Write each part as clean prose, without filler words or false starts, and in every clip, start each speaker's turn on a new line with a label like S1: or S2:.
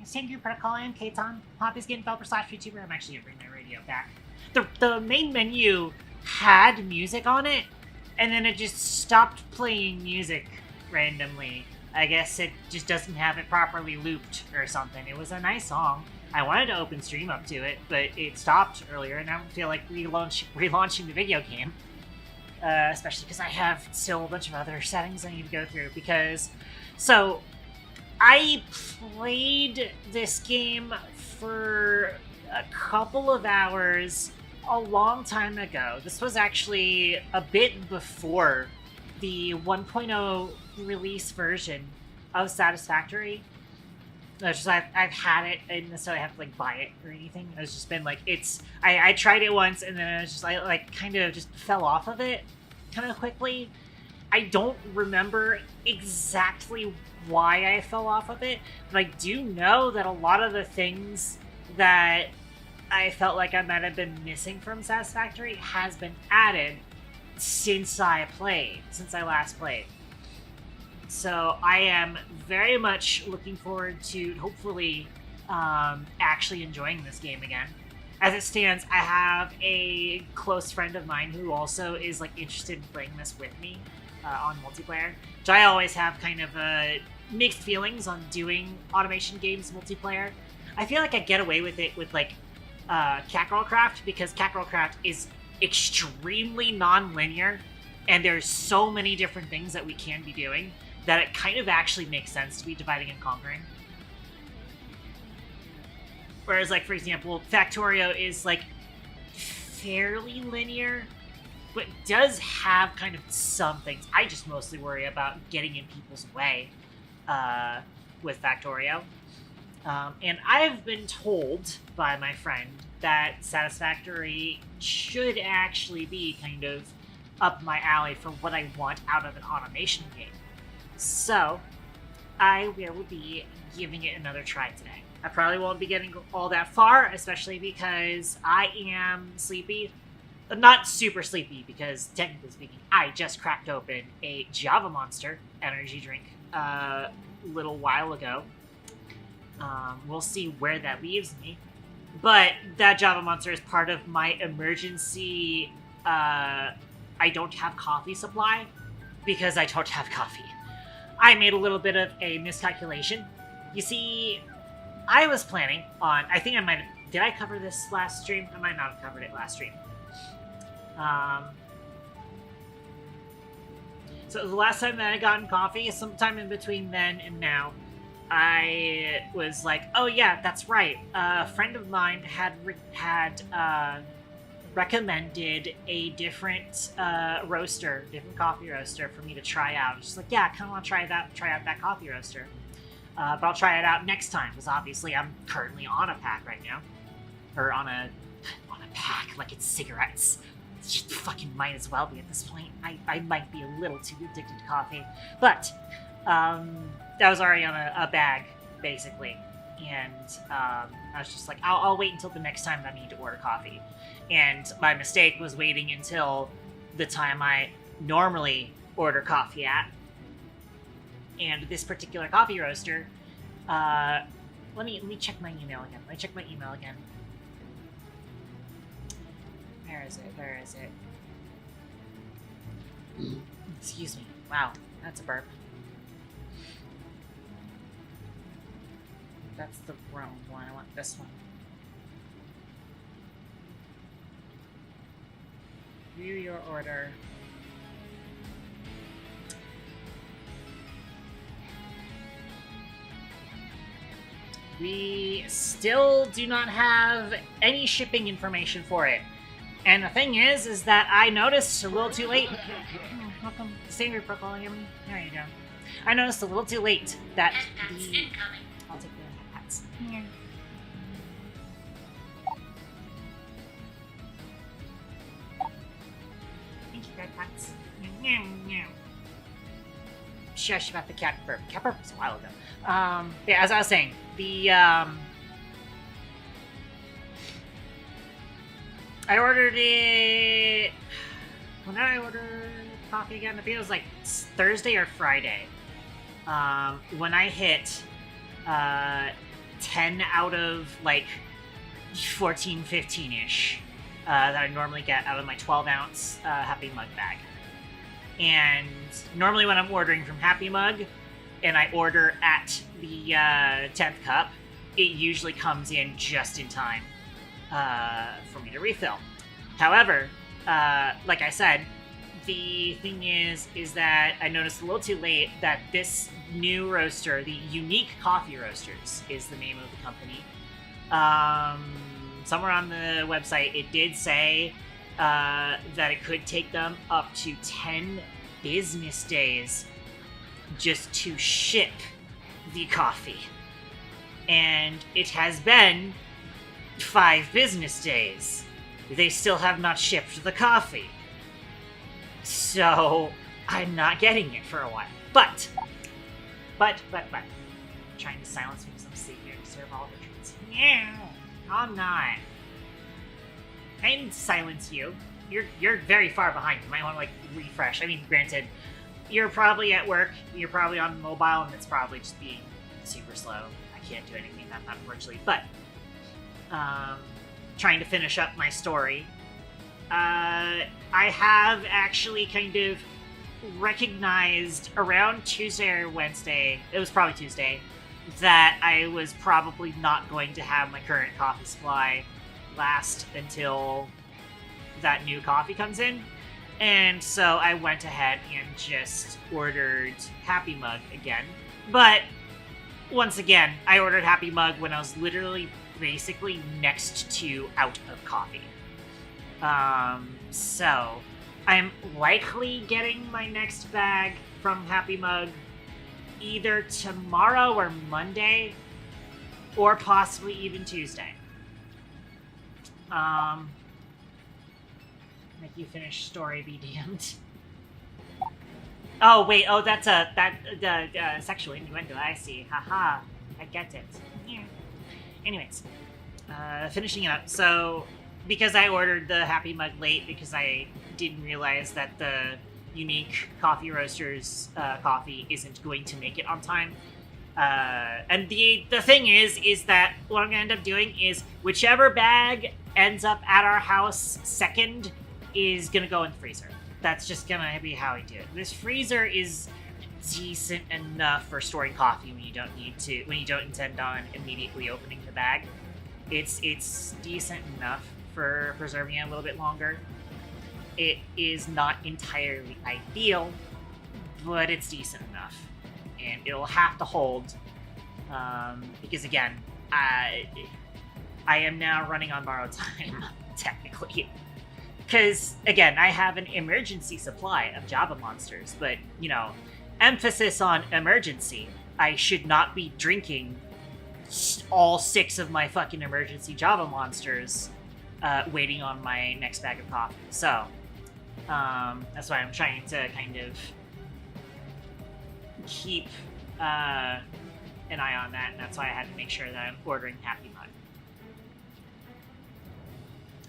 S1: Same group protocol. I am Katon. Hobbies game developer slash YouTuber. I'm actually gonna bring my radio back. The main menu had music on it, and then it just stopped playing music randomly. I guess it just doesn't have it properly looped or something. It was a nice song. I wanted to open stream up to it, but it stopped earlier, and I don't feel like relaunching the video game. Especially because I have still a bunch of other settings I need to go through. So, I played this game for a couple of hours a long time ago. This was actually a bit before the 1.0 release version of Satisfactory. I've had it. I didn't necessarily have to like buy it or anything. It's just been like I tried it once and then I kind of just fell off of it kind of quickly. I don't remember exactly why I fell off of it, but I do know that a lot of the things that I felt like I might have been missing from Satisfactory has been added since I last played. So I am very much looking forward to hopefully actually enjoying this game again. As it stands, I have a close friend of mine who also is like interested in playing this with me on multiplayer, which I always have kind of mixed feelings on doing automation games multiplayer. I feel like I get away with it with like catgirl craft because catgirl craft is extremely non-linear and there's so many different things that we can be doing that it kind of actually makes sense to be dividing and conquering. Whereas, like, for example, Factorio is, like, fairly linear, but does have kind of some things. I just mostly worry about getting in people's way with Factorio. And I've been told by my friend that Satisfactory should actually be kind of up my alley for what I want out of an automation game. So, I will be giving it another try today. I probably won't be getting all that far, especially because I am sleepy. Not super sleepy, because technically speaking, I just cracked open a Java Monster energy drink a little while ago. We'll see where that leaves me. But that Java Monster is part of my emergency I don't have coffee supply, because I don't have coffee. I made a little bit of a miscalculation. You see, I was planning on... Did I cover this last stream? I might not have covered it last stream. So the last time that I got coffee, sometime in between then and now, I was like, oh yeah, that's right. A friend of mine had recommended a different different coffee roaster for me to try out. I was just like, yeah, I kind of want to try out that coffee roaster. But I'll try it out next time, because obviously I'm currently on a pack right now. Or on a pack, like it's cigarettes. It just fucking might as well be at this point. I might be a little too addicted to coffee. But, that was already on a bag, basically. And I was just like, I'll wait until the next time that I need to order coffee. And my mistake was waiting until the time I normally order coffee at. And this particular coffee roaster, let me check my email again. Where is it? Excuse me. Wow, that's a burp. That's the wrong one. I want this one. View your order. We still do not have any shipping information for it. And the thing is that I noticed a little too late. Welcome. Same group protocol. There you go. I noticed a little too late that the... I'll take the hats. Yeah. Thank you, Red Hats. Shush about the cat burp. Cat burp was a while ago. Yeah, as I was saying, the I ordered it. When did I order coffee again? I think it was like Thursday or Friday. When I hit 10 out of like 14, 15-ish that I normally get out of my 12-ounce Happy Mug bag. And normally when I'm ordering from Happy Mug and I order at the 10th cup, it usually comes in just in time for me to refill. However, like I said, the thing is that I noticed a little too late that this new roaster, the Unique Coffee Roasters is the name of the company. Somewhere on the website, it did say that it could take them up to 10 business days just to ship the coffee. And it has been 5 business days. They still have not shipped the coffee. So, I'm not getting it for a while. But, trying to silence me because I'm sitting here to serve all the treats. Yeah, I'm not. I didn't silence you. You're very far behind. You might want to, like, refresh. I mean, granted, you're probably at work, you're probably on mobile, and it's probably just being super slow. I can't do anything about that, unfortunately. But, trying to finish up my story, I have actually kind of recognized around Tuesday or Wednesday, it was probably Tuesday, that I was probably not going to have my current coffee supply last until that new coffee comes in. And so I went ahead and just ordered Happy Mug again. But once again, I ordered Happy Mug when I was literally basically next to out of coffee. So I'm likely getting my next bag from Happy Mug either tomorrow or Monday, or possibly even Tuesday. Make you finish story be damned. Oh wait, that's the sexual innuendo. I see. Haha, I get it. Yeah. Anyways, finishing it up. So, because I ordered the Happy Mug late because I didn't realize that the Unique Coffee Roasters coffee isn't going to make it on time. And the thing is that what I'm gonna end up doing is whichever bag ends up at our house second is gonna go in the freezer. That's just gonna be how I do it. This freezer is decent enough for storing coffee when you don't intend on immediately opening the bag. It's decent enough for preserving it a little bit longer. It is not entirely ideal, but it's decent enough. And it'll have to hold, because again, I am now running on borrowed time, technically. Because, again, I have an emergency supply of Java Monsters, but, you know, emphasis on emergency. I should not be drinking all 6 of my fucking emergency Java Monsters waiting on my next bag of coffee. So, that's why I'm trying to kind of keep an eye on that, and that's why I had to make sure that I'm ordering Happy Mug.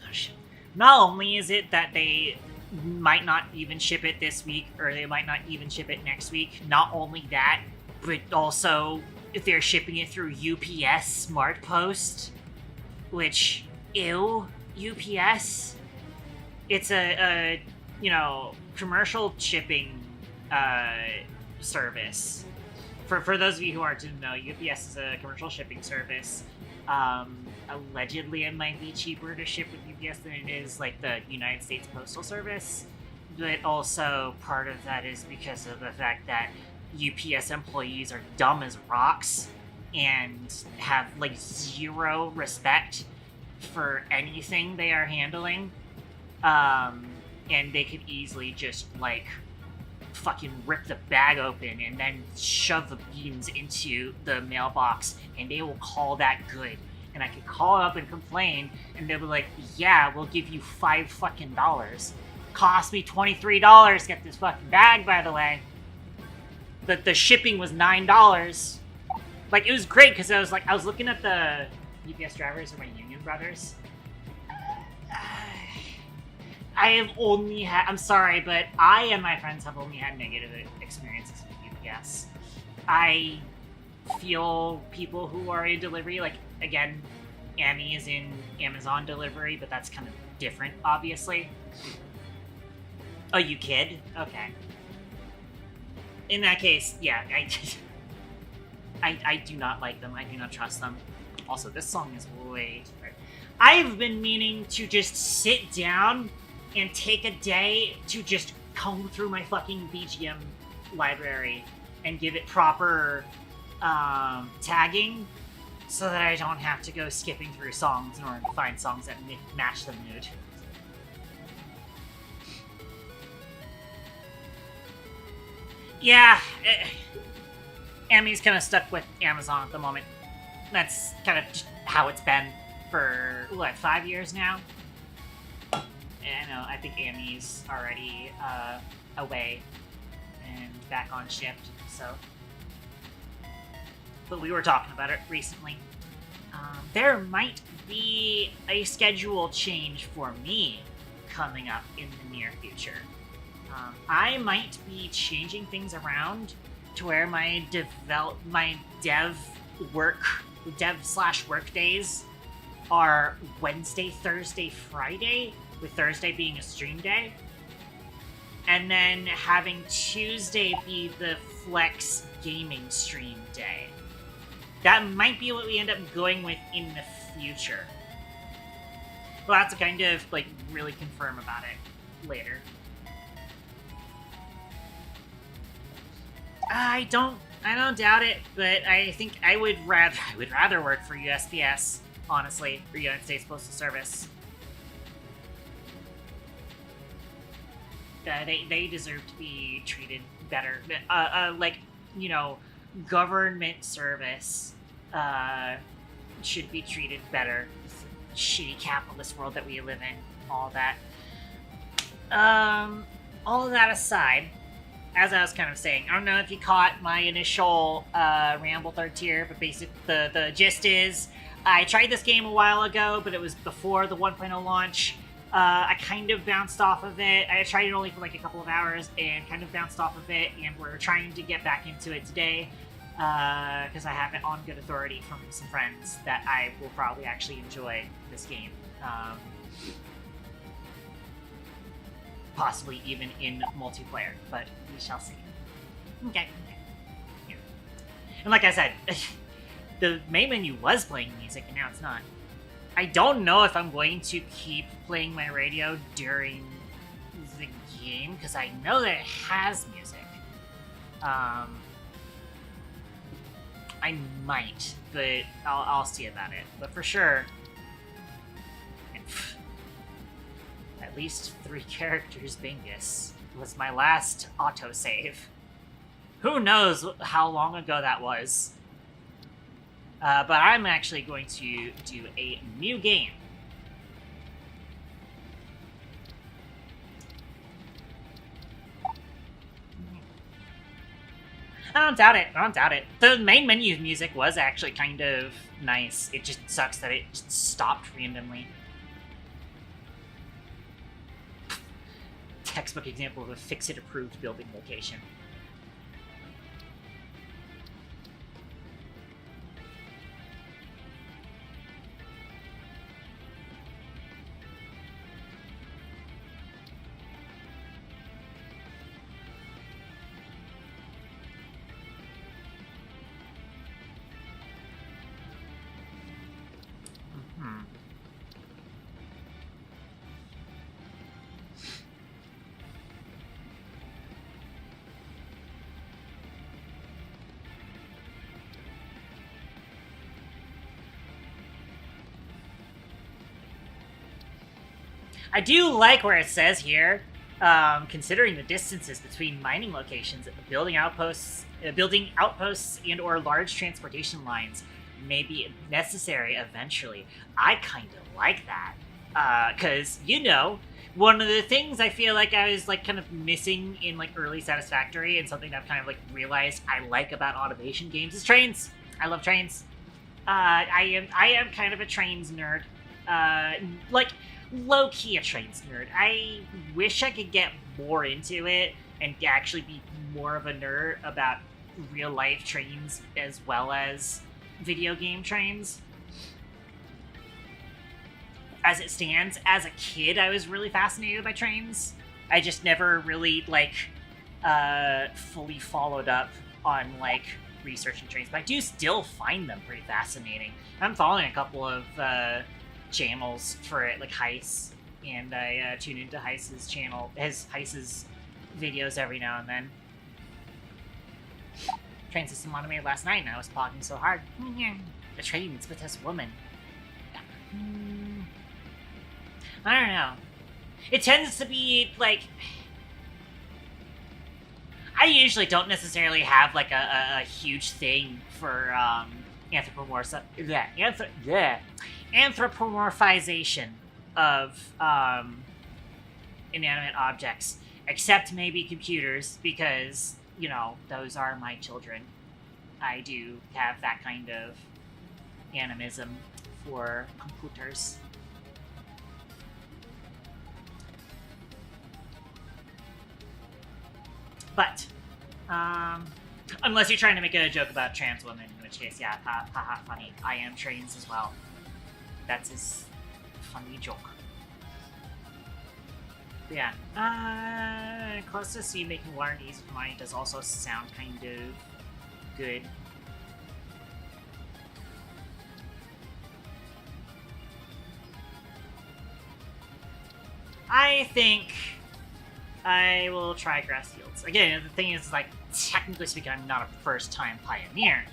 S1: Oh, shit. Not only is it that they might not even ship it this week, or they might not even ship it next week, not only that, but also if they're shipping it through UPS Smart Post, which, ew, UPS? It's a commercial shipping service. For those of you who aren't to know, UPS is a commercial shipping service. Allegedly, it might be cheaper to ship with UPS than it is like the United States Postal Service, but also part of that is because of the fact that UPS employees are dumb as rocks and have like 0 respect for anything they are handling, and they could easily just like fucking rip the bag open and then shove the beans into the mailbox, and they will call that good. And I could call up and complain, and they'll be like, yeah, we'll give you $5 fucking dollars. Cost me $23 to get this fucking bag, by the way. The shipping was $9. Like, it was great, because I was looking at the UPS drivers or my union brothers. I have only had, I'm sorry, but I and my friends have only had negative experiences with UPS. I feel people who are in delivery. Like, again, Amy is in Amazon delivery, but that's kind of different, obviously. Oh, you kid? Okay. In that case, yeah, I do not like them. I do not trust them. Also, this song is way too hard. I've been meaning to just sit down and take a day to just comb through my fucking BGM library and give it proper tagging so that I don't have to go skipping through songs in order to find songs that match the mood. Yeah, Amy's kind of stuck with Amazon at the moment. That's kind of how it's been for, what, 5 years now? And I think Amy's already away and back on shift, so. But we were talking about it recently. There might be a schedule change for me coming up in the near future. I might be changing things around to where my dev/work days are Wednesday, Thursday, Friday, with Thursday being a stream day, and then having Tuesday be the flex gaming stream day. That might be what we end up going with in the future. We'll have to kind of like really confirm about it later. I don't doubt it, but I think I would rather work for USPS, honestly, for United States Postal Service. They deserve to be treated better. Like, you know, government service should be treated better. This shitty capitalist world that we live in, all that. All of that aside, as I was kind of saying, I don't know if you caught my initial ramble third tier, but the gist is, I tried this game a while ago, but it was before the 1.0 launch. I kind of bounced off of it. I tried it only for like a couple of hours and kind of bounced off of it, and we're trying to get back into it today because I have it on good authority from some friends that I will probably actually enjoy this game. Possibly even in multiplayer, but we shall see. Okay. Yeah. And like I said, the main menu was playing music, and now it's not. I don't know if I'm going to keep playing my radio during the game, because I know that it has music. I might, but I'll see about it. But for sure, at least 3 characters bingus was my last autosave. Who knows how long ago that was. But I'm actually going to do a new game. I don't doubt it. The main menu music was actually kind of nice. It just sucks that it just stopped randomly. Textbook example of a fix-it approved building location. I do like where it says here, considering the distances between mining locations, building outposts and/or large transportation lines may be necessary eventually. I kind of like that, because you know, one of the things I feel like I was like kind of missing in like early Satisfactory, and something that I've kind of like realized I like about automation games is trains. I love trains. I am kind of a trains nerd. Like, low-key a trains nerd. I wish I could get more into it and actually be more of a nerd about real life trains as well as video game trains. As it stands, as a kid, I was really fascinated by trains. I just never really, like, fully followed up on, like, researching trains. But I do still find them pretty fascinating. I'm following a couple of channels for it, like Heist, and I tune into Heist's channel, Heist's videos every now and then. Train system automated last night, and I was talking so hard. The trains with this woman. I don't know. It tends to be, like... I usually don't necessarily have, like, a huge thing for, anthropomorphization of, inanimate objects. Except maybe computers, because, you know, those are my children. I do have that kind of animism for computers. But, unless you're trying to make a joke about trans women, in which case, yeah, haha, funny. I am trans as well. That's his funny joke. But yeah, close to see making water easy for money does also sound kind of good. I think I will try grass fields. Again, the thing is, like, technically speaking, I'm not a first-time pioneer.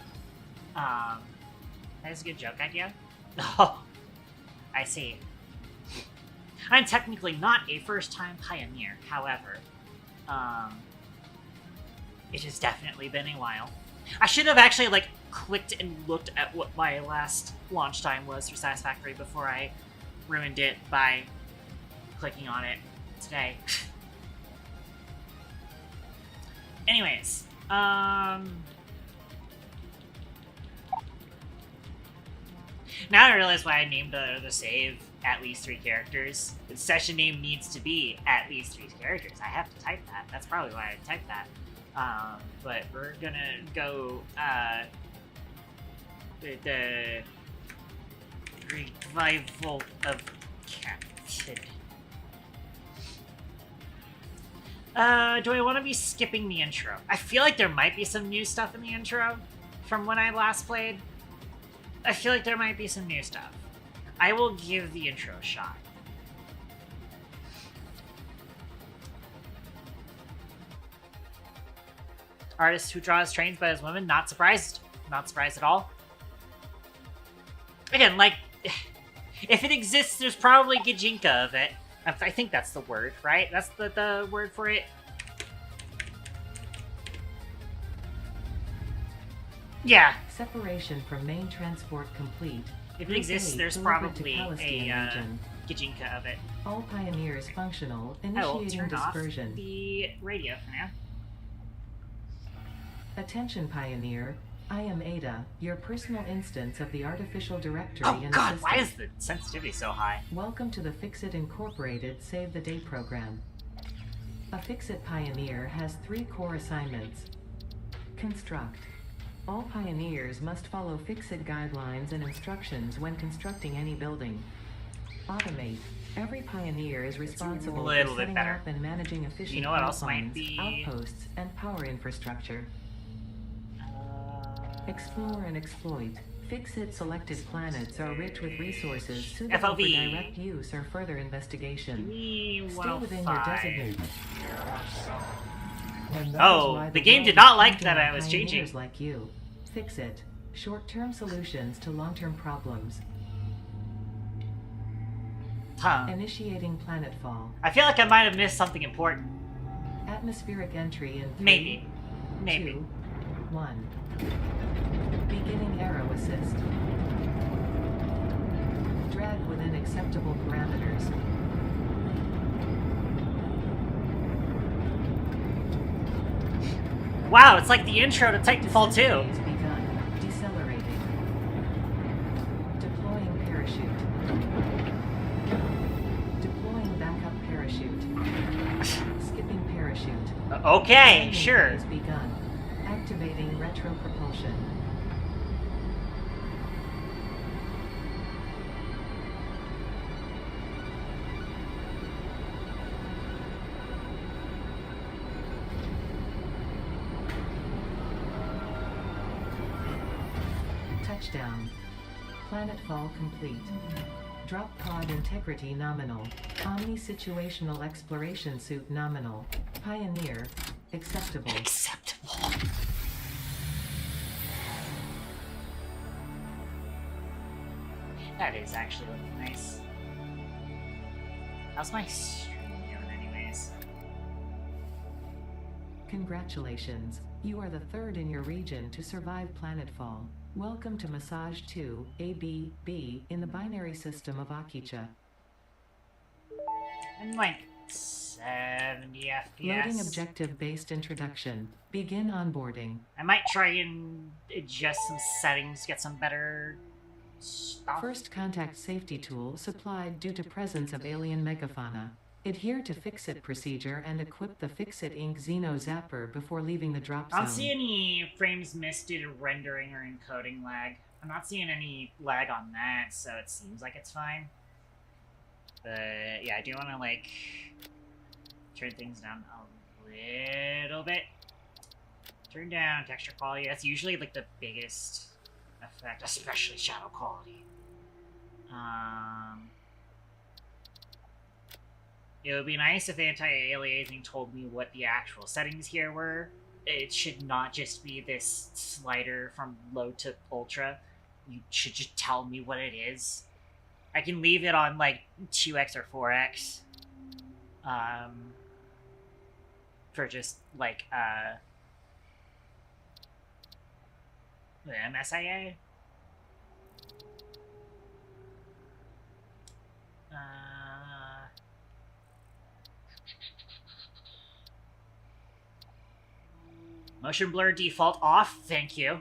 S1: That's a good joke idea. Oh, I see. I'm technically not a first-time pioneer, however. It has definitely been a while. I should have actually, like, clicked and looked at what my last launch time was for Satisfactory before I ruined it by clicking on it today. Anyways, now I realize why I named the save at least 3 characters. The session name needs to be at least 3 characters. I have to type that. That's probably why I typed that. But we're gonna go, the revival of Captain. Do I want to be skipping the intro? I feel like there might be some new stuff in the intro from when I last played. I feel like there might be some new stuff. I will give the intro a shot. Artist who draws trains by his women, not surprised. Not surprised at all. Again, like, if it exists, there's probably Gajinka of it. I think that's the word, right? That's the word for it. Yeah.
S2: Separation from main transport complete.
S1: If it exists, there's probably a Gajinka of it.
S2: All pioneers functional.
S1: I will
S2: Initiating
S1: turn
S2: dispersion.
S1: off the radio for now.
S2: Attention, pioneer. I am Ada, your personal instance of the artificial directory
S1: Oh
S2: and
S1: god,
S2: assistant.
S1: why is the sensitivity so high?
S2: Welcome to the Fixit Incorporated Save the Day program. A Fixit pioneer has 3 core assignments. Construct. All pioneers must follow Fixit guidelines and instructions when constructing any building. Automate. Every pioneer is responsible for setting up and managing efficient
S1: You know what else might be?
S2: outposts, and power infrastructure. Explore and exploit. Fixit selected planets are rich with resources suitable for direct use or further investigation. Stay within your designated.
S1: Oh, the game did not like that I was changing.
S2: Like you. Fixit. Short-term solutions to long-term problems.
S1: Huh.
S2: Initiating planetfall.
S1: I feel like I might have missed something important.
S2: Atmospheric entry in 3,
S1: Maybe.
S2: 2, 1. Beginning arrow assist. Drag within acceptable parameters.
S1: Wow, it's like the intro to Titanfall 2.
S2: Phase begun. Decelerating. Deploying parachute. Deploying backup parachute. Skipping parachute.
S1: Okay,
S2: Landing
S1: sure.
S2: phase begun. Activating Touchdown. Planetfall complete. Drop pod integrity nominal. Omni-situational exploration suit nominal. Pioneer. Acceptable.
S1: Acceptable. That is actually looking nice. How's my stream doing anyways?
S2: Congratulations. You are the third in your region to survive planetfall. Welcome to Massage 2, ABB, in the binary system of Akicha.
S1: I'm like 70 FPS.
S2: Loading objective-based introduction. Begin onboarding.
S1: I might try and adjust some settings, get some better stuff.
S2: First contact safety tool supplied due to presence of alien megafauna. Adhere to Fix-It procedure and equip the Fix-It Inc. Xeno Zapper before leaving the drop zone.
S1: I don't see any frames missed due to rendering or encoding lag. I'm not seeing any lag on that, so it seems like it's fine. But yeah, I do want to like turn things down a little bit. Turn down texture quality. That's usually like the biggest effect, especially shadow quality. It would be nice if anti-aliasing told me what the actual settings here were. It should not just be this slider from low to ultra. You should just tell me what it is. I can leave it on like 2x or 4x. For just like the MSIA. Motion blur default off, thank you.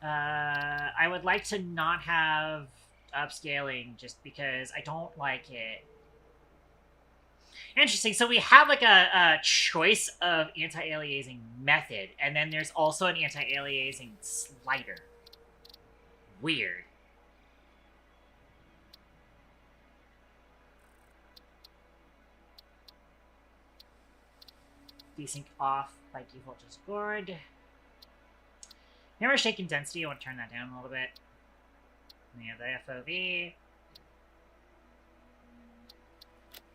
S1: I would like to not have upscaling just because I don't like it. Interesting, so we have like a choice of anti-aliasing method, and then there's also an anti-aliasing slider. Weird. Desync off by default is good. Camera shaking density, I want to turn that down a little bit. And we have the FOV.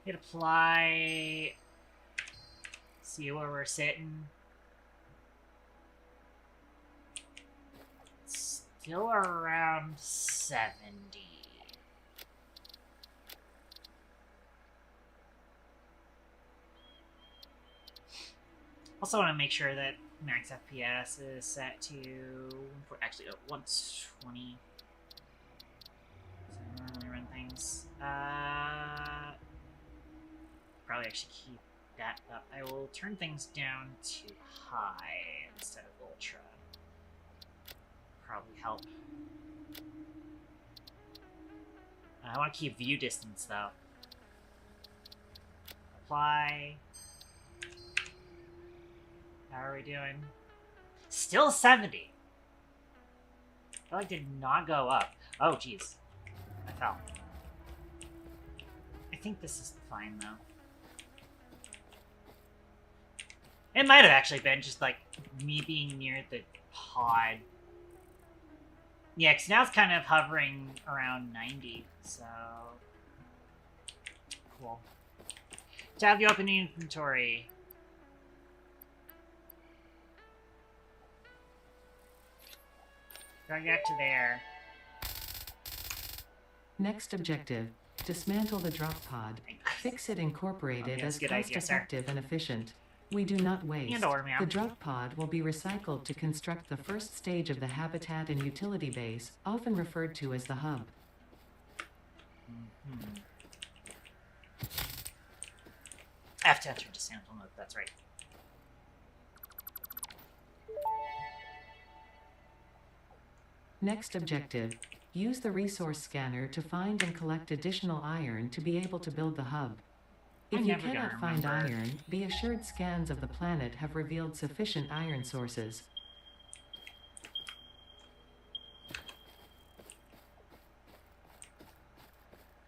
S1: Hit apply. See where we're sitting. Still around 70. Also want to make sure that max FPS is set to, actually, 120. So I normally run things. Probably actually keep that up. I will turn things down to high instead of ultra. Probably help. I want to keep view distance though. Apply. How are we doing? Still 70. I like did not go up. Oh, jeez. I fell. I think this is fine, though. It might have actually been just, like, me being near the pod. Yeah, because now it's kind of hovering around 90, so... Cool. Tab the opening inventory. Gotta get to there.
S2: Next objective. Dismantle the drop pod. Fix-It Incorporated
S1: Okay,
S2: as
S1: good idea,
S2: cost-effective and efficient. We do not waste.
S1: And/or, ma'am.
S2: The drop pod will be recycled to construct the first stage of the habitat and utility base, often referred to as the hub.
S1: I have to enter into sample mode, that's right.
S2: Next objective. Use the resource scanner to find and collect additional iron to be able to build the hub. If you cannot find iron, be assured scans of the planet have revealed sufficient iron sources.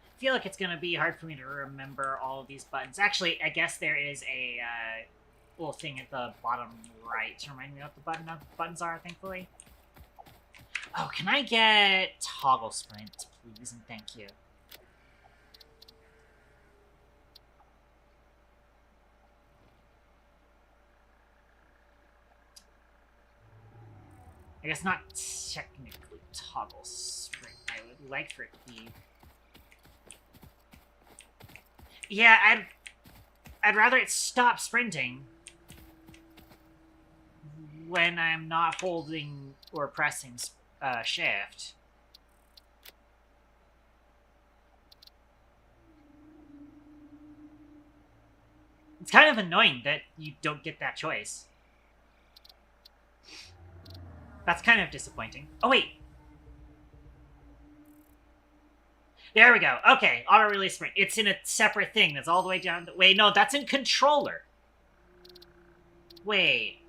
S1: I feel like it's going to be hard for me to remember all of these buttons. Actually, I guess there is a little thing at the bottom right to remind me what the buttons are, thankfully. Oh, can I get toggle sprint, please, and thank you. I guess not technically toggle sprint. I would like for it to be. Yeah, I'd rather it stop sprinting when I'm not holding or pressing shift. It's kind of annoying that you don't get that choice. That's kind of disappointing. Oh, wait. There we go. Okay, auto-release sprint. It's in a separate thing that's all the way down. Wait, no, that's in controller. Wait.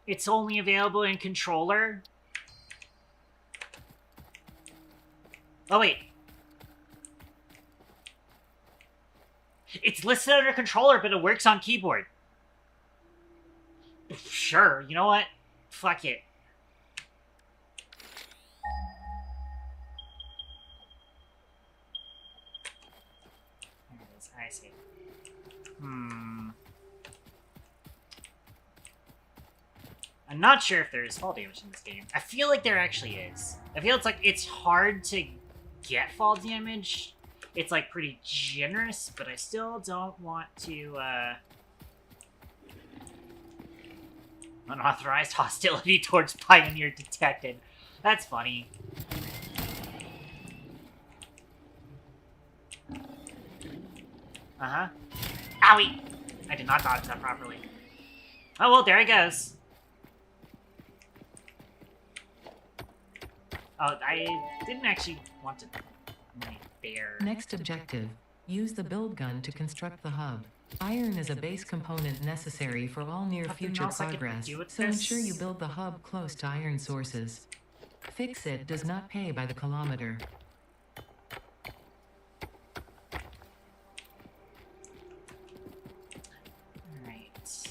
S1: It's only available in controller? Oh, wait. It's listed under controller, but it works on keyboard. Sure, you know what? Fuck it. There it is. I see. I'm not sure if there's fall damage in this game. I feel like there actually is. I feel it's hard to get fall damage. It's like pretty generous, but I still don't want to unauthorized hostility towards Pioneer detected. That's funny. Uh-huh. Owie! I did not dodge that properly. Oh well, there he goes. Oh, I didn't actually want to my bear.
S2: Next objective. Use the build gun to construct the hub. Iron is a base component necessary for all near future progress, so ensure you build the hub close to iron sources. Fix it does not pay by the kilometer.
S1: Alright.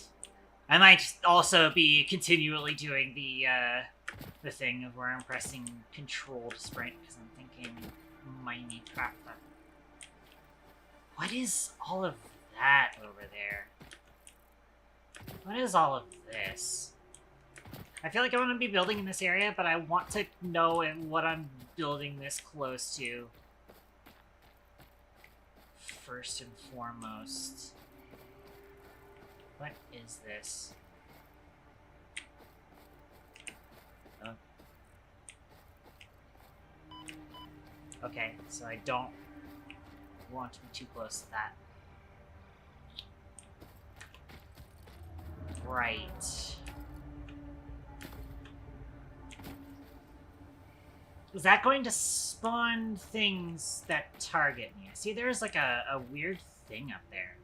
S1: I might also be continually doing the thing of where I'm pressing control to sprint, because I'm thinking mighty crap. What is all of that over there? What is all of this? I feel like I want to be building in this area, but I want to know what I'm building this close to. First and foremost. What is this? Oh. Okay, so I don't want to be too close to that. Right. Is that going to spawn things that target me? I see there's like a weird thing up there.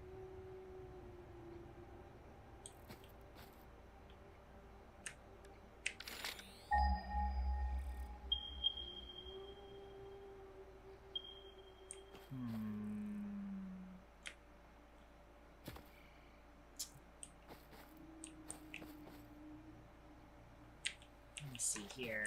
S1: Let me see here.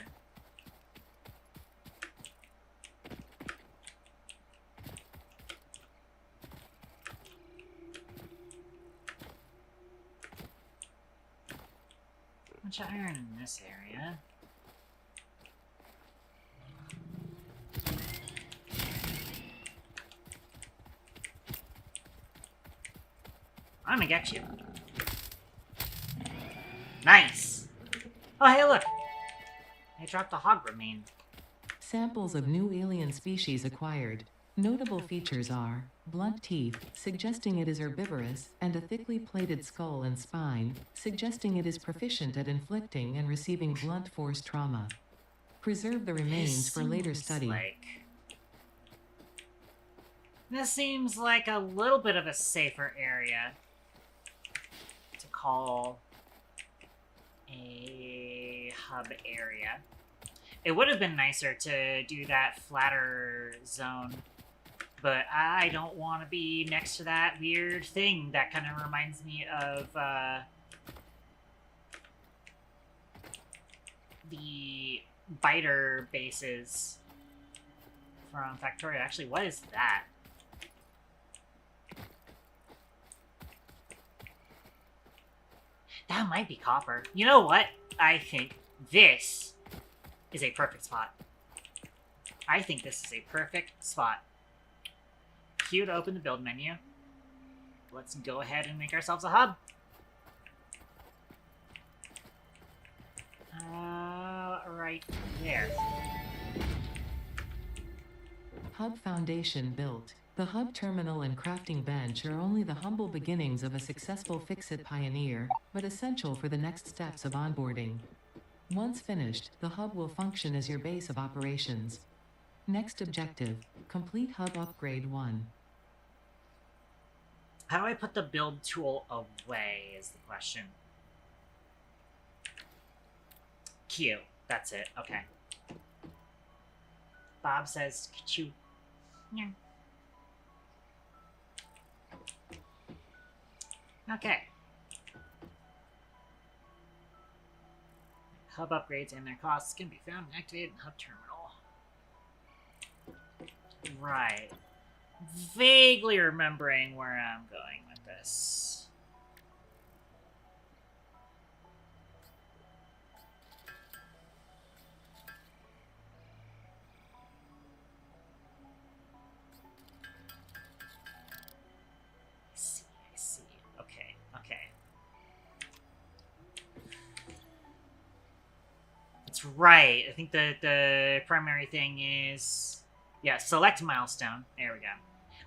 S1: Bunch of iron in this area. I'm gonna get you. Nice! Oh, hey, look! I dropped a hog remain.
S2: Samples of new alien species acquired. Notable features are blunt teeth, suggesting it is herbivorous, and a thickly plated skull and spine, suggesting it is proficient at inflicting and receiving blunt force trauma. Preserve the remains for later study.
S1: This seems like a little bit of a safer area to call a hub area. It would have been nicer to do that flatter zone, but I don't want to be next to that weird thing that kind of reminds me of the biter bases from Factorio. Actually, what is that? That might be copper. You know what? I think this is a perfect spot. I think this is a perfect spot. Q to open the build menu. Let's go ahead and make ourselves a hub. Right there.
S2: Hub foundation built. The hub terminal and crafting bench are only the humble beginnings of a successful Fix-It pioneer, but essential for the next steps of onboarding. Once finished, the hub will function as your base of operations. Next objective, complete hub upgrade 1.
S1: How do I put the build tool away is the question. Q. That's it. Okay. Bob says, "Ka-choo." Yeah. Okay. Hub upgrades and their costs can be found and activated in Hub Terminal. Right. Vaguely remembering where I'm going with this. I see. Okay. That's right. I think the primary thing is... Yeah, select milestone. There we go.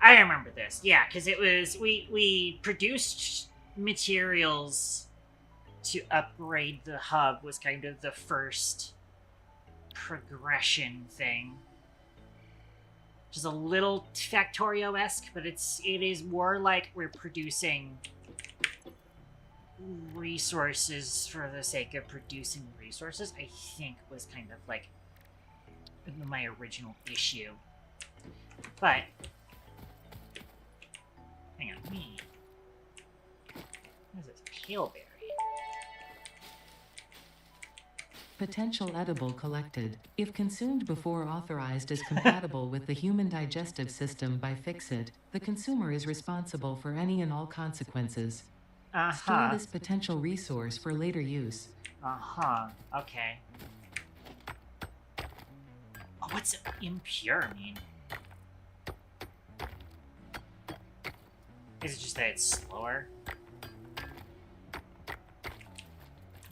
S1: I remember this. Yeah, because it was... We produced materials to upgrade the hub was kind of the first progression thing. Which is a little Factorio-esque, but it is more like we're producing resources for the sake of producing resources, I think was kind of like my original issue. But hang on, what is this? Paleberry.
S2: Potential edible collected. If consumed before authorized as compatible with the human digestive system by Fix-It, the consumer is responsible for any and all consequences. Store this potential resource for later use.
S1: Okay. Oh, what's impure mean? Is it just that it's slower?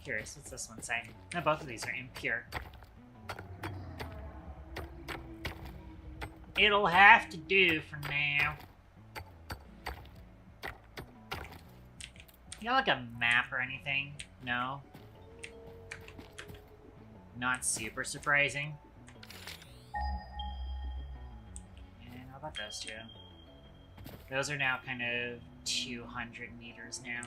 S1: Curious, what's this one say? No, both of these are impure. It'll have to do for now. You got like a map or anything? No? Not super surprising. And how about those two? Those are now kind of 200 meters now.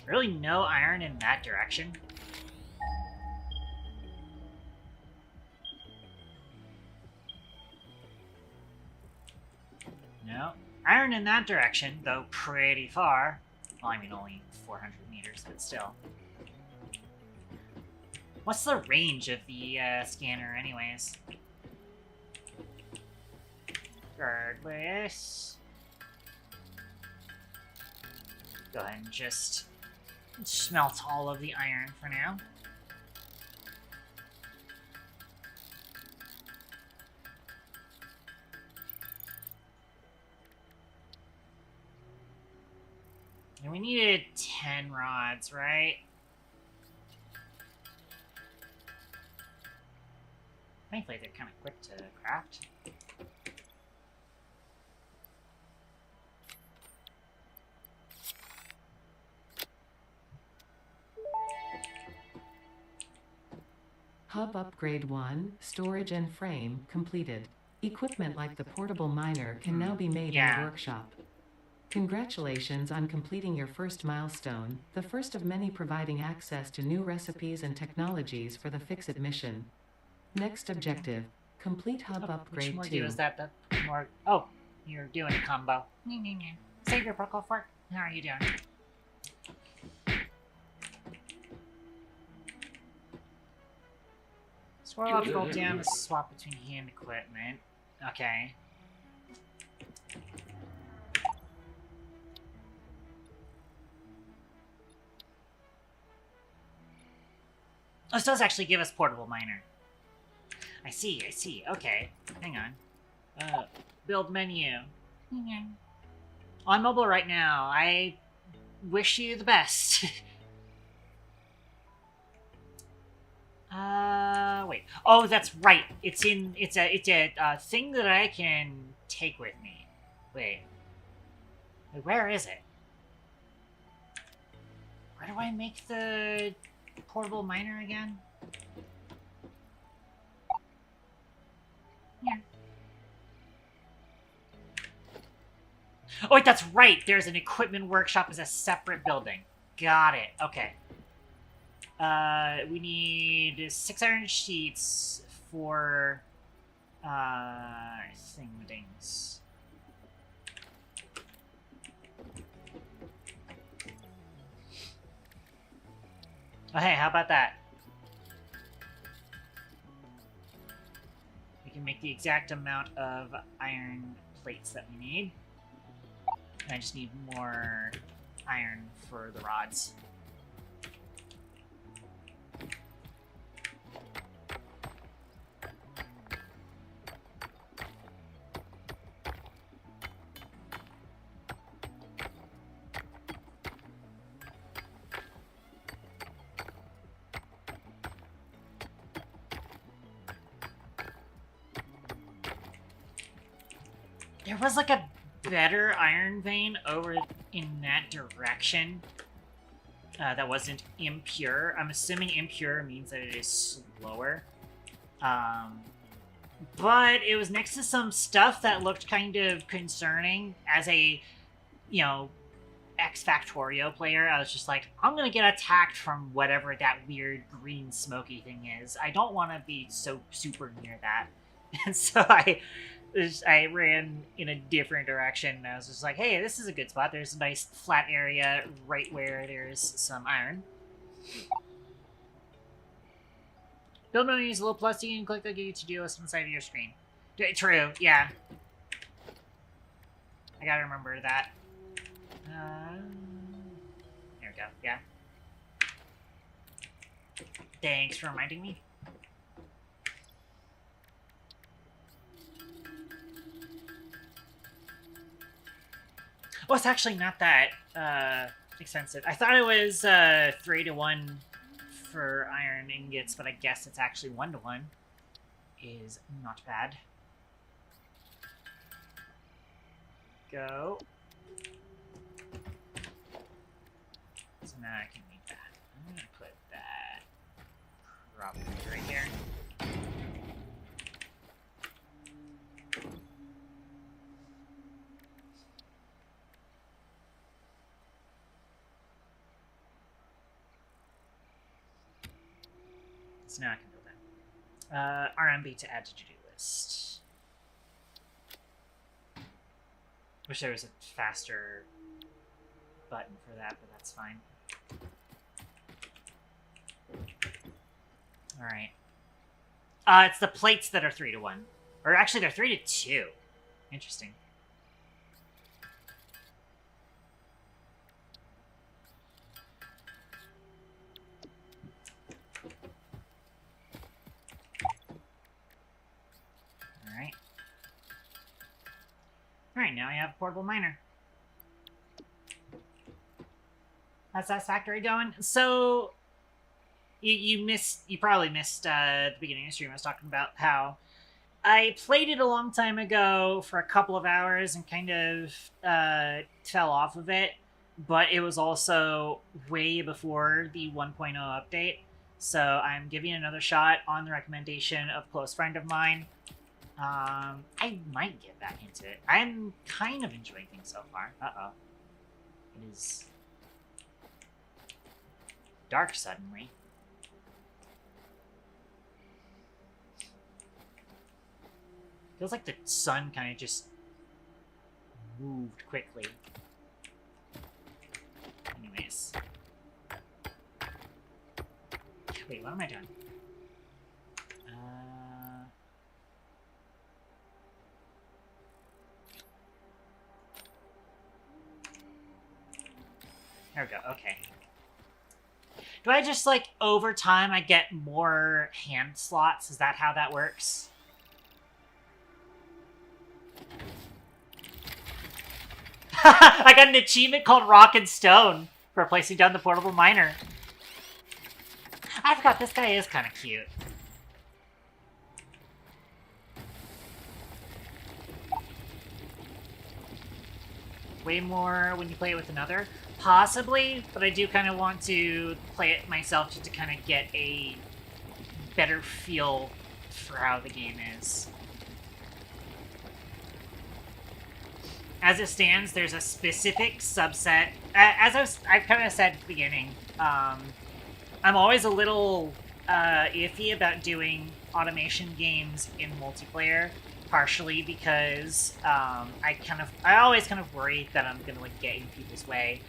S1: Really no iron in that direction? No. Iron in that direction, though pretty far. Well, I mean only 400 meters, but still. What's the range of the scanner anyways? Regardless. Go ahead and just smelt all of the iron for now. And we needed 10 rods, right? Thankfully, they're kind of quick to craft.
S2: Hub Upgrade 1, Storage and Frame, completed. Equipment like the portable miner can now be made in the workshop. Congratulations on completing your first milestone, the first of many providing access to new recipes and technologies for the Fix-It mission. Next objective, complete Hub Upgrade 2.
S1: Which more is that? The more... Oh, you're doing a combo. Save your Brookle Fork. How are you doing? Swirl up, scroll down to swap between hand equipment. Okay. Oh, this does actually give us portable miner. I see. Okay. Hang on. Build menu. On mobile right now. I wish you the best. Wait. Oh, that's right. It's a thing that I can take with me. Wait, where is it? Where do I make the portable miner again? Yeah. Oh, wait, that's right. There's an equipment workshop as a separate building. Got it. Okay. We need 6 iron sheets for, things. Oh, hey, how about that? We can make the exact amount of iron plates that we need. And I just need more iron for the rods. There was like a better iron vein over in that direction that wasn't impure. I'm assuming impure means that it is slower. But it was next to some stuff that looked kind of concerning. As a, you know, X-Factorio player, I was just like, I'm gonna get attacked from whatever that weird green smoky thing is. I don't want to be so super near that. And so I ran in a different direction. I was just like, hey, this is a good spot. There's a nice flat area right where there's some iron. Build menu is a little plus. You can click the Kbity to-do list on the side of your screen. True, yeah. I gotta remember that. There we go, yeah. Thanks for reminding me. Well, it's actually not that expensive. I thought it was 3-to-1 for iron ingots, but I guess it's actually 1-to-1. Is not bad. Go. So now I can make that. I'm gonna put that probably right here. So now I can build that. RMB to add to to-do list. Wish there was a faster button for that, but that's fine. Alright. It's the plates that are 3-to-1. Or actually, they're 3-to-2. Interesting. Alright, now I have a portable miner. How's Satisfactory going? So, you probably missed the beginning of the stream. I was talking about how I played it a long time ago for a couple of hours and kind of fell off of it, but it was also way before the 1.0 update. So I'm giving it another shot on the recommendation of a close friend of mine. I might get back into it. I'm kind of enjoying things so far. Uh-oh. It is dark suddenly. Feels like the sun kind of just moved quickly. Anyways. Wait, what am I doing? There we go, okay. Do I just, like, over time I get more hand slots? Is that how that works? I got an achievement called Rock and Stone for placing down the portable miner. I forgot this guy is kind of cute. Way more when you play it with another? Possibly, but I do kind of want to play it myself just to kind of get a better feel for how the game is. As it stands, there's a specific subset. As I've kind of said at the beginning, I'm always a little iffy about doing automation games in multiplayer, partially because I always kind of worry that I'm gonna like get in people's way,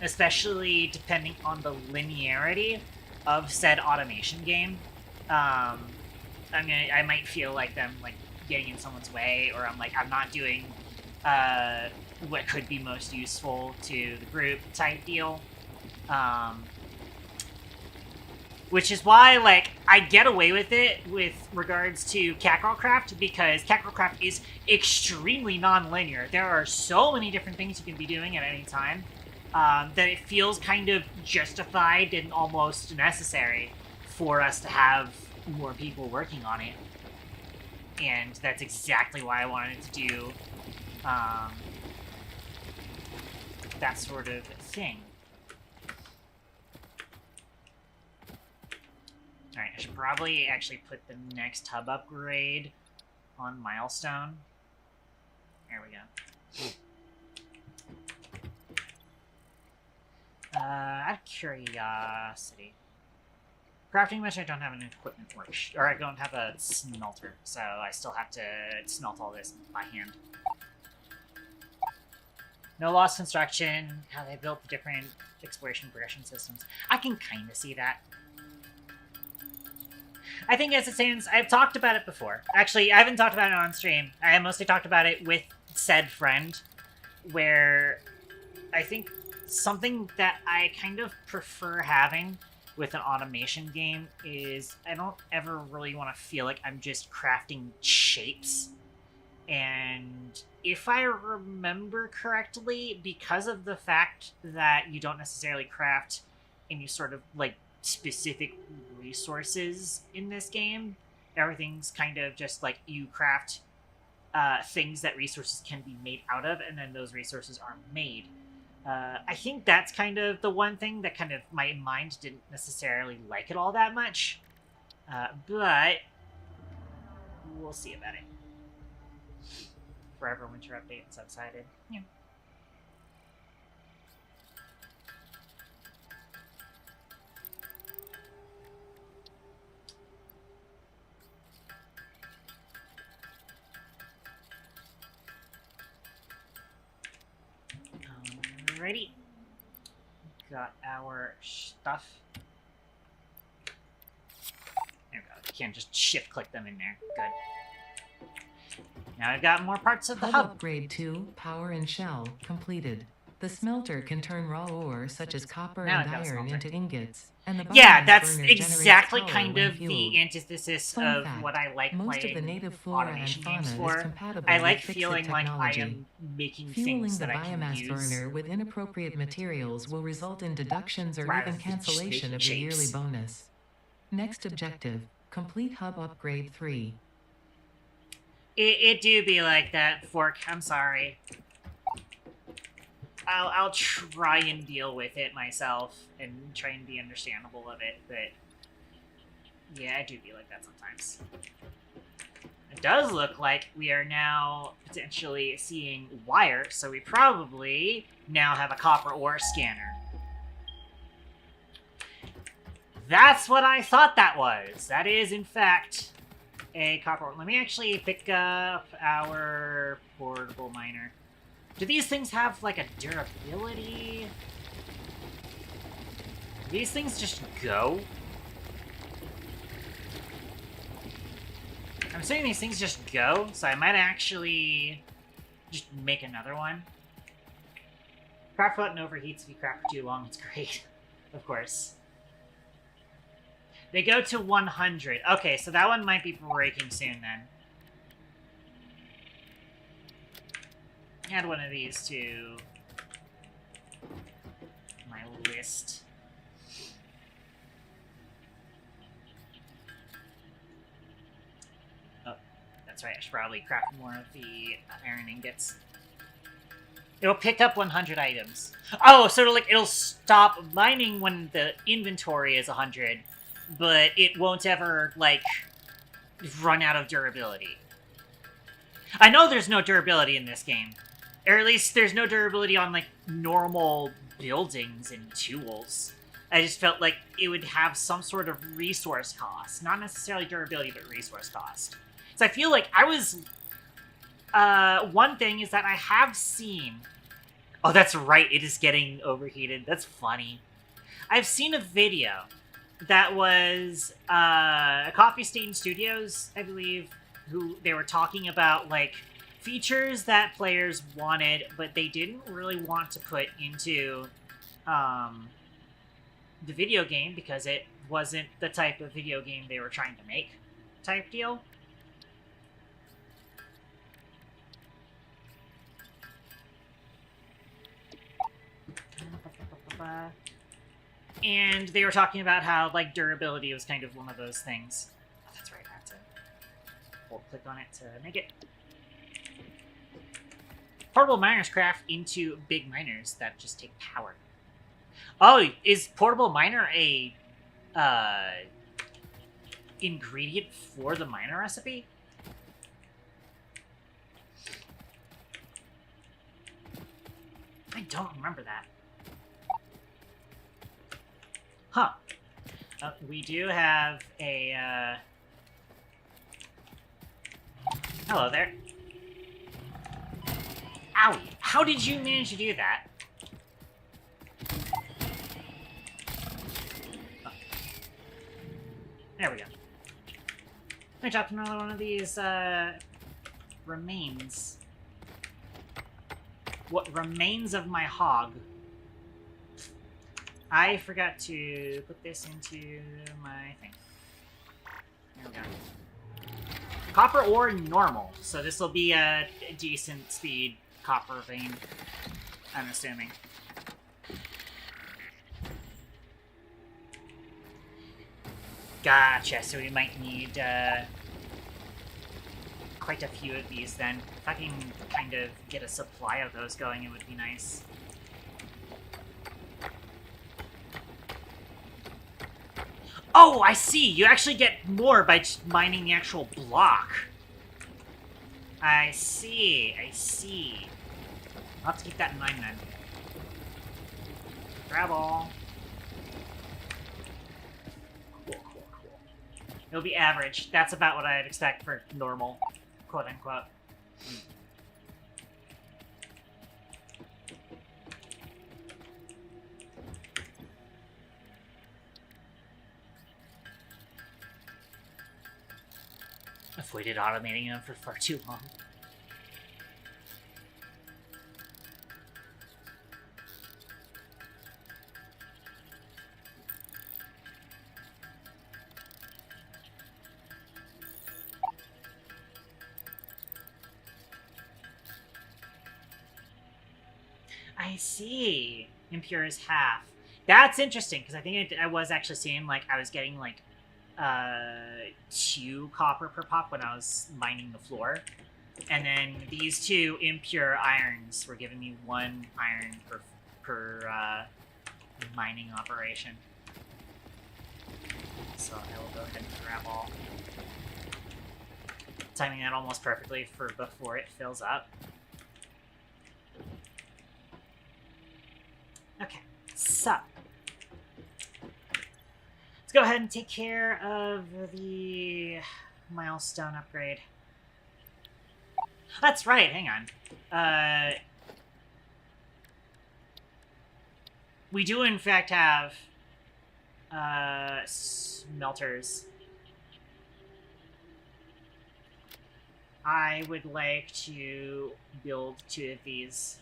S1: especially depending on the linearity of said automation game. I might feel like I'm like getting in someone's way, or I'm not doing what could be most useful to the group type deal. Which is why, like, I get away with it with regards to catgirl craft, because catgirl craft is extremely non-linear. There are so many different things you can be doing at any time that it feels kind of justified and almost necessary for us to have more people working on it. And that's exactly why I wanted to do that sort of thing. Alright, I should probably actually put the next hub upgrade on Milestone. There we go. Out of curiosity. Crafting mesh, I don't have an equipment workshop, or I don't have a smelter, so I still have to smelt all this by hand. No lost construction, how they built the different exploration progression systems. I can kind of see that. I think as it stands, I've talked about it before. Actually, I haven't talked about it on stream. I mostly talked about it with said friend, where I think something that I kind of prefer having with an automation game is I don't ever really want to feel like I'm just crafting shapes. And if I remember correctly, because of the fact that you don't necessarily craft any sort of, like, specific resources in this game, everything's kind of just, like, you craft things that resources can be made out of, and then those resources are made. I think that's kind of the one thing that kind of my mind didn't necessarily like it all that much. But we'll see about it. Forever Winter update subsided. Yeah. Alrighty. Got our stuff. There we go. You can't just shift click them in there. Good. Now I've got more parts of the hub.
S2: Upgrade 2, power and shell, completed. The smelter can turn raw ore such as copper and iron into ingots. And the
S1: that's exactly kind of the antithesis of what I like
S2: most
S1: playing
S2: of the native flora
S1: automation
S2: and fauna
S1: games
S2: is
S1: for.
S2: compatible
S1: I like
S2: with
S1: feeling
S2: fix-it
S1: like I
S2: technology.
S1: am making
S2: Fueling
S1: things
S2: the
S1: that I can
S2: biomass
S1: use.
S2: burner with inappropriate materials will result in deductions or
S1: rather
S2: even
S1: than just
S2: cancellation of
S1: making
S2: your yearly
S1: shapes.
S2: bonus. Next objective, complete hub upgrade 3.
S1: It do be like that, Fork. I'm sorry. I'll try and deal with it myself and try and be understandable of it, but yeah, I do be like that sometimes. It does look like we are now potentially seeing wire, so we probably now have a copper ore scanner. That's what I thought that was. That is, in fact, a copper ore. Let me actually pick up our portable miner. Do these things have, like, a durability? Do these things just go? I'm assuming these things just go, so I might actually just make another one. Craft button overheats if you craft for too long. It's great. Of course. They go to 100. Okay, so that one might be breaking soon then. Add one of these to my list. Oh, that's right. I should probably craft more of the iron ingots. It'll pick up 100 items. Oh, so it'll stop mining when the inventory is 100, but it won't ever, like, run out of durability. I know there's no durability in this game. Or at least there's no durability on, like, normal buildings and tools. I just felt like it would have some sort of resource cost. Not necessarily durability, but resource cost. So I feel like I was... one thing is that I have seen... Oh, that's right, it is getting overheated. That's funny. I've seen a video that was Coffee Stain Studios, I believe, who they were talking about, like, features that players wanted, but they didn't really want to put into the video game because it wasn't the type of video game they were trying to make type deal. And they were talking about how, like, durability was kind of one of those things. Oh, that's right, I have to hold-click on it to make it. Portable miners craft into big miners that just take power. Oh, is portable miner a ingredient for the miner recipe? I don't remember that. Huh. We do have a, hello there. Owie! How did you manage to do that? Oh. There we go. I dropped another one of these, remains. What remains of my hog. I forgot to put this into my thing. There we go. Copper ore normal, so this will be a decent speed copper vein, I'm assuming. Gotcha, so we might need quite a few of these then. If I can kind of get a supply of those going, it would be nice. Oh, I see! You actually get more by just mining the actual block. I see, I see. I'll have to keep that in mind then. Grab all. Cool, cool, cool. It'll be average. That's about what I'd expect for normal, quote unquote. Avoided automating them for far too long. I see. Impure is half. That's interesting, because I think I was actually seeing, like, I was getting, like, 2 copper per pop when I was mining the floor. And then these two impure irons were giving me 1 iron per mining operation. So I will go ahead and grab all. Timing that almost perfectly for before it fills up. Okay, so let's go ahead and take care of the milestone upgrade. That's right, hang on. We do in fact have smelters. I would like to build 2 of these.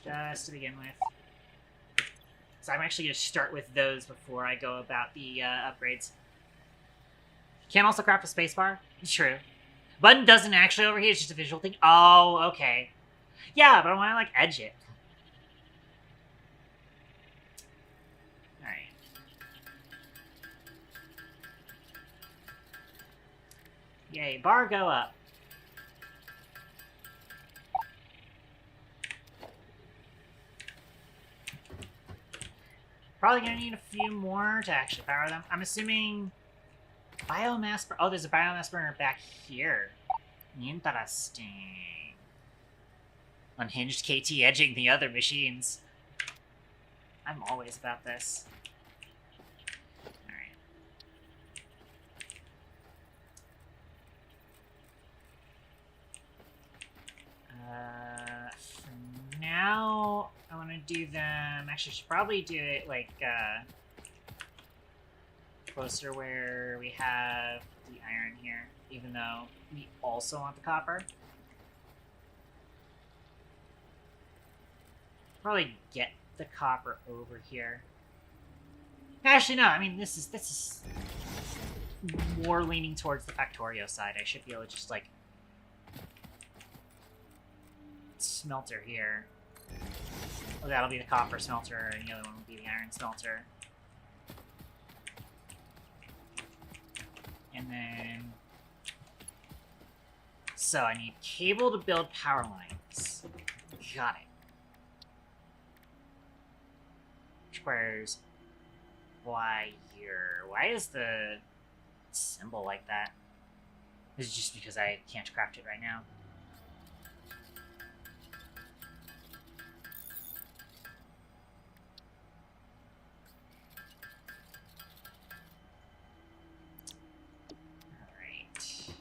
S1: Just to begin with. So I'm actually going to start with those before I go about the upgrades. Can also craft a spacebar. True. Button doesn't actually overheat, it's just a visual thing. Oh, okay. Yeah, but I want to, like, edge it. Alright. Yay, bar go up. Probably gonna need a few more to actually power them. I'm assuming biomass. Oh, there's a biomass burner back here. Interesting. Unhinged KT edging the other machines. I'm always about this. Alright. For now, I want to do them... Actually, I should probably do it, like, closer where we have the iron here, even though we also want the copper. Probably get the copper over here. Actually, no. I mean, this is more leaning towards the Factorio side. I should be able to just, like, smelter here. Well, that'll be the copper smelter, and the other one will be the iron smelter. And then... So, I need cable to build power lines. Got it. Requires wire. Why is the symbol like that? Is it just because I can't craft it right now? Alright.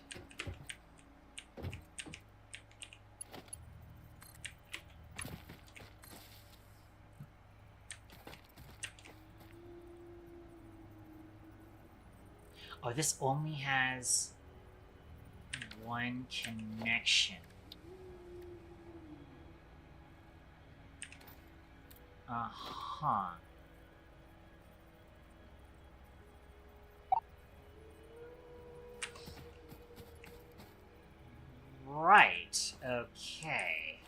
S1: Oh, this only has 1 connection. Uh-huh. Right. Okay.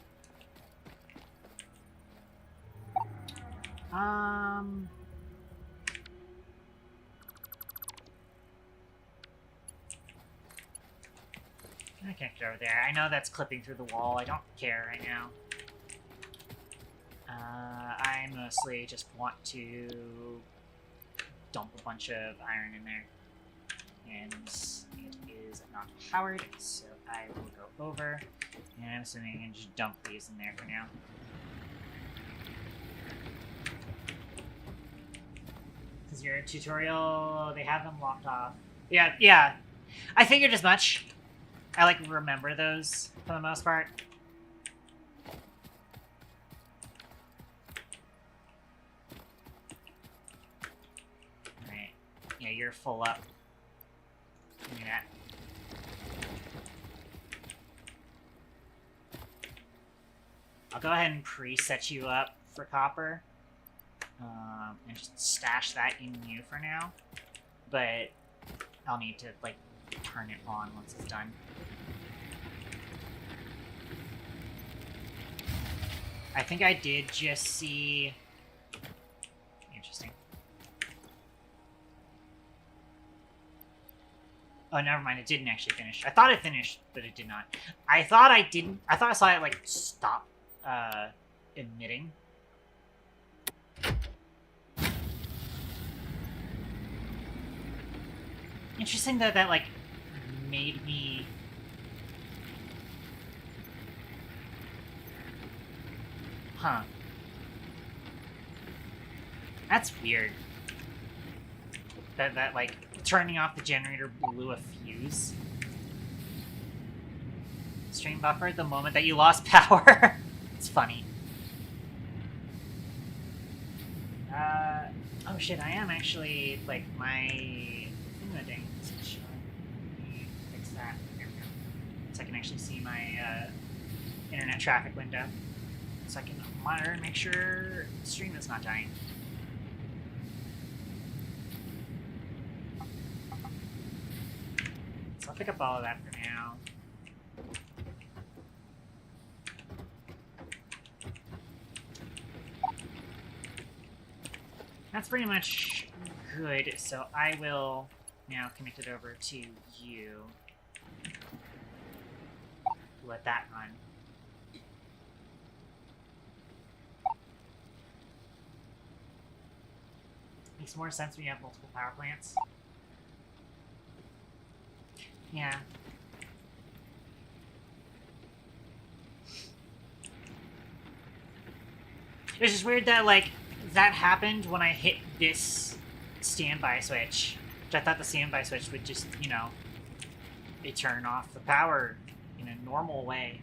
S1: I can't get over there. I know that's clipping through the wall. I don't care right now. I mostly just want to dump a bunch of iron in there. And it is not powered, so I will go over. And I'm assuming I can just dump these in there for now. Because your tutorial, they have them locked off. Yeah. I figured as much. I, like, remember those for the most part. Alright. Yeah, you're full up. Give me that. I'll go ahead and preset you up for copper. And just stash that in you for now. But I'll need to, like, turn it on once it's done. I think I did just see... Interesting. Oh, never mind. It didn't actually finish. I thought it finished, but it did not. I thought I didn't. I thought I saw it, like, stop emitting. Interesting that that, like, made me... Huh. That's weird. That, like, turning off the generator blew a fuse. Stream buffered the moment that you lost power. It's funny. Oh shit, I am actually, like, my thing isn't showing. Let me fix that. There we go. So I can actually see my, internet traffic window. So I can monitor and make sure the stream is not dying. So I'll pick up all of that for now. That's pretty much good, so I will now connect it over to you. Let that run. Makes more sense when you have multiple power plants. Yeah. It's just weird that, like, that happened when I hit this standby switch. Which I thought the standby switch would just, you know, it turn off the power in a normal way.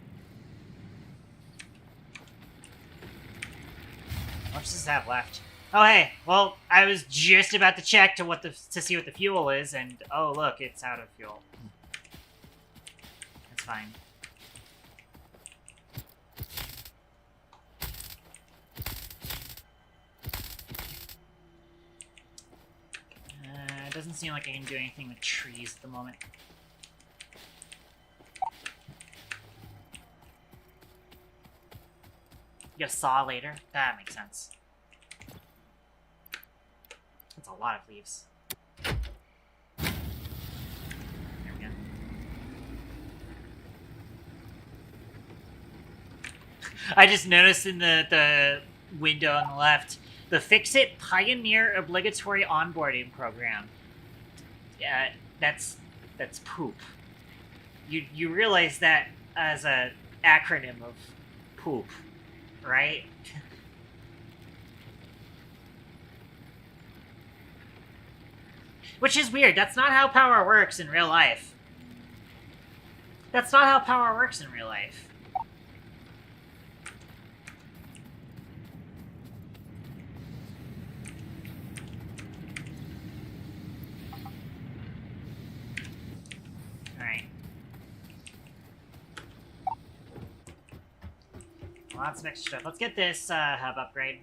S1: How much does it have left? Oh, hey. Well, I was just about to check to see what the fuel is, and oh, look, it's out of fuel. That's fine. It doesn't seem like I can do anything with trees at the moment. Get a saw later? That makes sense. That's a lot of leaves. There we go. I just noticed in the window on the left, the Fix-It Pioneer Obligatory Onboarding Program. Yeah, that's poop. You realize that as a acronym of poop, right? Which is weird. That's not how power works in real life. That's not how power works in real life. Alright. Lots of extra stuff. Let's get this hub upgrade.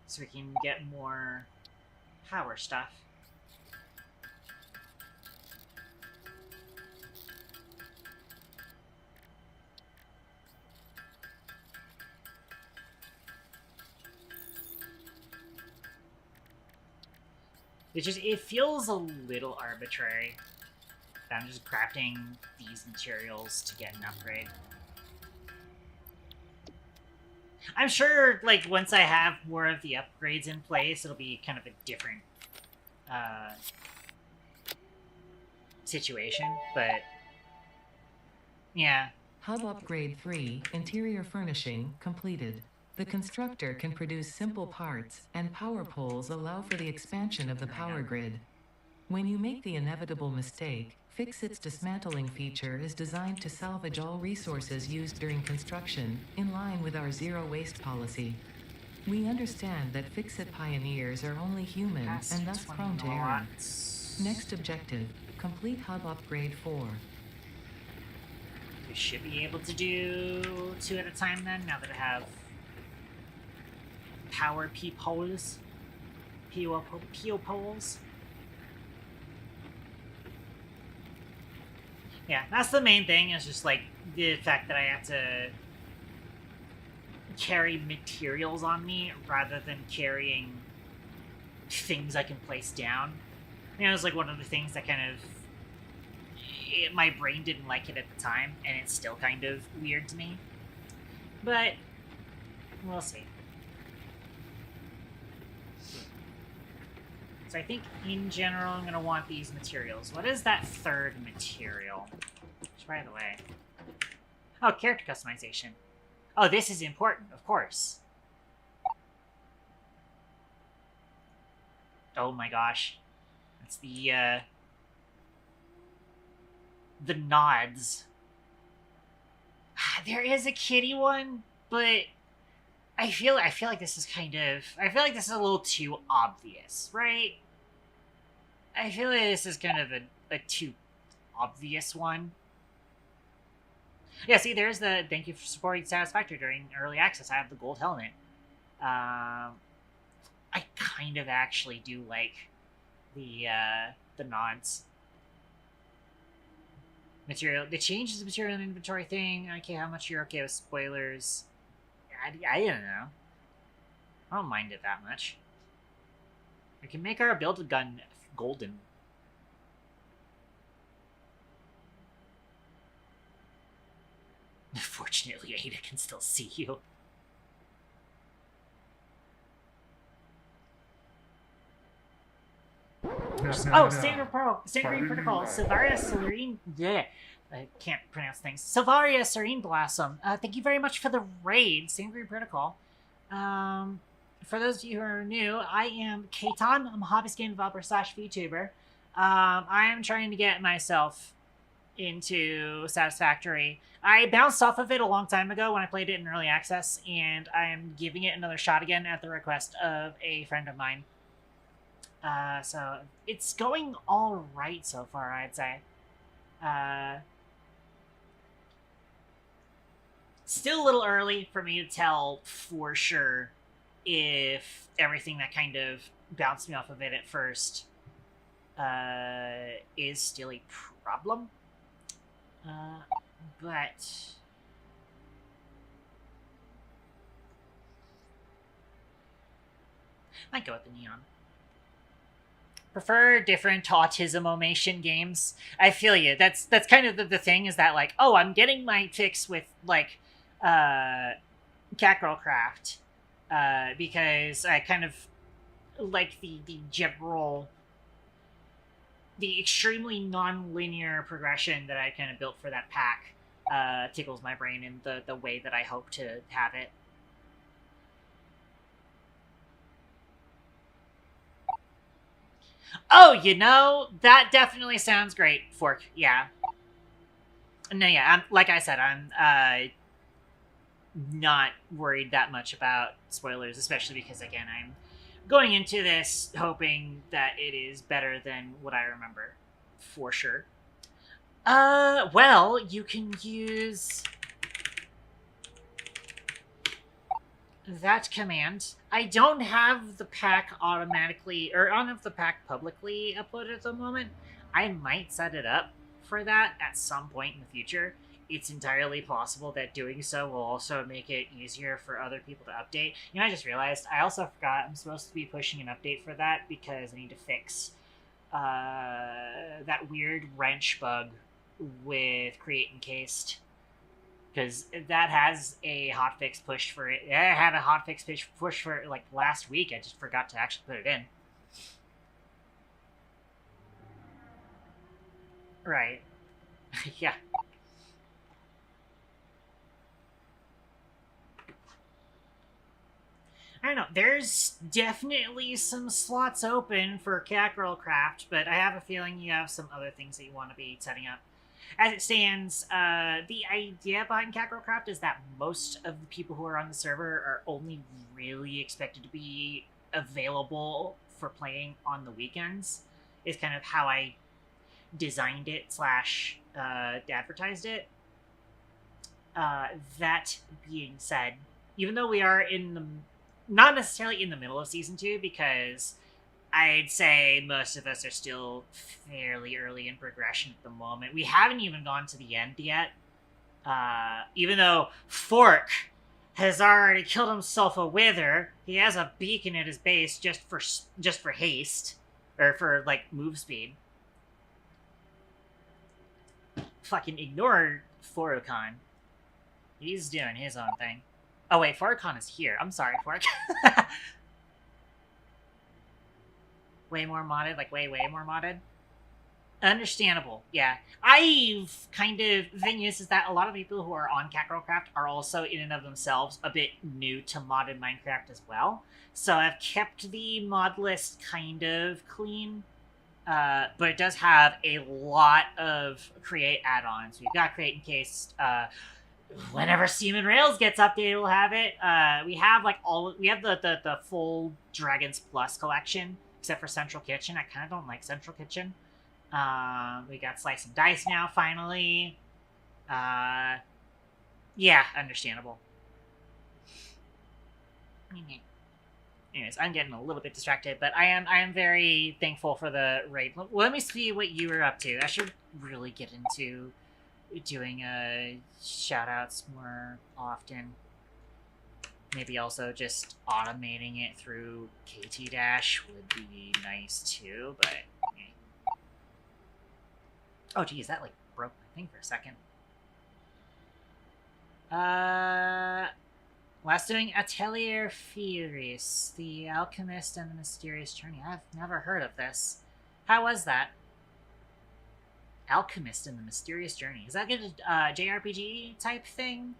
S1: So we can get more power stuff. It feels a little arbitrary that I'm just crafting these materials to get an upgrade. I'm sure, like, once I have more of the upgrades in place, it'll be kind of a different situation, but yeah.
S2: Hub Upgrade 3, Interior Furnishing, completed. The constructor can produce simple parts, and power poles allow for the expansion of the power grid. When you make the inevitable mistake, Fix-It's dismantling feature is designed to salvage all resources used during construction, in line with our zero-waste policy. We understand that Fix-It pioneers are only human, and thus prone to error. Next objective, complete Hub Upgrade 4.
S1: We should be able to do 2 at a time then, now that I have power P-poles. P-poles. Yeah, that's the main thing, is just, like, the fact that I have to carry materials on me rather than carrying things I can place down. You know, it's like one of the things that kind of my brain didn't like it at the time, and it's still kind of weird to me. But we'll see. So I think, in general, I'm going to want these materials. What is that third material? Which, by the way... Oh, character customization. Oh, this is important, of course. Oh my gosh. That's the nods. There is a kitty one, but I feel like this is kind of... I feel like this is a little too obvious, right? I feel like this is kind of a too obvious one. Yeah, see, there's the thank you for supporting Satisfactory during early access. I have the gold helmet. I kind of actually do like the nods. Material. They changed the material and inventory thing. Okay, how much you're okay with spoilers? I don't know. I don't mind it that much. We can make our build gun golden. Fortunately, Ada can still see you. Oh, Standard Protocol. Silvaria Serene. Yeah. I can't pronounce things. Silvaria Serene Blossom. Thank you very much for the raid, Standard Protocol. For those of you who are new, I am Kaitan. I'm a hobby game developer / VTuber. I am trying to get myself into Satisfactory. I bounced off of it a long time ago when I played it in early access, and I am giving it another shot again at the request of a friend of mine. So it's going all right so far, I'd say. Still a little early for me to tell for sure if everything that kind of bounced me off of it at first is still a problem. But I might go with the neon. Prefer different autism-omation games. I feel you. That's kind of the thing, is that, like, oh, I'm getting my fix with, like, catgirl craft, because I kind of like the general, the extremely non-linear progression that I kind of built for that pack. Tickles my brain in the way that I hope to have it. Oh, you know, that definitely sounds great, Fork. Yeah. No, yeah, like I said, I'm not worried that much about spoilers, especially because, again, I'm going into this hoping that it is better than what I remember, for sure. Well, you can use that command. I don't have the pack automatically, or I don't have the pack publicly uploaded at the moment. I might set it up for that at some point in the future. It's entirely possible that doing so will also make it easier for other people to update. You know, I just realized, I also forgot I'm supposed to be pushing an update for that because I need to fix that weird wrench bug with Create Encased. Because that has a hotfix push for it. I had a hotfix push for it, like, last week. I just forgot to actually put it in. Right. Yeah. I don't know. There's definitely some slots open for catgirl craft, but I have a feeling you have some other things that you want to be setting up. As it stands, the idea behind catgirl craft is that most of the people who are on the server are only really expected to be available for playing on the weekends, is kind of how I designed it / advertised it. That being said, even though we are not necessarily in the middle of Season 2, because I'd say most of us are still fairly early in progression at the moment. We haven't even gone to the end yet. Even though Fork has already killed himself a wither, he has a beacon at his base just for haste, or for, like, move speed. fucking ignore Forocon. He's doing his own thing. Oh wait, Forocon is here. I'm sorry, Forocon. Way more modded, like way more modded. Understandable, yeah. I've kind of... The thing is that a lot of people who are on catgirlcraft are also in and of themselves a bit new to modded Minecraft as well. So I've kept the mod list kind of clean. But it does have a lot of create add-ons. We've got create in case whenever Steam and Rails gets updated, we'll have it. We have like we have the full Dragons Plus collection, except for Central Kitchen. I kind of don't like Central Kitchen. We got Slice and Dice now, finally. Yeah, understandable. Anyways, I'm getting a little bit distracted, but I am very thankful for the raid. Let me see what you were up to. I should really get into doing shout-outs more often. Maybe also just automating it through KT Dash would be nice too, but... Oh geez, that like broke my thing for a second. Last doing Atelier Furious, The Alchemist and the Mysterious Journey. I've never heard of this. How was that? Alchemist and the Mysterious Journey. Is that a JRPG type thing?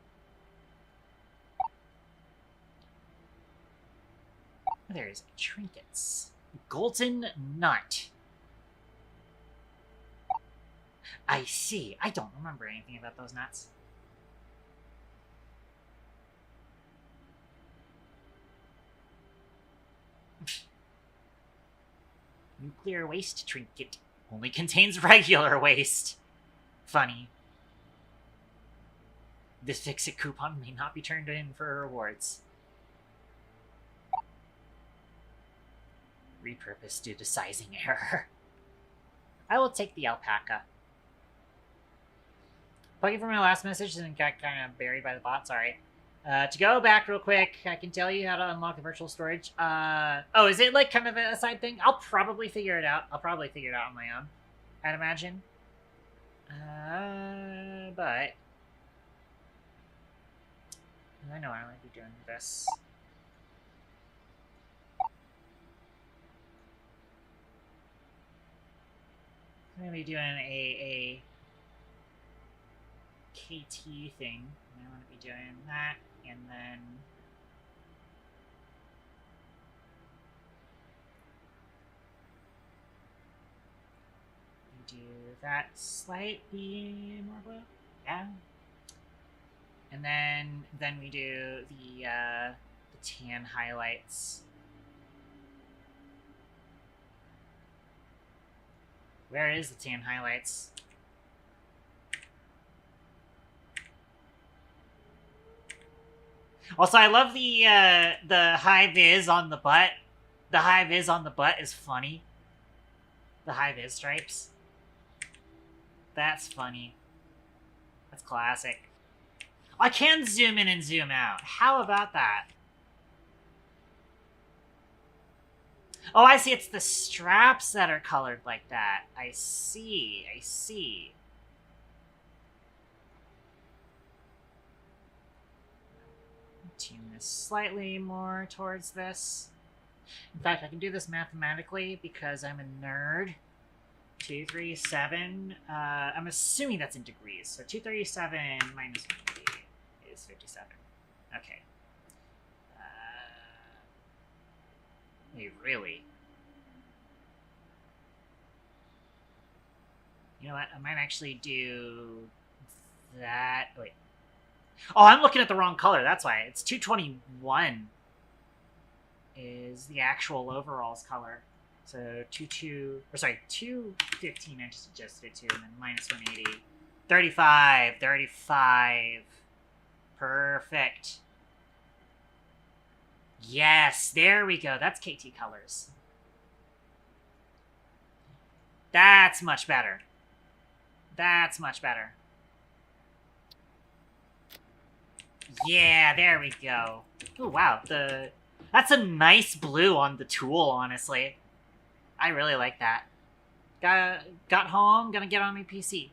S1: There's trinkets. Golden Nut. I see. I don't remember anything about those nuts. Nuclear waste trinket. Only contains regular waste. Funny. This fix-it coupon may not be turned in for rewards. Repurposed due to sizing error. I will take the alpaca. Plugging for my last message and got kind of buried by the bot, sorry. To go back real quick, I can tell you how to unlock the virtual storage. Oh, is it like kind of a side thing? I'll probably figure it out. I'll probably figure it out on my own, I'd imagine. But... I know I might be doing this. I'm going to be doing a KT thing. I want to be doing that, and then we do that slightly more blue, yeah. And then we do the tan highlights. Where is the tan highlights? Also, I love the high vis on the butt. The high vis on the butt is funny. The high vis stripes. That's funny. That's classic. I can zoom in and zoom out. How about that? Oh, I see. It's the straps that are colored like that. I see. I see. Tune this slightly more towards this. In fact, I can do this mathematically because I'm a nerd. 237. I'm assuming that's in degrees. So 237 minus 50 is 57. Okay. Wait, really? You know what? I might actually do that. Wait. Oh, I'm looking at the wrong color. That's why. It's 221 is the actual overalls color. So 215 I just adjusted it to, and then minus 180. 35. 35. Perfect. Yes, there we go. That's KT colors. That's much better. That's much better. Yeah, there we go. Oh, wow. That's a nice blue on the tool, honestly. I really like that. Got home, gonna get on my PC.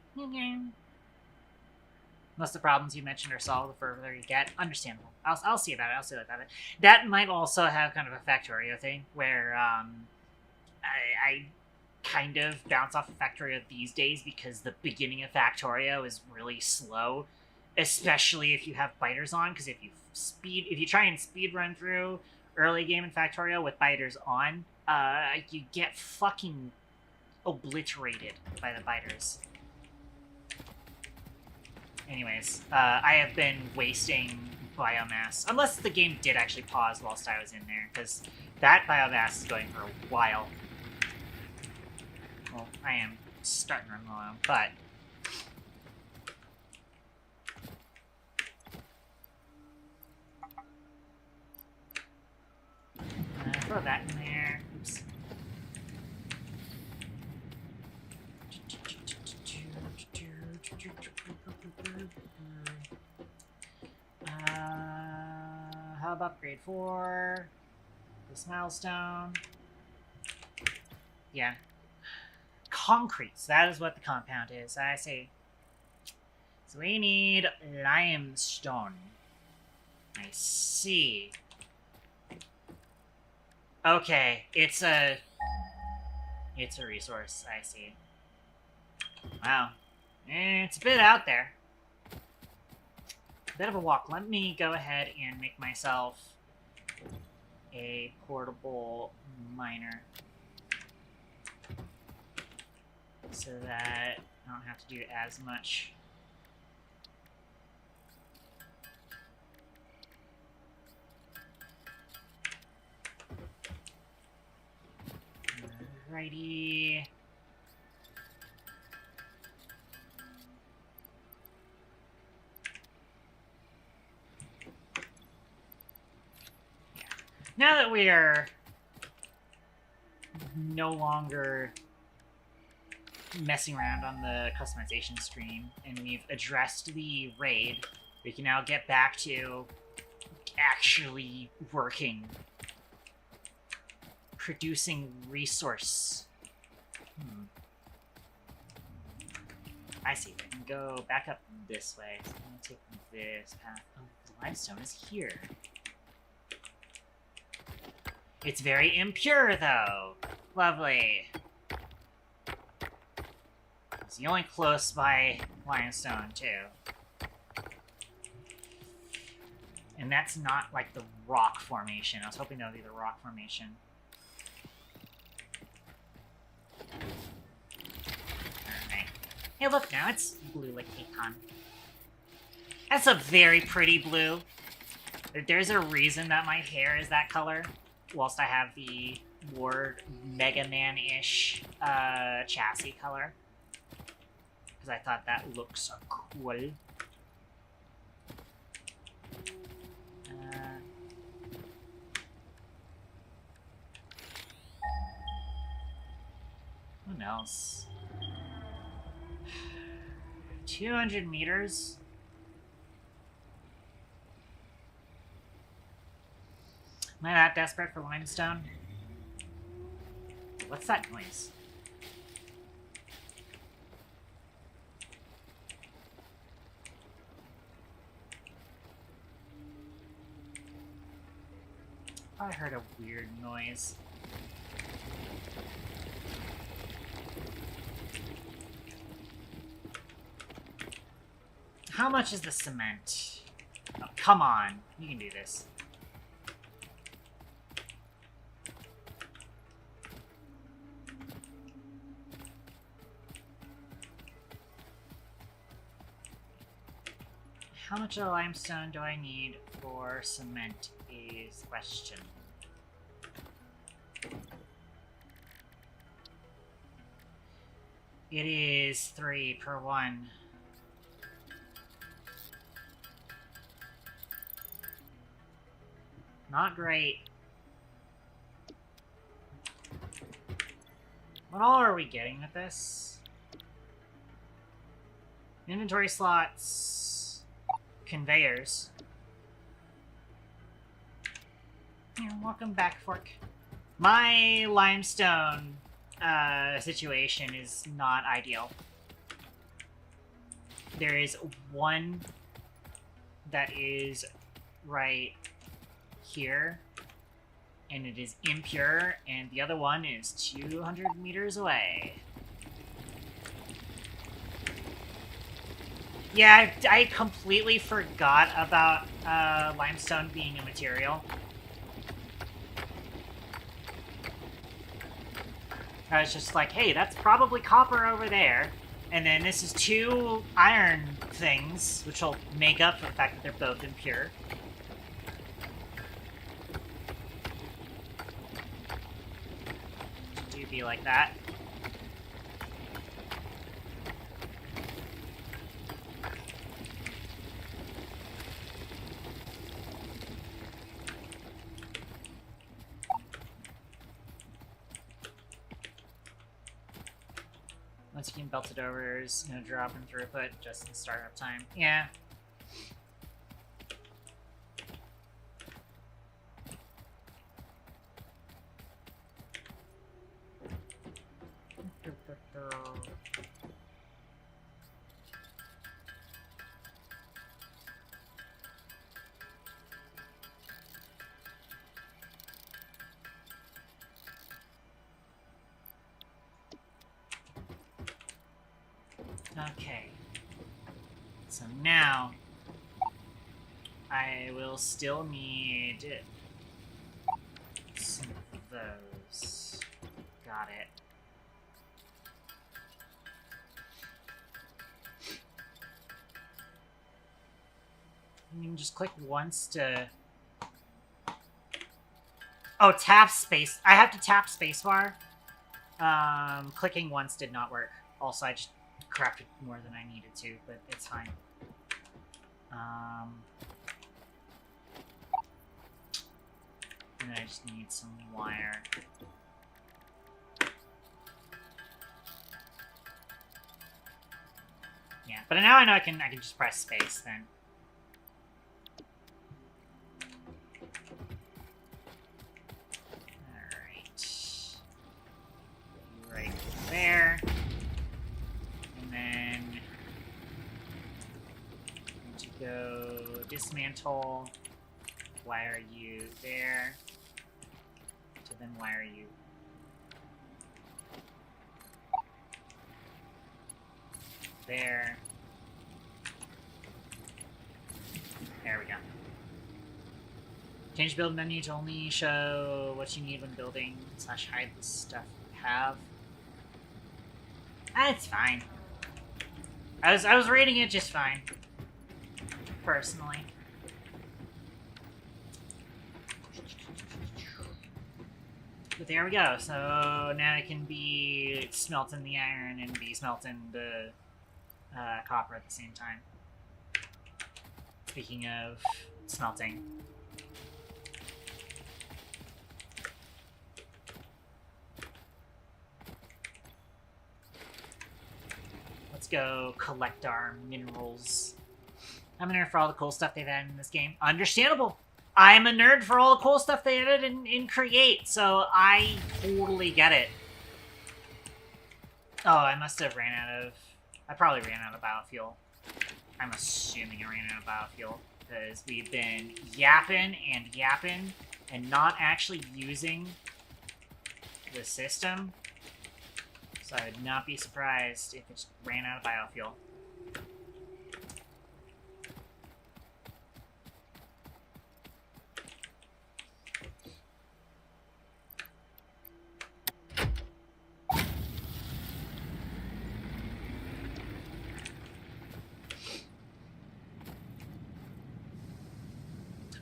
S1: Unless the problems you mentioned are solved the further you get. Understandable. I'll see about it. I'll see about it. That might also have kind of a Factorio thing, where I kind of bounce off of Factorio these days because the beginning of Factorio is really slow, especially if you have biters on, because if you try and speed run through early game in Factorio with biters on, you get fucking obliterated by the biters. Anyways, I have been wasting biomass. Unless the game did actually pause whilst I was in there, because that biomass is going for a while. Well, I am starting to run low, but... throw that in there. Oops. How about grade 4? This milestone. Yeah. Concrete. So that is what the compound is. I see. So we need limestone. I see. Okay, it's a resource. I see. Wow. It's a bit out there. Bit of a walk. Let me go ahead and make myself a portable miner so that I don't have to do as much. Alrighty. Now that we are no longer messing around on the customization stream and we've addressed the raid, we can now get back to actually working. Producing resource. I see. I can go back up this way. So I'm going to take this path. Oh, the limestone is here. It's very impure, though. Lovely. It's the only close by limestone, too. And that's not, like, the rock formation. I was hoping that would be the rock formation. Alright. Hey, look now. It's blue like Akon. That's a very pretty blue. There's a reason that my hair is that color. Whilst I have the more Mega Man-ish chassis color. Because I thought that looked so cool. What else? 200 meters? Am I that desperate for limestone? What's that noise? I heard a weird noise. How much is the cement? Oh, come on. You can do this. How much of limestone do I need for cement is the question. It is 3 per 1. Not great. What all are we getting with this? Inventory slots. Conveyors. Yeah, welcome back, Fork. My limestone situation is not ideal. there is one that is right here, and it is impure, and the other one is 200 meters away. Yeah, I completely forgot about limestone being a material. I was just like, hey, that's probably copper over there. And then this is 2 iron things, which will make up for the fact that they're both impure. Do be like that. Once you can belt it over, it's gonna drop in throughput just in startup time. Yeah. Okay. So now I will still need some of those. Got it. You can just click once to... Oh, tap space. I have to tap spacebar. Clicking once did not work. Also, I just crafted more than I needed to, but it's fine. And I just need some wire. Yeah, but now I know I can just press space then. Alright. Right there. And then need to go dismantle, wire you there, to then wire you there. There we go. Change build menu to only show what you need when building / hide the stuff you have. That's fine. I was rating it just fine. Personally. But there we go. So now it can be smelting the iron and be smelting the copper at the same time. Speaking of smelting. Let's go collect our minerals. I'm a nerd for all the cool stuff they've added in this game. Understandable. I'm a nerd for all the cool stuff they added in Create, so I totally get it. Oh, I must have ran out of... I probably ran out of biofuel. I'm assuming I ran out of biofuel, because we've been yapping and not actually using the system. So I would not be surprised if it just ran out of biofuel.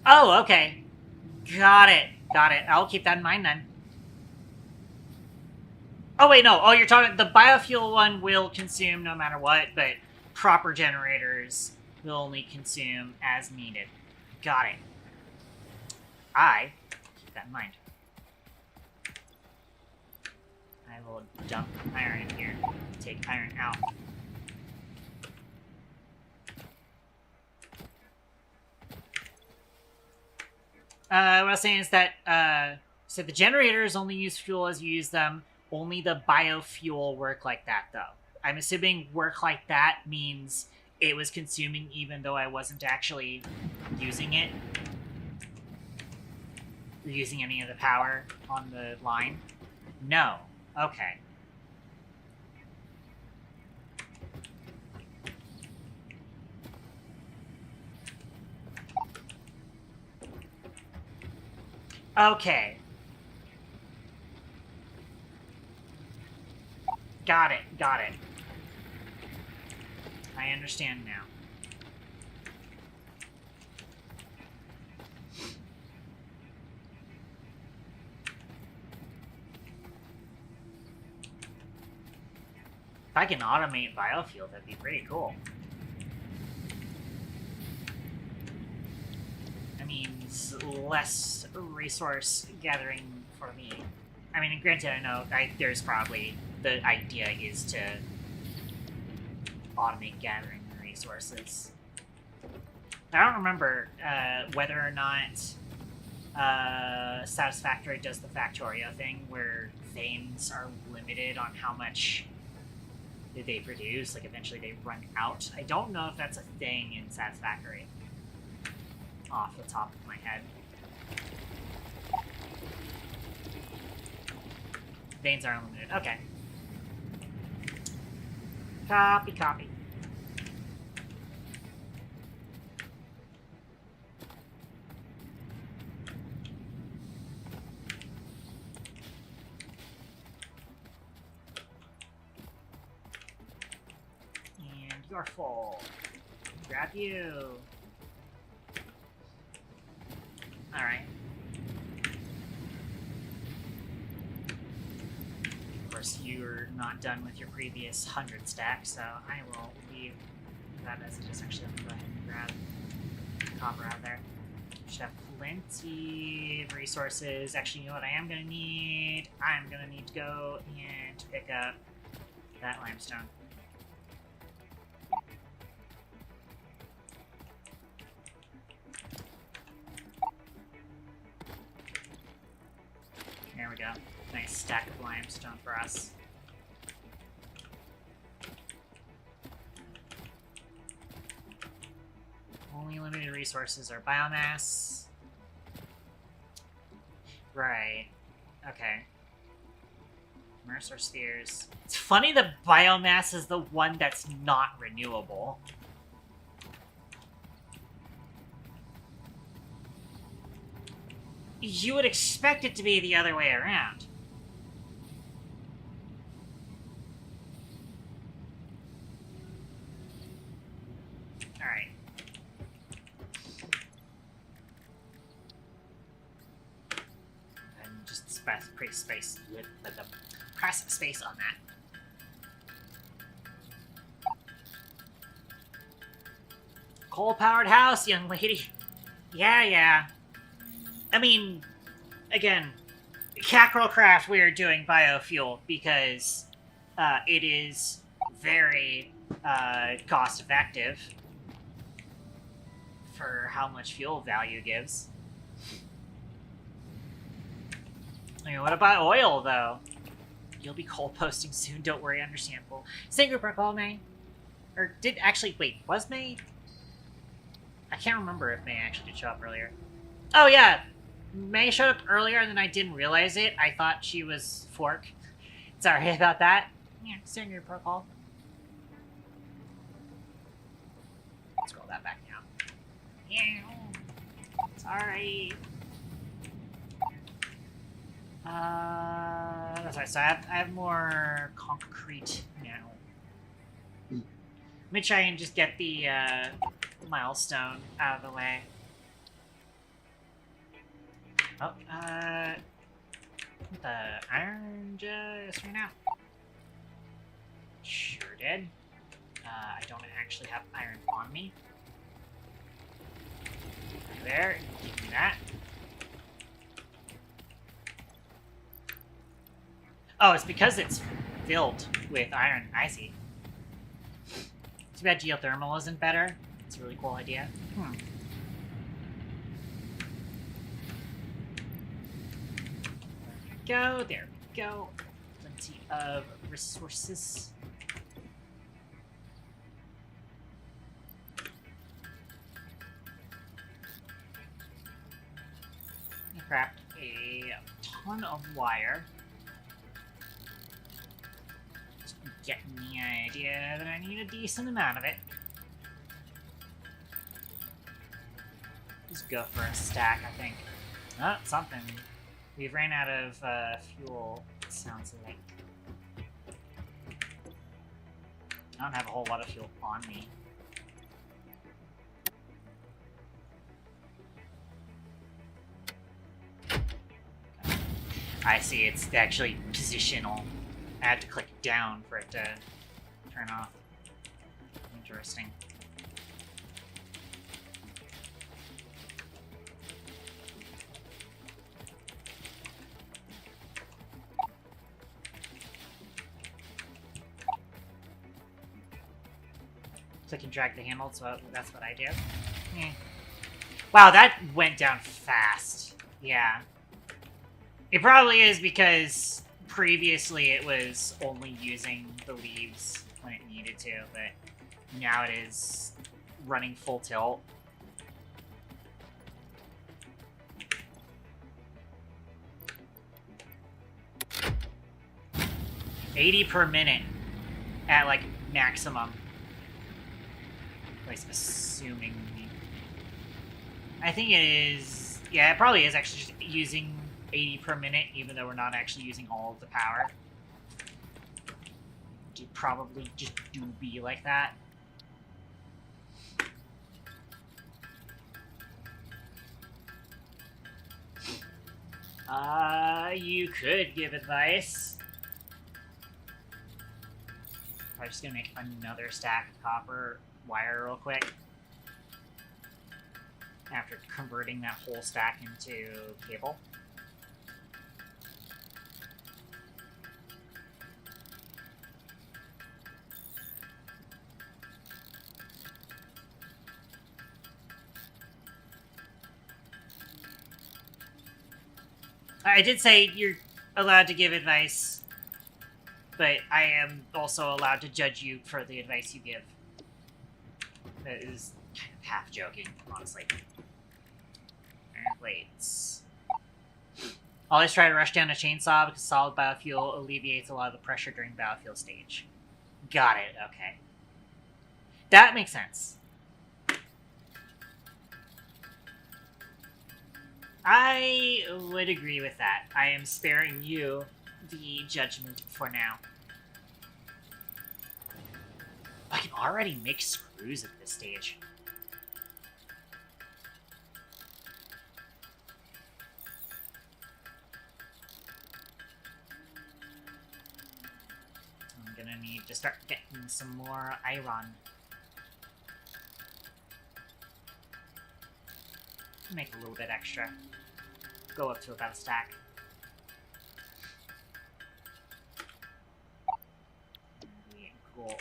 S1: Oh, okay. Got it. Got it. I'll keep that in mind then. Oh, wait, no. Oh, you're talking... The biofuel one will consume no matter what, but proper generators will only consume as needed. Got it. I keep that in mind. I will dump iron in here. Take iron out. What I was saying is that, so the generators only use fuel as you use them. Only the biofuel work like that, though. I'm assuming work like that means it was consuming even though I wasn't actually using it. Using any of the power on the line? No. Okay. Okay. Got it. Got it. I understand now. If I can automate biofuel, that'd be pretty cool. That means less resource gathering for me. I mean, granted, I know there's probably... The idea is to automate gathering resources. I don't remember whether or not Satisfactory does the Factorio thing where veins are limited on how much they produce. Like, eventually they run out. I don't know if that's a thing in Satisfactory. Off the top of my head. Veins are unlimited. Okay. Copy, copy. And you're full. Grab you. Alright. Of course, you're not done with your previous 100 stack, so I will leave that as it is. Actually, I'll go ahead and grab copper out there. Should have plenty of resources. Actually, you know what I am going to need? I'm going to need to go and pick up that limestone. There we go. Nice stack of limestone for us. Only limited resources are biomass. Right. Okay. Mercer spheres. It's funny the biomass is the one that's not renewable. You would expect it to be the other way around. Alright. And just press space on that. Coal-powered house, young lady. Yeah. I mean, again, catgirl craft, we're doing biofuel because it is very cost-effective for how much fuel value gives. I mean, what about oil, though? You'll be coal posting soon, don't worry, understandable. Same group recall, May? Or did, actually, wait, was May? I can't remember if May actually did show up earlier. Oh, yeah! May showed up earlier and then I didn't realize it. I thought she was Fork. Sorry about that. Yeah, same group recall. Scroll that back now. Yeah. Sorry. That's right. So I have more concrete now. Let me try and just get the milestone out of the way. Oh, the iron just ran out. Sure did. I don't actually have iron on me. There, give me that. Oh, it's because it's filled with iron. I see. Too bad geothermal isn't better. It's a really cool idea. There we go. Plenty of resources. craft a ton of wire. Just getting the idea that I need a decent amount of it. Just go for a stack, I think. Oh, something. We've ran out of fuel, it sounds like. I don't have a whole lot of fuel on me. I see, it's actually positional. I had to click down for it to turn off. Interesting. So I can drag the handle, so that's what I do. Wow, that went down fast. Yeah. It probably is because previously it was only using the leaves when it needed to, but now it is running full tilt. $80 per minute at, like, maximum. At least assuming. I think it is... Yeah, it probably is actually just using 80 per minute, even though we're not actually using all of the power. It probably just do be like that. You could give advice. I'm just gonna make another stack of copper wire real quick. After converting that whole stack into cable. I did say you're allowed to give advice, but I am also allowed to judge you for the advice you give. That is kind of half joking, honestly. Wait. Always try to rush down a chainsaw because solid biofuel alleviates a lot of the pressure during the biofuel stage. Got it, okay. That makes sense. I would agree with that. I am sparing you the judgment for now. I can already make screws at this stage. I'm gonna need to start getting some more iron. Make a little bit extra. Go up to about a stack. Cool.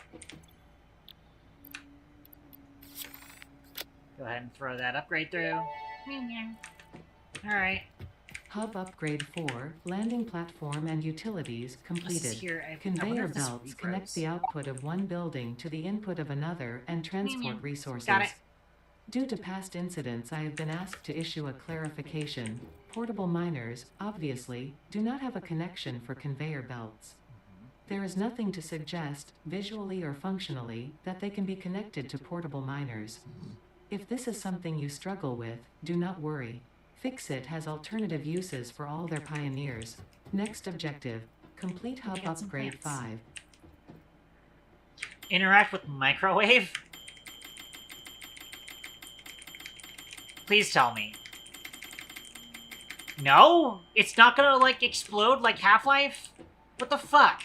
S1: Go ahead and throw that upgrade through. Alright.
S2: Hub upgrade 4, landing platform and utilities completed.
S1: Here,
S2: Conveyor belts connect the output of one building to the input of another and transport resources.
S1: Got it.
S2: Due to past incidents, I have been asked to issue a clarification. Portable miners, obviously, do not have a connection for conveyor belts. There is nothing to suggest, visually or functionally, that they can be connected to portable miners. If this is something you struggle with, do not worry. Fixit has alternative uses for all their pioneers. Next objective, complete hub upgrade 5.
S1: Interact with microwave? Please tell me. No? It's not gonna, like, explode like Half-Life? What the fuck?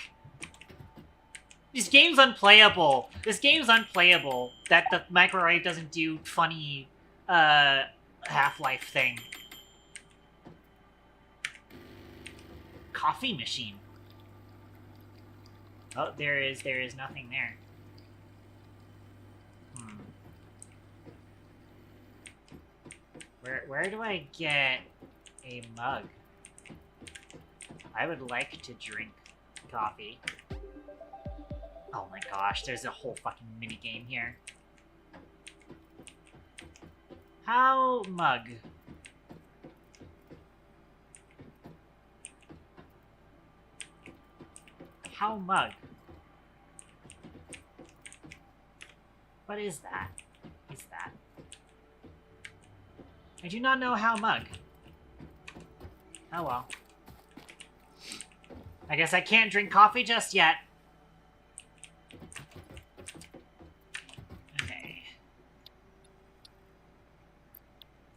S1: This game's unplayable. This game's unplayable that the microwave doesn't do funny, Half-Life thing. Coffee machine. Oh, there is nothing there. Where do I get a mug? I would like to drink coffee. Oh my gosh, there's a whole fucking minigame here. How mug? How mug? What is that? What is that? I do not know how mug. Oh well. I guess I can't drink coffee just yet. Okay.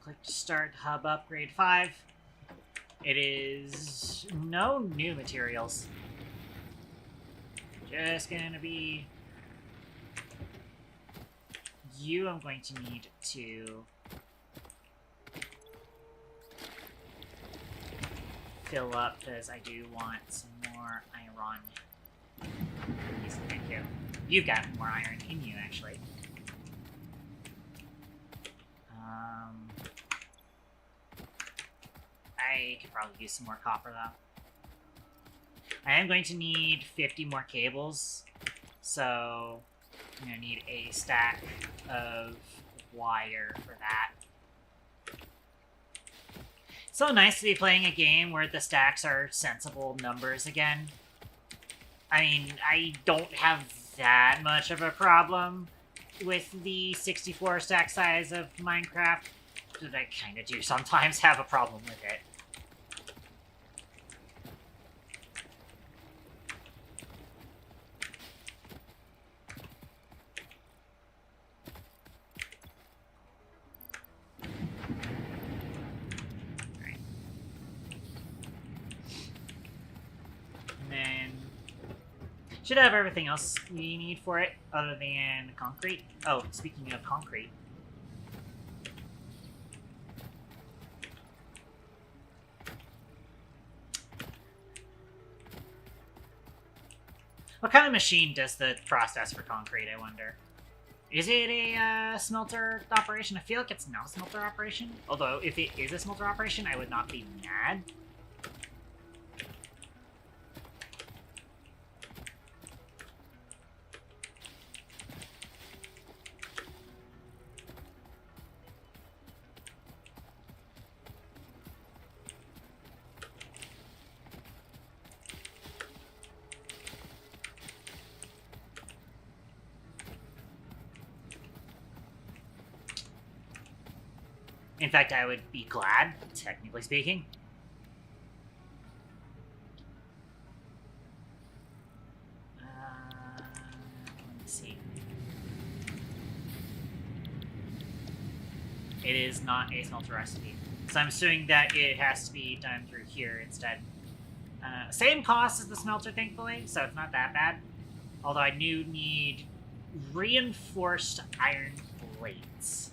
S1: Click to start hub upgrade 5. It is no new materials. Just gonna be you. I'm going to need to fill up because I do want some more iron. Yes, thank you. You've got more iron in you, actually. I could probably use some more copper, though. I am going to need 50 more cables, so I'm going to need a stack of wire for that. So nice to be playing a game where the stacks are sensible numbers again. I mean, I don't have that much of a problem with the 64 stack size of Minecraft, but I kind of do sometimes have a problem with it. Should have everything else we need for it, other than concrete. Oh, speaking of concrete. What kind of machine does the process for concrete, I wonder? Is it a smelter operation? I feel like it's not a smelter operation. Although, if it is a smelter operation, I would not be mad. In fact, I would be glad, technically speaking. Let me see. It is not a smelter recipe. So I'm assuming that it has to be done through here instead. Same cost as the smelter, thankfully, so it's not that bad. Although I do need reinforced iron plates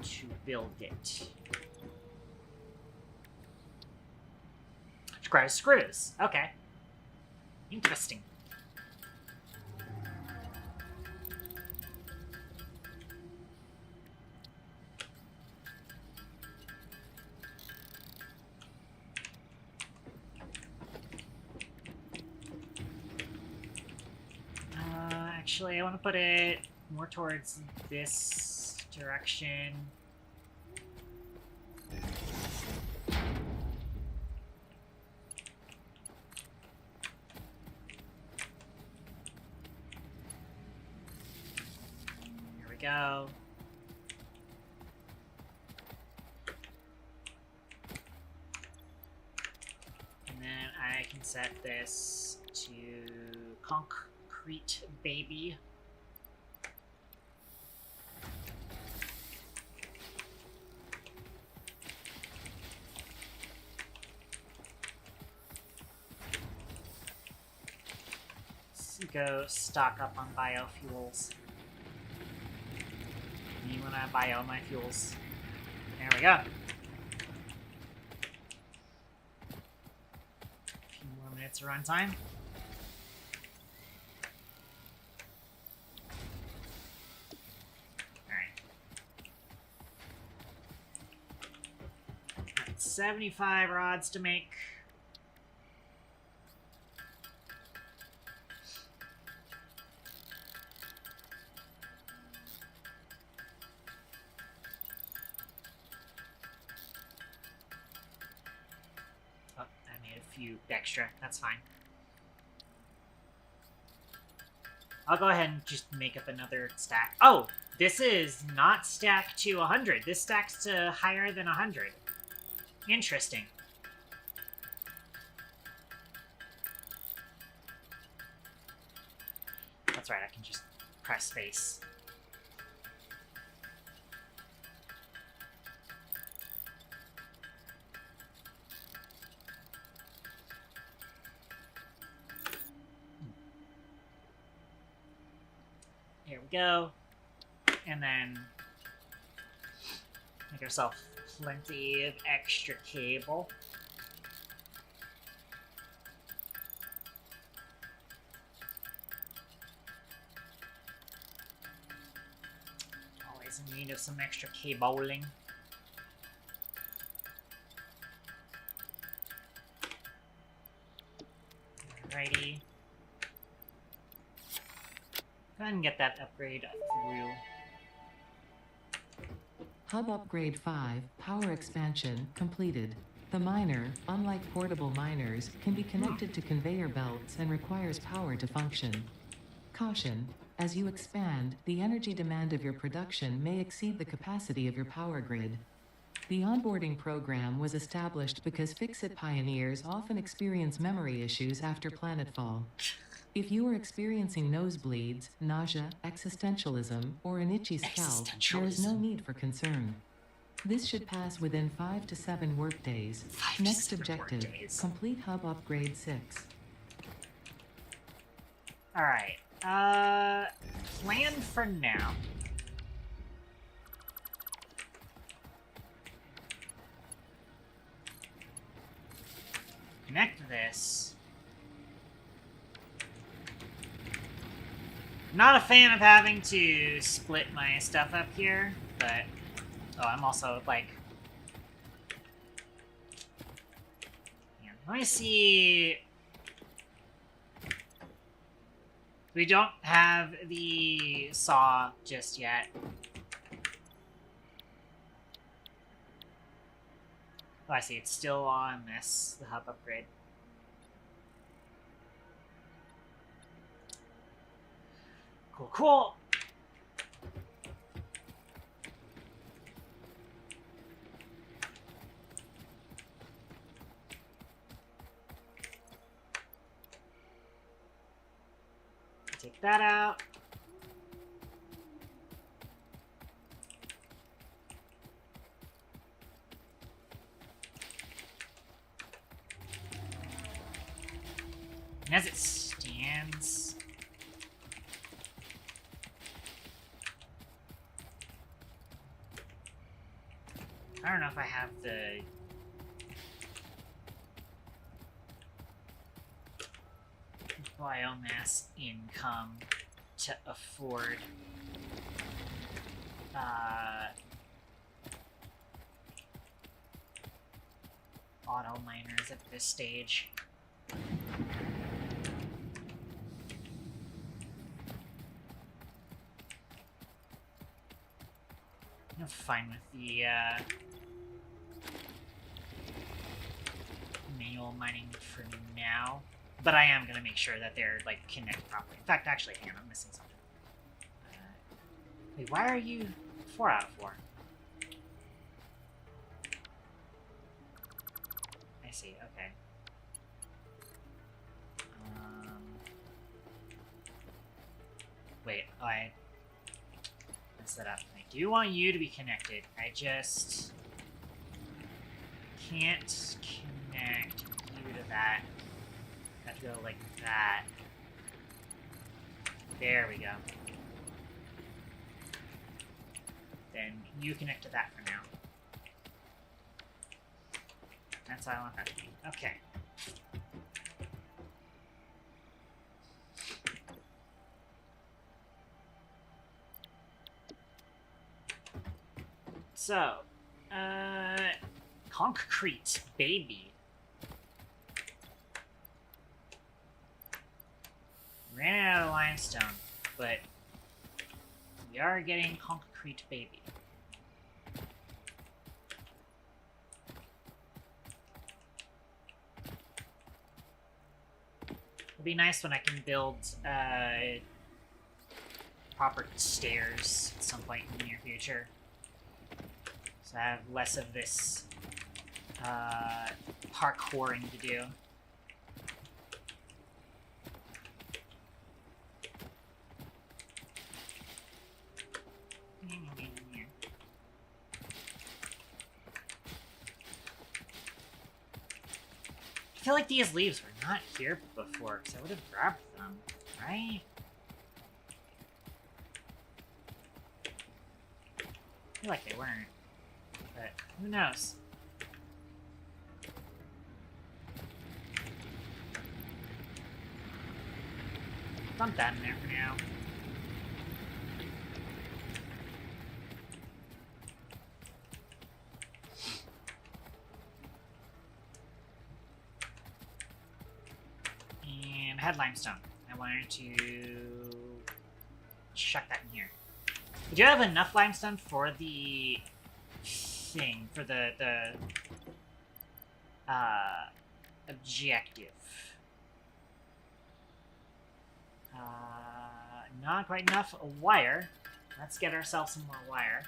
S1: to build it. Requires screws. Okay. Interesting. Actually, I want to put it more towards this direction. Here we go. And then I can set this to concrete, baby. Go stock up on biofuels. You want to bio my fuels. There we go. A few more minutes of runtime. Alright. 75 rods to make. Few extra, that's fine. I'll go ahead and just make up another stack. Oh, this is not stacked to 100. This stacks to higher than 100. Interesting. That's right, I can just press space. Here we go. And then make yourself plenty of extra cable. Always in need of some extra cabling. Alrighty. Go ahead and get that upgrade through.
S2: Hub Upgrade 5, Power Expansion, completed. The miner, unlike portable miners, can be connected to conveyor belts and requires power to function. Caution: as you expand, the energy demand of your production may exceed the capacity of your power grid. The onboarding program was established because Fix-It pioneers often experience memory issues after planetfall. If you are experiencing nosebleeds, nausea, existentialism, or an itchy scalp, there is no need for concern. This should pass within 5 to 7 workdays. Next objective, complete Hub Upgrade 6.
S1: Alright, plan for now. Connect this. Not a fan of having to split my stuff up here, but I'm also like, yeah, let me see. We don't have the saw just yet. Oh, I see. It's still on this, the hub upgrade. Cool, cool. Take that out. And as it stands, I don't know if I have the biomass income to afford auto miners at this stage. I'm fine with the manual mining for now, but I am going to make sure that they're like connect properly. In fact, actually, hang on, I'm missing something. Wait, why are you 4 out of 4? I see, okay. Wait, I messed that up. I do want you to be connected. I just can't connect you to that. I have to go like that. There we go. Then you connect to that for now. That's how I want that to be. Okay. So, concrete baby. Ran out of limestone, but we are getting concrete baby. It'll be nice when I can build proper stairs at some point in the near future. So I have less of this parkouring to do. I feel like these leaves were not here before, because I would have grabbed them, right? I feel like they weren't, but who knows? Dump that in there for now. And I had limestone. I wanted to chuck that in here. We do have enough limestone for the thing, for the objective. Not quite enough wire. Let's get ourselves some more wire.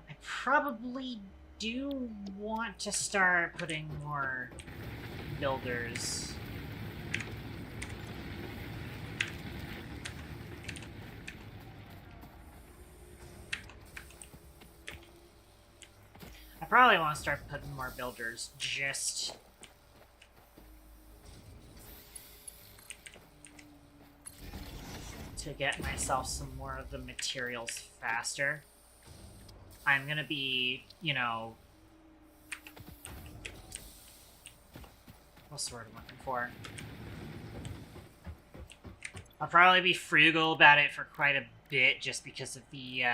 S1: I probably do want to start putting more builders. I probably want to start putting more builders just to get myself some more of the materials faster. I'm gonna be, you know... What's the word I'm looking for? I'll probably be frugal about it for quite a bit, just because of the,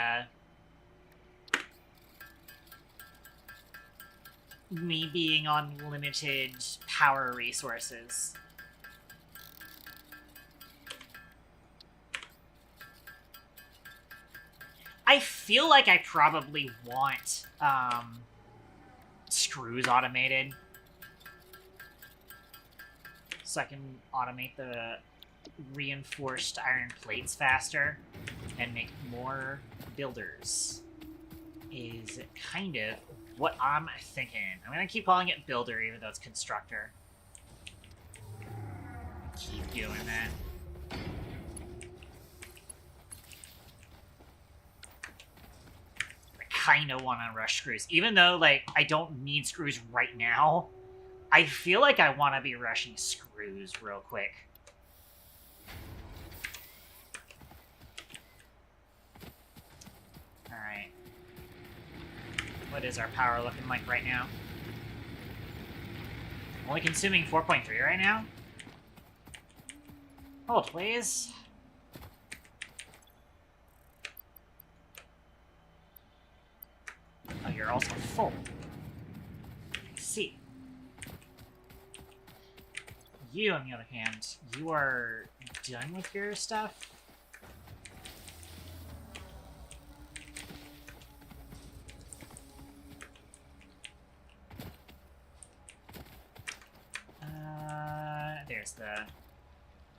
S1: me being on limited power resources. I feel like I probably want screws automated, so I can automate the reinforced iron plates faster and make more builders, is kind of what I'm thinking. I'm gonna keep calling it builder even though it's constructor. Keep doing that. Kind of want to rush screws. Even though, like, I don't need screws right now, I feel like I want to be rushing screws real quick. Alright. What is our power looking like right now? Only consuming 4.3 right now? Hold, please. Oh, you're also full. I see. You, on the other hand, you are done with your stuff? There's the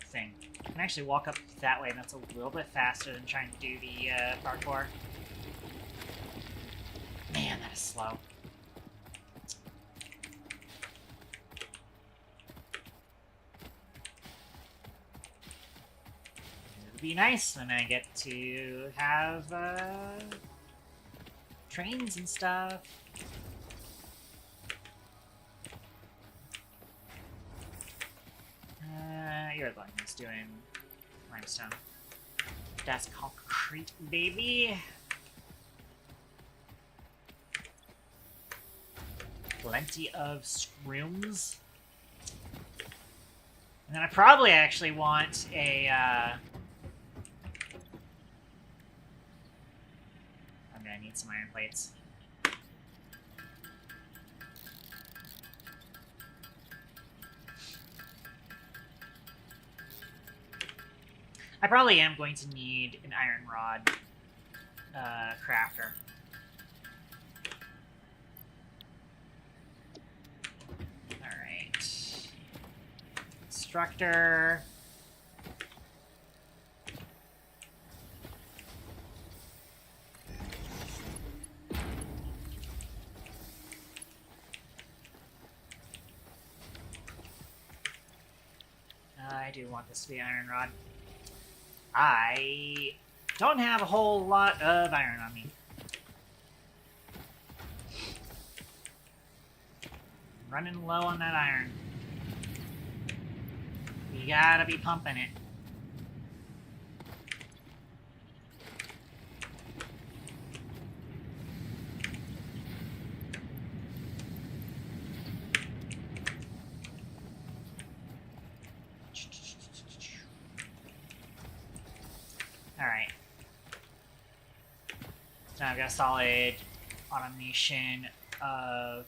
S1: thing. I can actually walk up that way, and that's a little bit faster than trying to do the parkour. Man, that is slow. It would be nice when I get to have trains and stuff. You're the one who's doing limestone. That's concrete, baby. Plenty of scrooms. And then I probably actually want a, I'm gonna need some iron plates. I probably am going to need an iron rod crafter. Alright. Instructor. I do want this to be iron rod. I don't have a whole lot of iron on me. I'm running low on that iron. You gotta be pumping it. Alright. So now I've got a solid automation of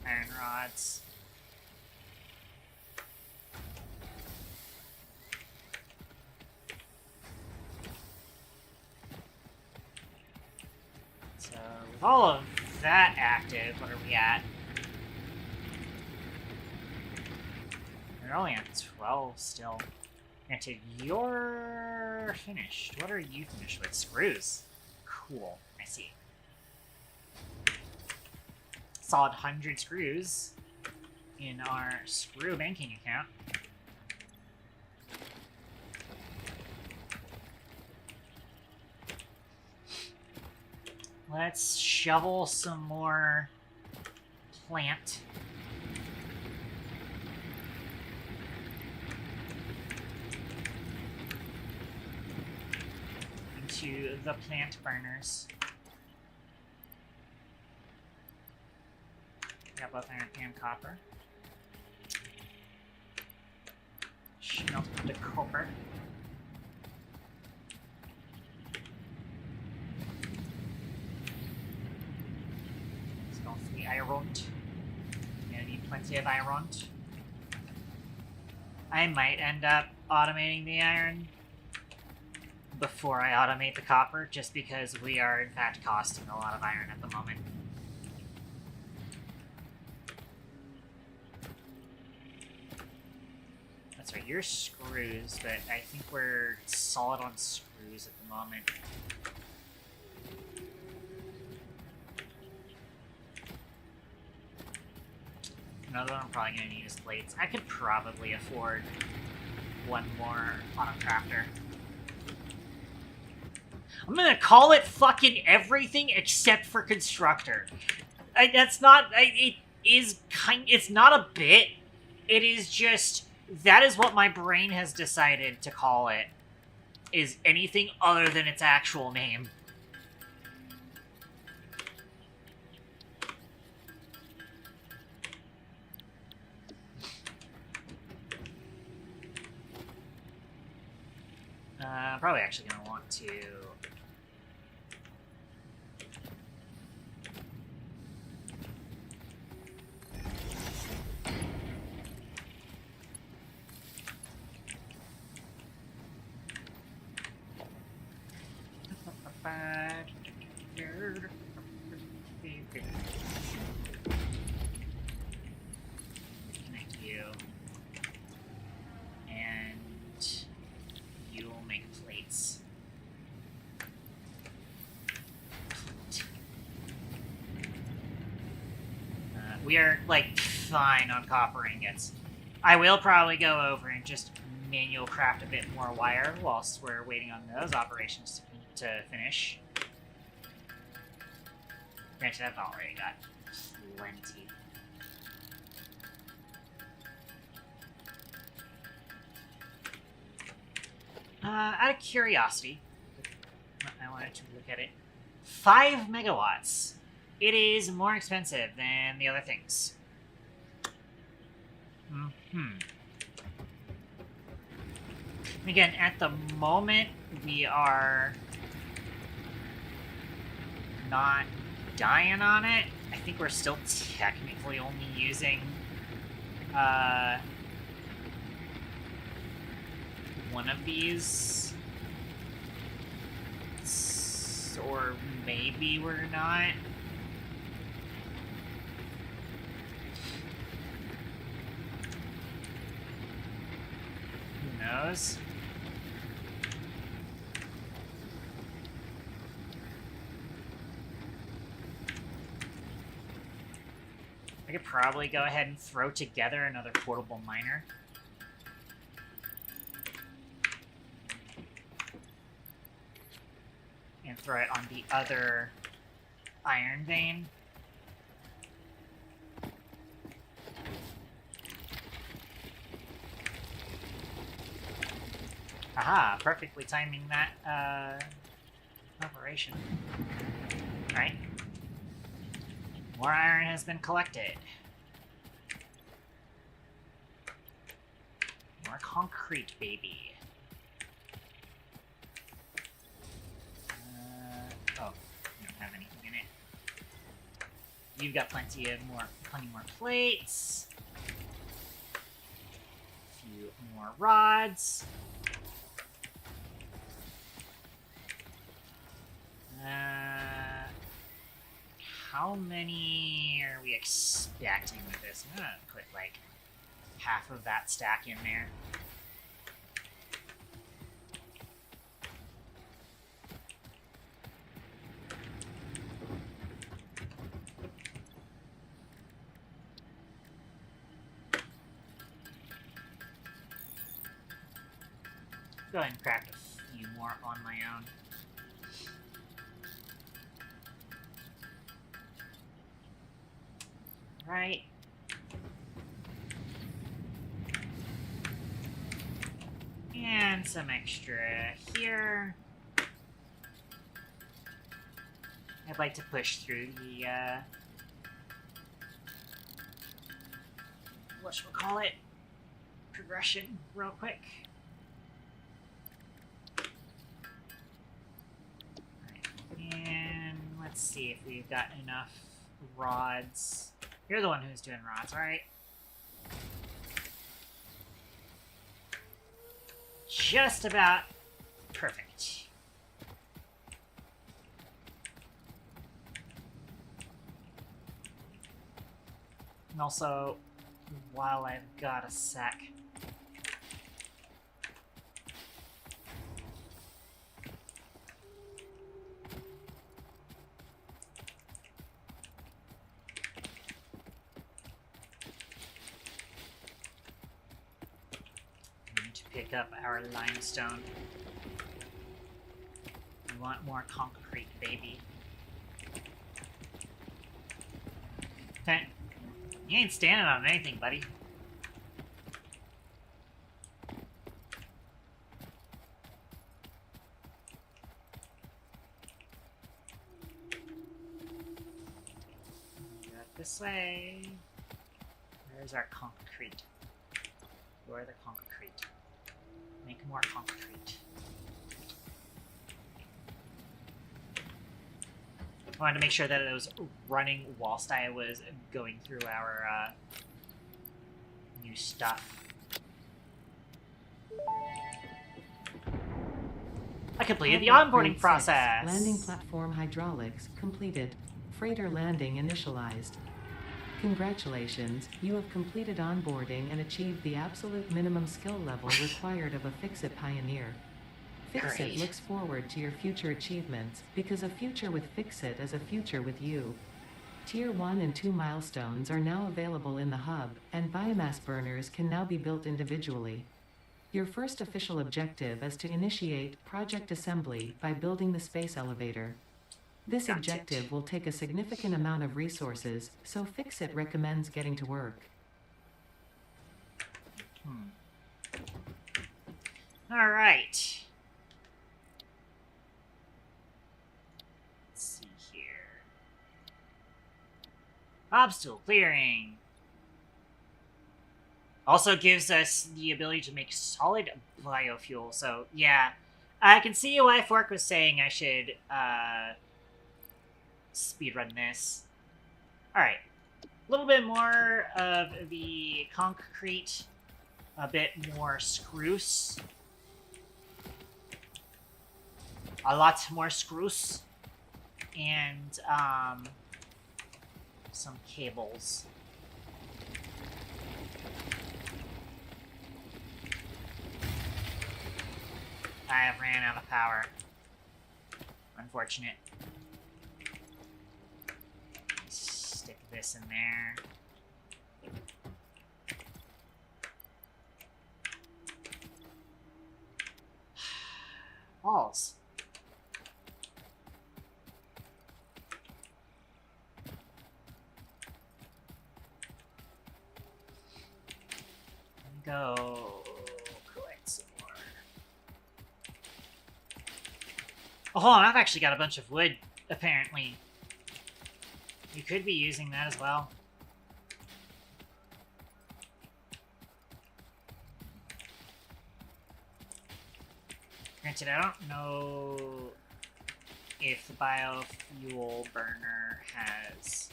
S1: iron rods. So with all of that active, what are we at? We're only at 12 still. Granted, you're finished. What are you finished with? Screws. Cool. I see. Solid 100 screws in our screw banking account. Let's shovel some more plant. Into the plant burners. Got both iron and copper. Smelt the copper. Smelt the iron. Gonna need plenty of iron. I might end up automating the iron before I automate the copper, just because we are in fact costing a lot of iron at the moment. That's right, you're screws, but I think we're solid on screws at the moment. Another one I'm probably going to need is plates. I could probably afford one more auto crafter. I'm gonna call it fucking everything except for constructor. That's not. It is kind. It's not a bit. It is just that is what my brain has decided to call it. Is anything other than its actual name. I'm probably actually gonna want to. Connect you. And you will make plates. We are, like, fine on copper ingots. I will probably go over and just manual craft a bit more wire whilst we're waiting on those operations to finish. Granted, I've already got plenty. Out of curiosity, I wanted to look at it. 5 megawatts. It is more expensive than the other things. Again, at the moment, we are not dying on it. I think we're still technically only using one of these. Or maybe we're not. Who knows? I could probably go ahead and throw together another portable miner. And throw it on the other iron vein. Aha, perfectly timing that operation. Alright. More iron has been collected. More concrete, baby. Oh, you don't have anything in it. You've got plenty more plates. A few more rods. How many are we expecting with this? I'm gonna put like half of that stack in there. Go ahead and craft a few more on my own. Right. And some extra here. I'd like to push through the, whatchamacallit, progression real quick. Right. And let's see if we've got enough rods. You're the one who's doing rods, right? Just about perfect. And also, while I've got a sec, pick up our limestone. We want more concrete, baby. Okay. You ain't standing on anything, buddy. Go this way. Where's our concrete? Where are the concrete? Make more concrete. I wanted to make sure that it was running whilst I was going through our new stuff. I completed the onboarding process!
S2: Landing platform hydraulics completed. Freighter landing initialized. Congratulations, you have completed onboarding and achieved the absolute minimum skill level required of a Fix-It Pioneer. Fix-It looks forward to your future achievements, because a future with Fix-It is a future with you. Tier 1 and 2 milestones are now available in the hub, and biomass burners can now be built individually. Your first official objective is to initiate project assembly by building the space elevator. This objective will take a significant amount of resources, so Fix-It recommends getting to work.
S1: Alright. Let's see here. Obstacle clearing. Also gives us the ability to make solid biofuel, so yeah. I can see why Fork was saying I should, speedrun this. Alright. A little bit more of the concrete. A bit more spruce. a lot more screws and some cables. I have ran out of power. Unfortunate. Stick this in there. Walls. Go collect some more. Oh, hold on, I've actually got a bunch of wood, apparently. You could be using that as well. Granted, I don't know if the biofuel burner has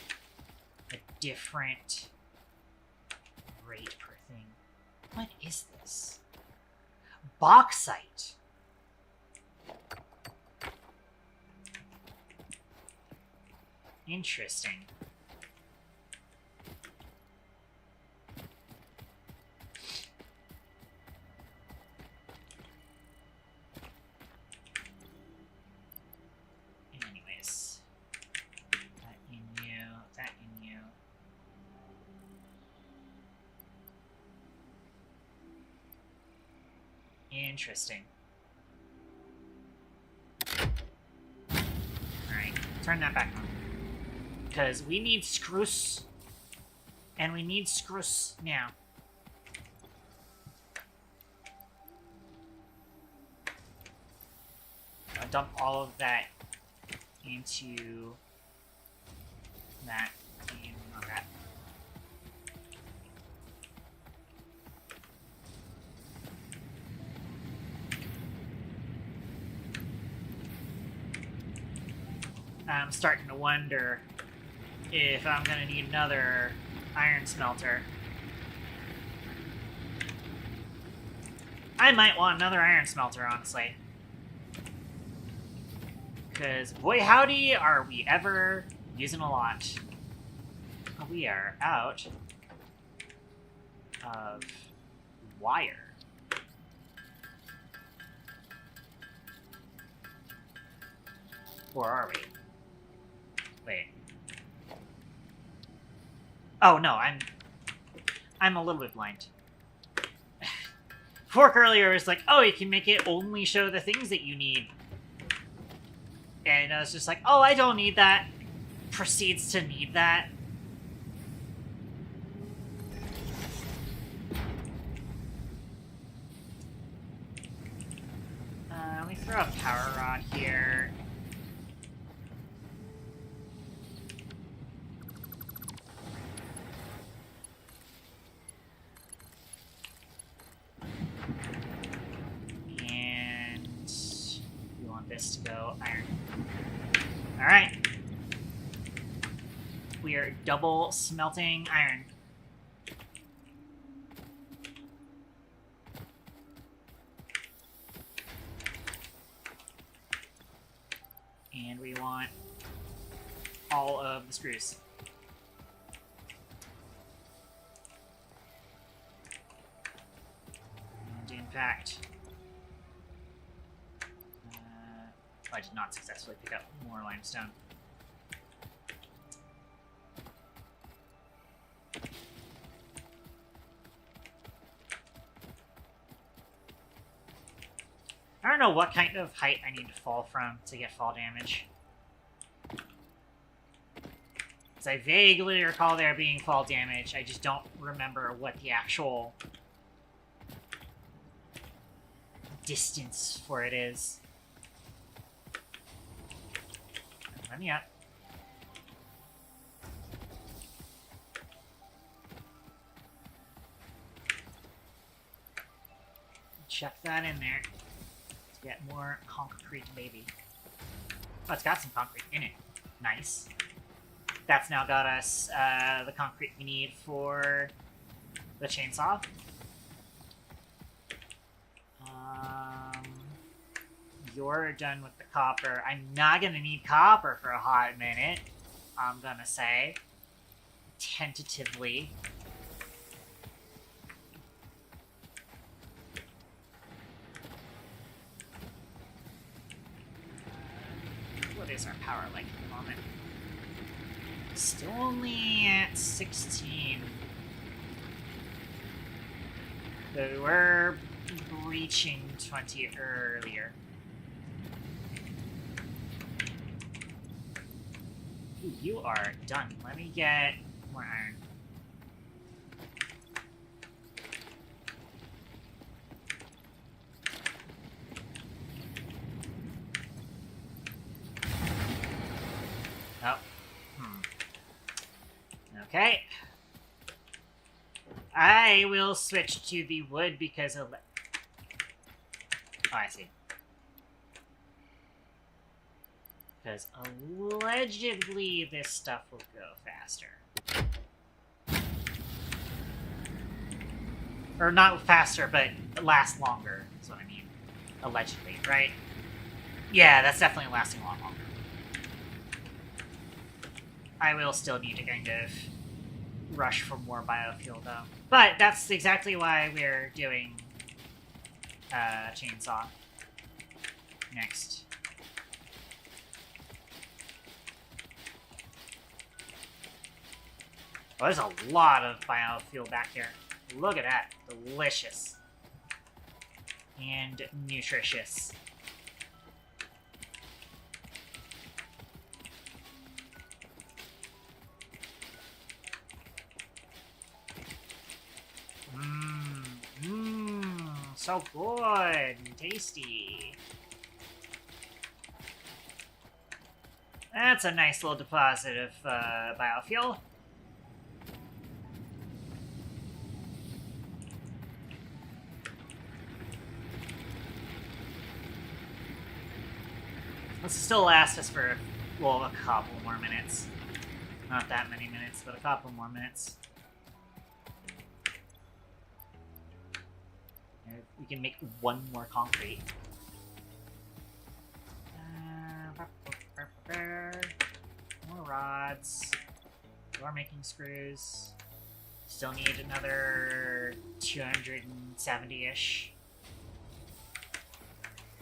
S1: a different rate per thing. What is this? Bauxite. Interesting. Anyways. That in you, that in you. Interesting. Alright, turn that back on. Because we need screws. And we need screws now. I'll dump all of that into that and on that. I'm starting to wonder if I'm gonna need another iron smelter. I might want another iron smelter, honestly. Because, boy howdy, are we ever using a lot. We are out of wire. Or are we? Wait. Oh no, I'm a little bit blind. Fork earlier was like, oh, you can make it only show the things that you need. And I was just like, oh, I don't need that. Proceeds to need that. Let me throw a power rod here. This to go iron. Alright. We are double smelting iron. And we want all of the screws. And in fact, I did not successfully pick up more limestone. I don't know what kind of height I need to fall from to get fall damage. Because I vaguely recall there being fall damage, I just don't remember what the actual distance for it is. Let me up. Chuck that in there to get more concrete, baby. Oh, it's got some concrete in it. Nice. That's now got us the concrete we need for the chainsaw. you're done with the copper. I'm not gonna need copper for a hot minute, I'm gonna say. Tentatively. What is our power like at the moment? Still only at 16. So we were reaching 20 earlier. Ooh, you are done. Let me get more iron. Oh. Okay. I will switch to the wood because of... Oh, I see. Because allegedly this stuff will go faster. Or not faster, but last longer, is what I mean. Allegedly, right? Yeah, that's definitely lasting a lot longer. I will still need to kind of rush for more biofuel, though. But that's exactly why we're doing chainsaw next. Oh, there's a lot of biofuel back here. Look at that. Delicious. And nutritious. So good and tasty. That's a nice little deposit of biofuel. This will still last us for, well, a couple more minutes. Not that many minutes, but a couple more minutes. We can make one more concrete. More rods. Door making screws. Still need another 270-ish.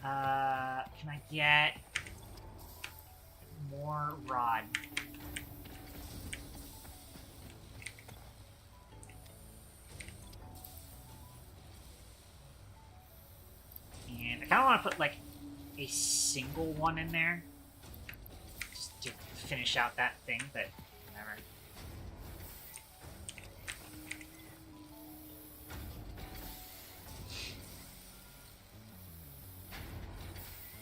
S1: Can I get more rod? And I kind of want to put, like, a single one in there. Just to finish out that thing, but whatever.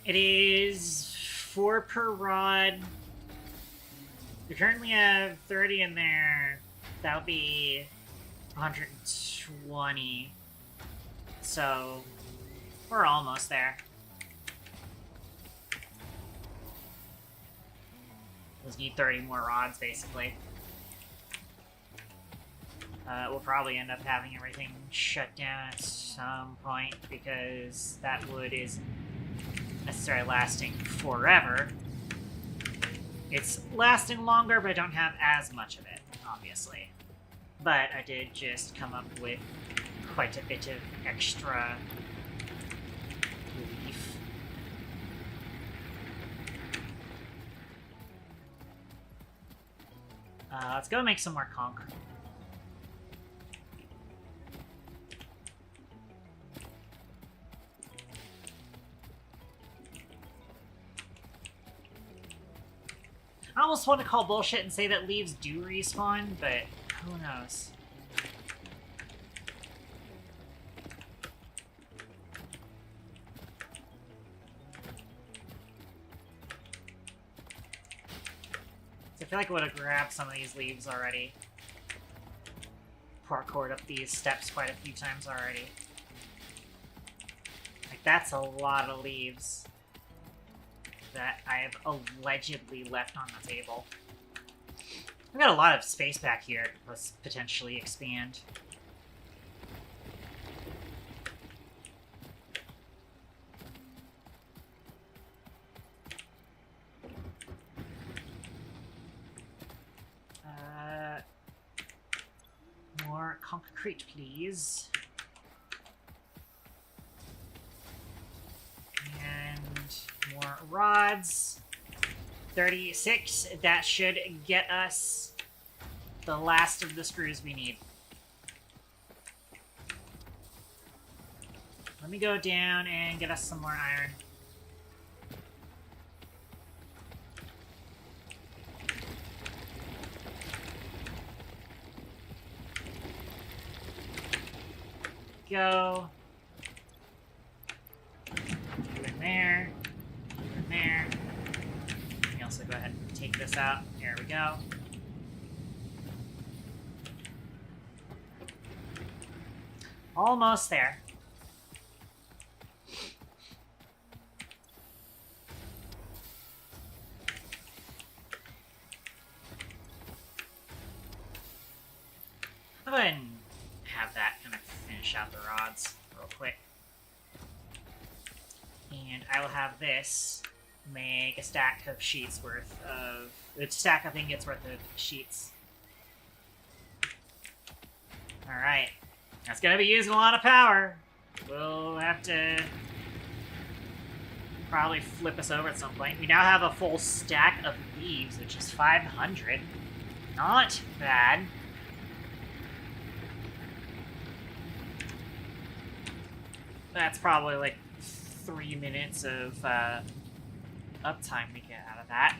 S1: It is 4 per rod. We currently have 30 in there. That'll be 120. So... we're almost there. Just need 30 more rods, basically. We'll probably end up having everything shut down at some point, because that wood isn't necessarily lasting forever. It's lasting longer, but I don't have as much of it, obviously. But I did just come up with quite a bit of extra relief. Let's go make some more concrete. I almost want to call bullshit and say that leaves do respawn, but who knows? I feel like I would have grabbed some of these leaves already. Parkoured up these steps quite a few times already. Like, that's a lot of leaves that I have allegedly left on the table. I've got a lot of space back here. Let's potentially expand. concrete, please. And more rods. 36. That should get us the last of the screws we need. Let me go down and get us some more iron. Go. Go in there. Go in there. Let me also go ahead and take this out. There we go. Almost there. I'll go ahead and have that kind of finish out the rods real quick. And I will have this make a stack of sheets worth of... a stack of ingots worth of sheets. Alright. That's gonna be using a lot of power. We'll have to probably flip us over at some point. We now have a full stack of leaves, which is 500. Not bad. That's probably like 3 minutes of uptime we get out of that.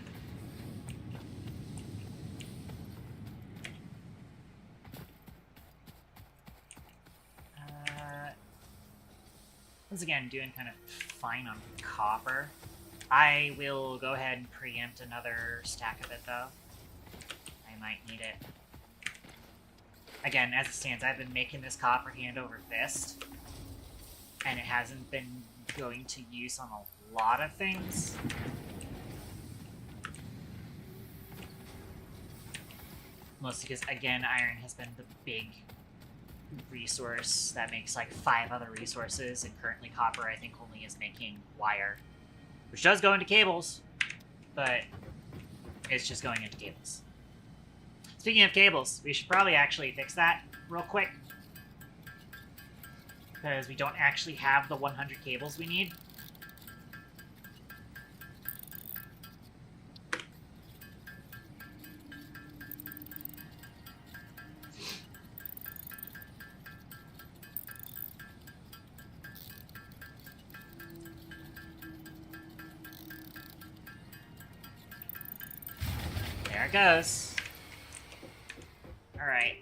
S1: Once again, doing kind of fine on copper. I will go ahead and preempt another stack of it, though. I might need it. Again, as it stands, I've been making this copper hand over fist, and it hasn't been going to use on a lot of things. Mostly because, again, iron has been the big resource that makes like 5 other resources, and currently copper, I think, only is making wire. Which does go into cables, but it's just going into cables. Speaking of cables, we should probably actually fix that real quick, because we don't actually have the 100 cables we need. There it goes. All right.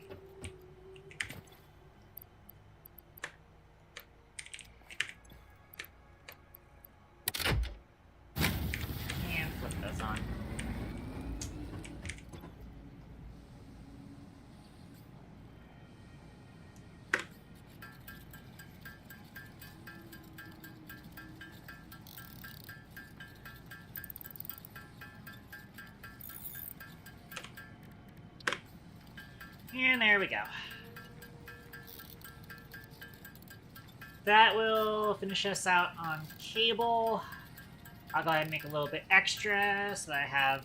S1: And flip those on. And there we go. That will finish us out on cable. I'll go ahead and make a little bit extra so that I have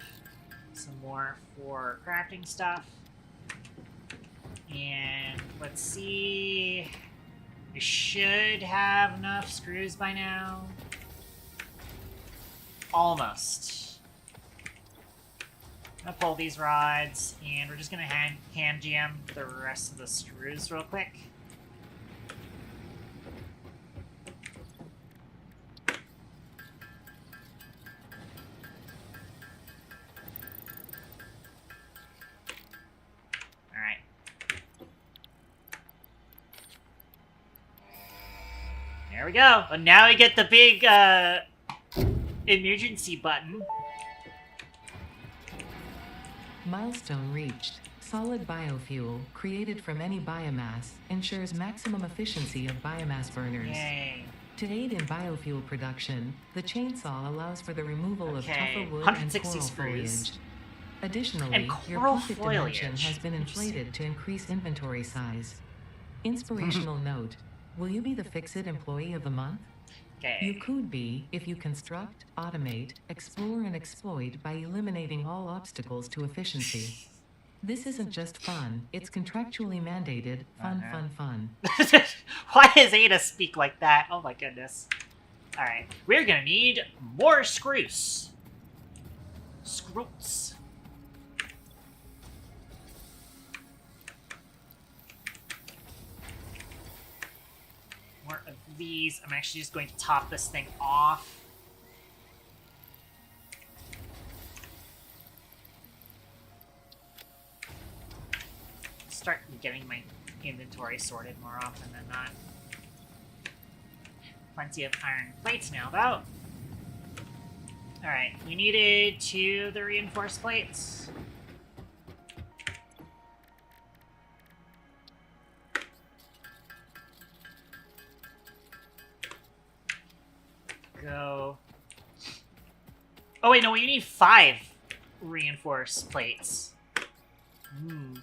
S1: some more for crafting stuff. And let's see. We should have enough screws by now. Almost. I'm gonna pull these rods, and we're just gonna hand jam the rest of the screws real quick. Alright. There we go. And now we get the big emergency button.
S2: Milestone reached. Solid biofuel, created from any biomass, ensures maximum efficiency of biomass burners.
S1: Yay.
S2: To aid in biofuel production, the chainsaw allows for the removal of tougher wood and
S1: 160
S2: coral
S1: screws.
S2: foliage. Additionally,
S1: And
S2: your
S1: coral
S2: profit dimension
S1: foliage.
S2: has been inflated to increase inventory size. Inspirational note: will you be the Fix-It Employee of the Month? You
S1: Okay.
S2: could be if you construct, automate, explore, and exploit by eliminating all obstacles to efficiency. This isn't just fun, it's contractually mandated. Fun, fun, fun.
S1: Why does Ada speak like that? Oh my goodness. Alright, we're gonna need more screws. Screws. More of these. I'm actually just going to top this thing off. Start getting my inventory sorted more often than not. Plenty of iron plates now, though. Alright, we needed 2 of the reinforced plates. Go. Oh, wait, no, we need 5 reinforced plates. Hmm.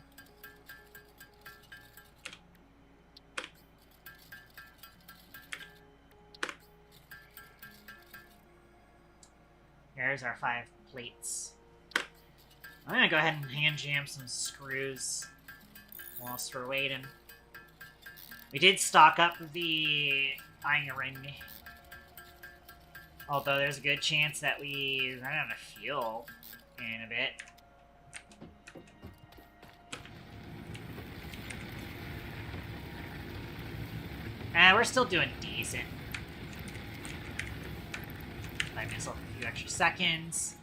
S1: There's our 5 plates. I'm gonna go ahead and hand jam some screws whilst we're waiting. We did stock up the iron. Although there's a good chance that we run out of fuel in a bit. We're still doing decent. Buy myself a few extra seconds.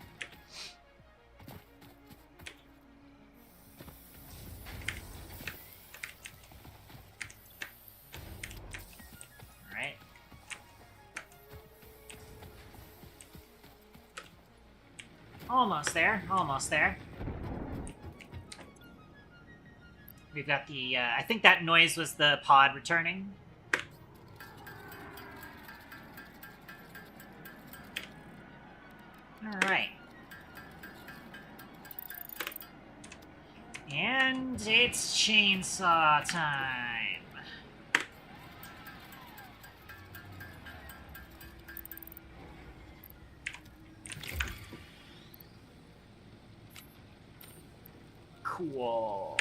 S1: Alright. Almost there, almost there. We've got the, I think that noise was the pod returning. Alright. And it's chainsaw time. Cool.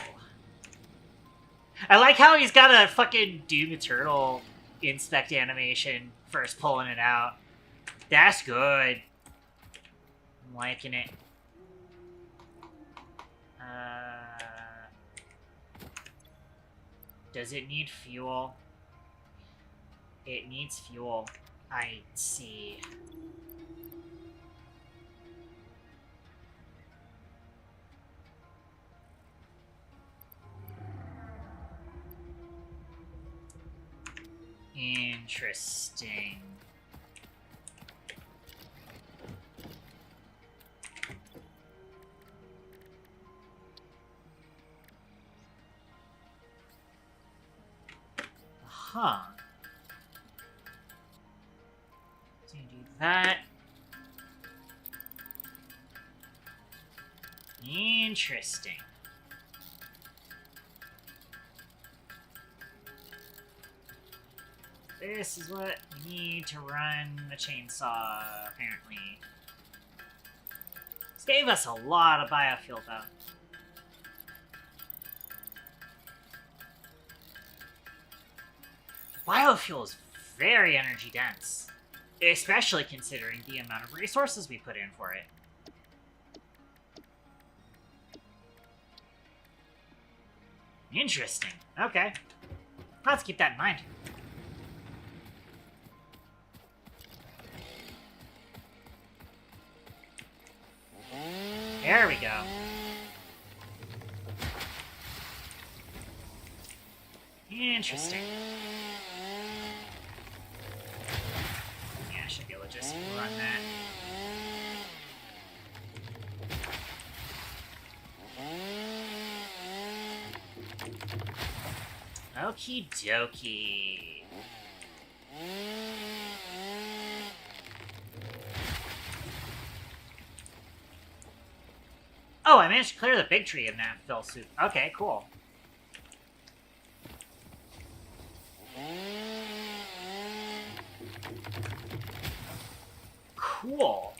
S1: I like how he's got a fucking Doom Eternal inspect animation first pulling it out. That's good. I'm liking it. Does it need fuel? It needs fuel. I see. Interesting. Huh. So you do that. Interesting. This is what we need to run the chainsaw, apparently. This gave us a lot of biofuel, though. Biofuel is very energy dense, especially considering the amount of resources we put in for it. Interesting. Okay. Let's keep that in mind. There we go. Interesting. Yeah, I should be able to just run that. Okie dokie. Oh, I managed to clear the big tree in that fill suit. Okay, cool. Cool.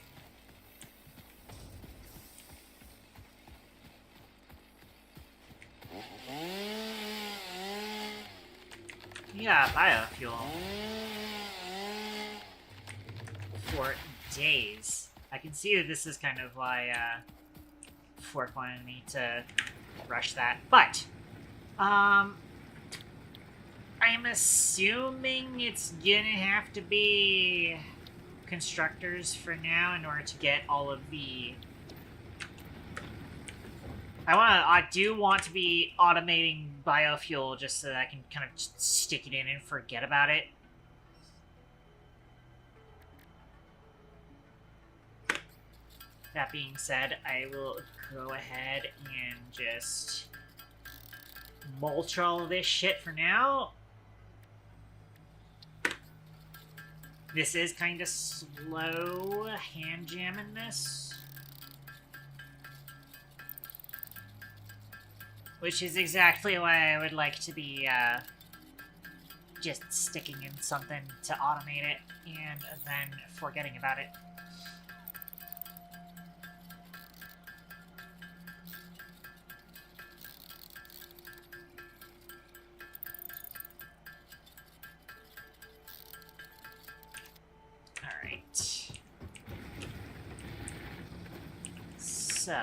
S1: Yeah, biofuel. For days. I can see that this is kind of why Fork wanted me to rush that. But, I'm assuming it's gonna have to be constructors for now in order to get all of the... I do want to be automating biofuel just so that I can kind of just stick it in and forget about it. That being said, I will go ahead and just mulch all of this shit for now. This is kind of slow hand jamming this. Which is exactly why I would like to be just sticking in something to automate it and then forgetting about it. So,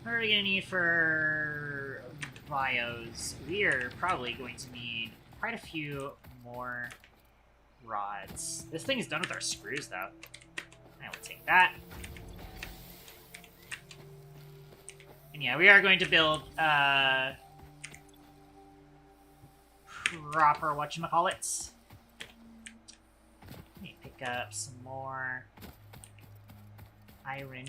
S1: what are we going to need for bios? We are probably going to need quite a few more rods. This thing is done with our screws, though. I will take that. And yeah, we are going to build proper whatchamacallits. Let me pick up some more iron.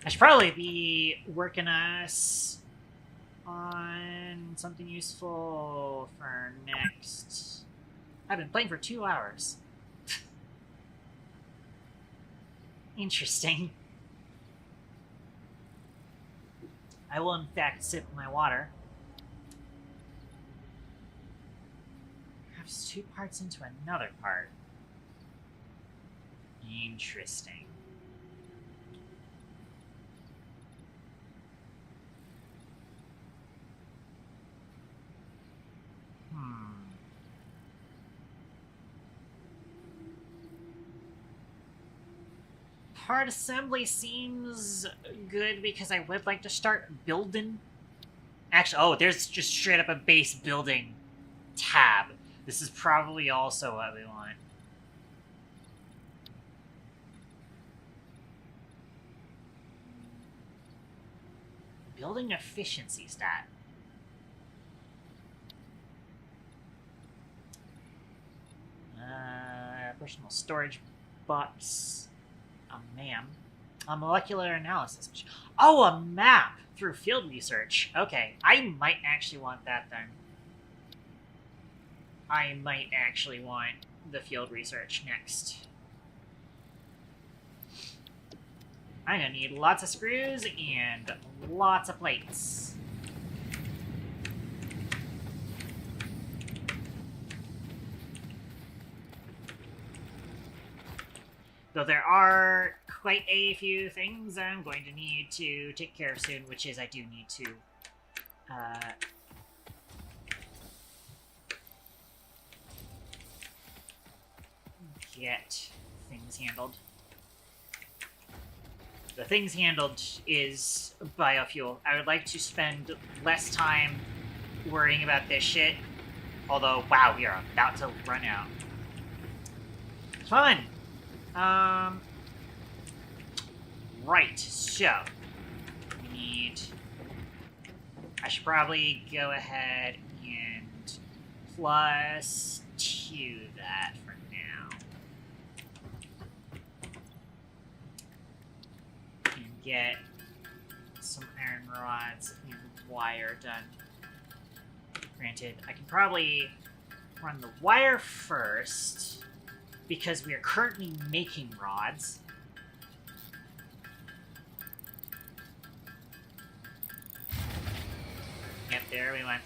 S1: I should probably be working us on something useful for next. I've been playing for 2 hours. Interesting. I will, in fact, sip my water. Perhaps 2 parts into another part. Interesting. Part assembly seems good because I would like to start building. Actually, oh, there's just straight up a base building tab. This is probably also what we want. Building efficiency stat. Personal storage box. A molecular analysis. Oh, a map through field research. Okay, I might actually want that then. I might actually want the field research next. I'm gonna need lots of screws and lots of plates. Though there are quite a few things I'm going to need to take care of soon, which is I do need to get things handled. The things handled is biofuel. I would like to spend less time worrying about this shit. Although, wow, we are about to run out. Fun! Right, so, we need... I should probably go ahead and plus 2 that for now. And get rods and wire done. Granted, I can probably run the wire first, because we are currently making rods. Yep, there we went.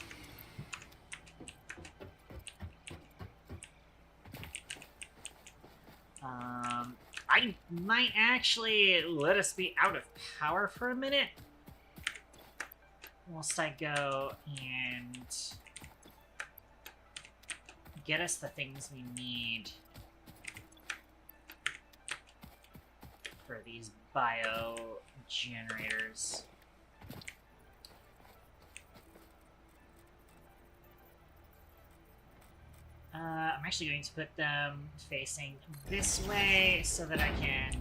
S1: I might actually let us be out of power for a minute. Whilst I go and get us the things we need for these bio generators. I'm actually going to put them facing this way so that I can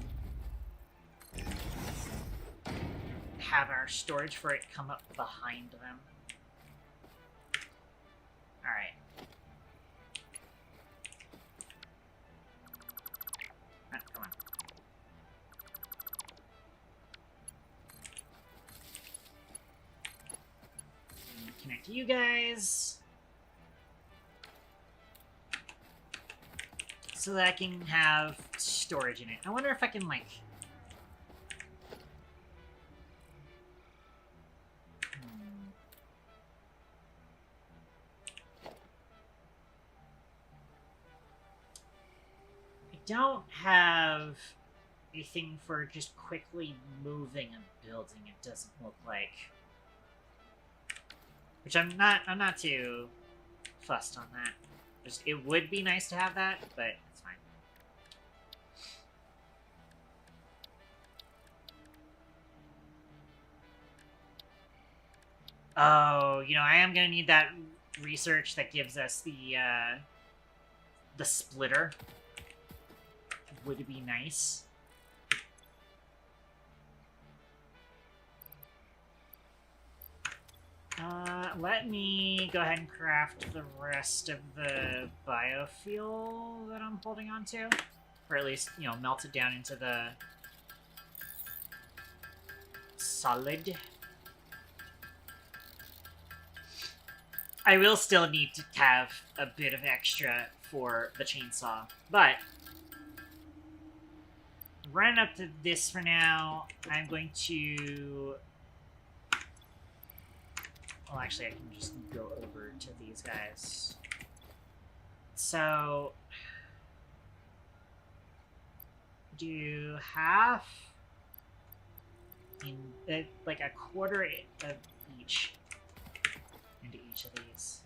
S1: have our storage for it come up behind them. Alright. Come on. Connect to you guys. So that I can have storage in it. I wonder if I can, like... I don't have a thing for just quickly moving a building, it doesn't look like. Which I'm not too fussed on that. Just, it would be nice to have that, but it's fine. Oh, you know, I am gonna need that research that gives us the splitter. Would be nice. Let me go ahead and craft the rest of the biofuel that I'm holding on to. Or at least, you know, melt it down into the solid. I will still need to have a bit of extra for the chainsaw, but running up to this for now, I'm going to... Well, actually, I can just go over to these guys. So... do half... in like a quarter of each into each of these.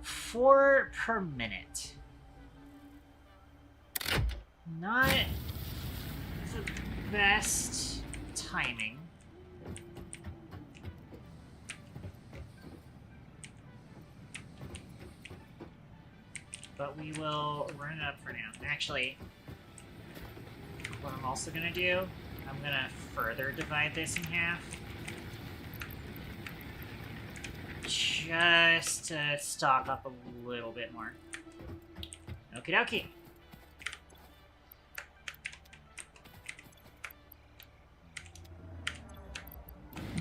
S1: 4 per minute. Not the best timing. But we will run it up for now. Actually, what I'm also going to do, I'm going to further divide this in half. Just to stock up a little bit more. Okie dokie.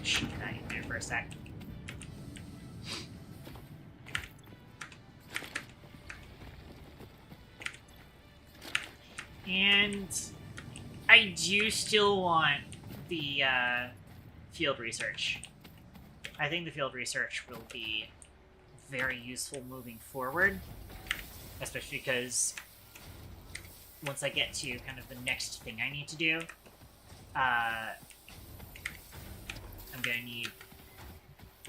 S1: Shoot that in there for a sec. And I do still want the field research. I think the field research will be very useful moving forward, especially because once I get to kind of the next thing I need to do, I'm going to need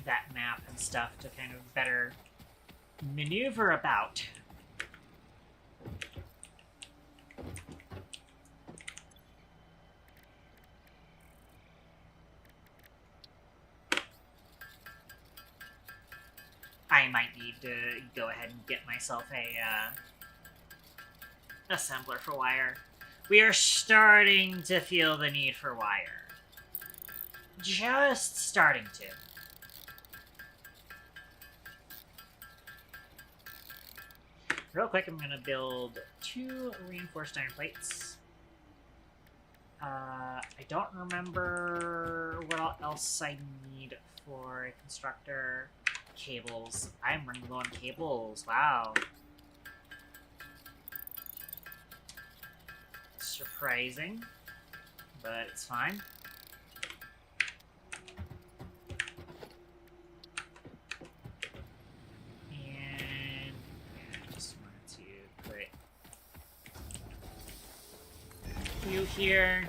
S1: that map and stuff to kind of better maneuver about. I might need to go ahead and get myself a assembler for wire. We are starting to feel the need for wire. Just starting to. Real quick, I'm going to build 2 reinforced iron plates. I don't remember what else I need for a constructor. Cables. I'm running low on cables. Wow. Surprising, but it's fine. And yeah, I just wanted to put you here.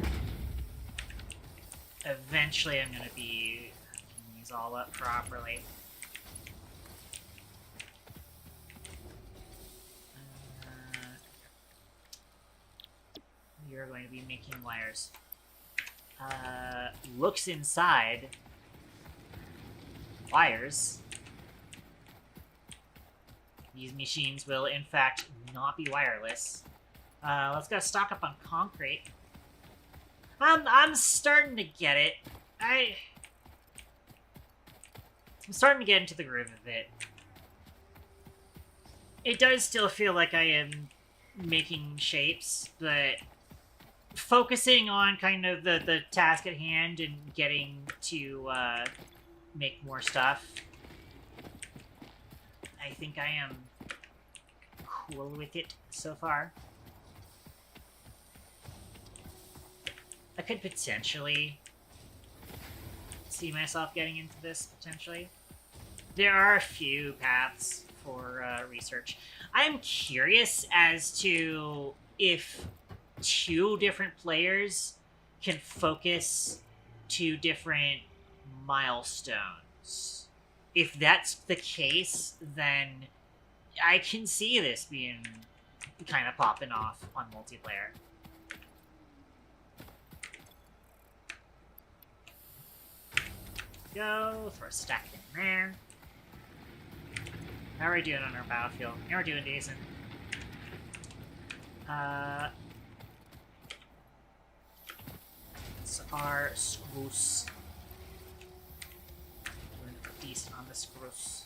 S1: Eventually, I'm gonna be hooking these all up properly. You're going to be making wires. Looks inside. Wires. These machines will, in fact, not be wireless. Let's go stock up on concrete. I'm starting to get it. I'm starting to get into the groove of it. It does still feel like I am making shapes, but focusing on kind of the task at hand and getting to make more stuff, I think I am cool with it so far. I could potentially see myself getting into this, potentially. There are a few paths for research. I'm curious as to if 2 different players can focus 2 different milestones. If that's the case, then I can see this being kind of popping off on multiplayer. Go, throw a stack in there. How are we doing on our battlefield? Yeah, we're doing decent. It's our screws. Doing decent on the screws.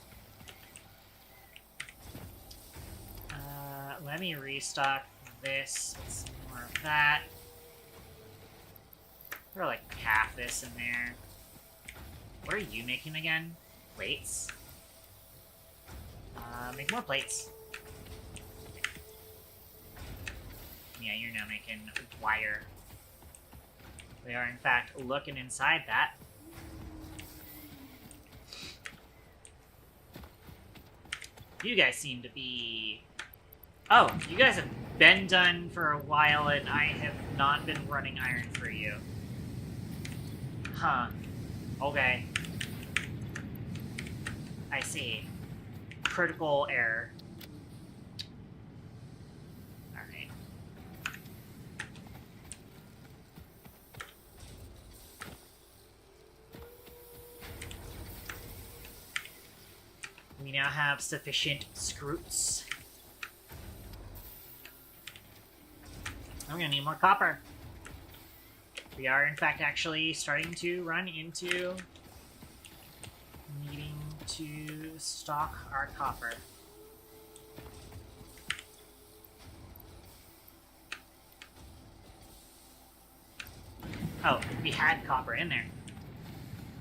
S1: Let me restock this with some more of that. Throw like half this in there. What are you making again? Plates? Make more plates. Yeah, you're now making wire. We are, in fact, looking inside that. You guys seem to be... Oh, you guys have been done for a while, and I have not been running iron for you. Huh. Okay. I see. Critical error. Alright. We now have sufficient screws. I'm gonna need more copper. We are, in fact, actually starting to run into needing to stock our copper. Oh, we had copper in there.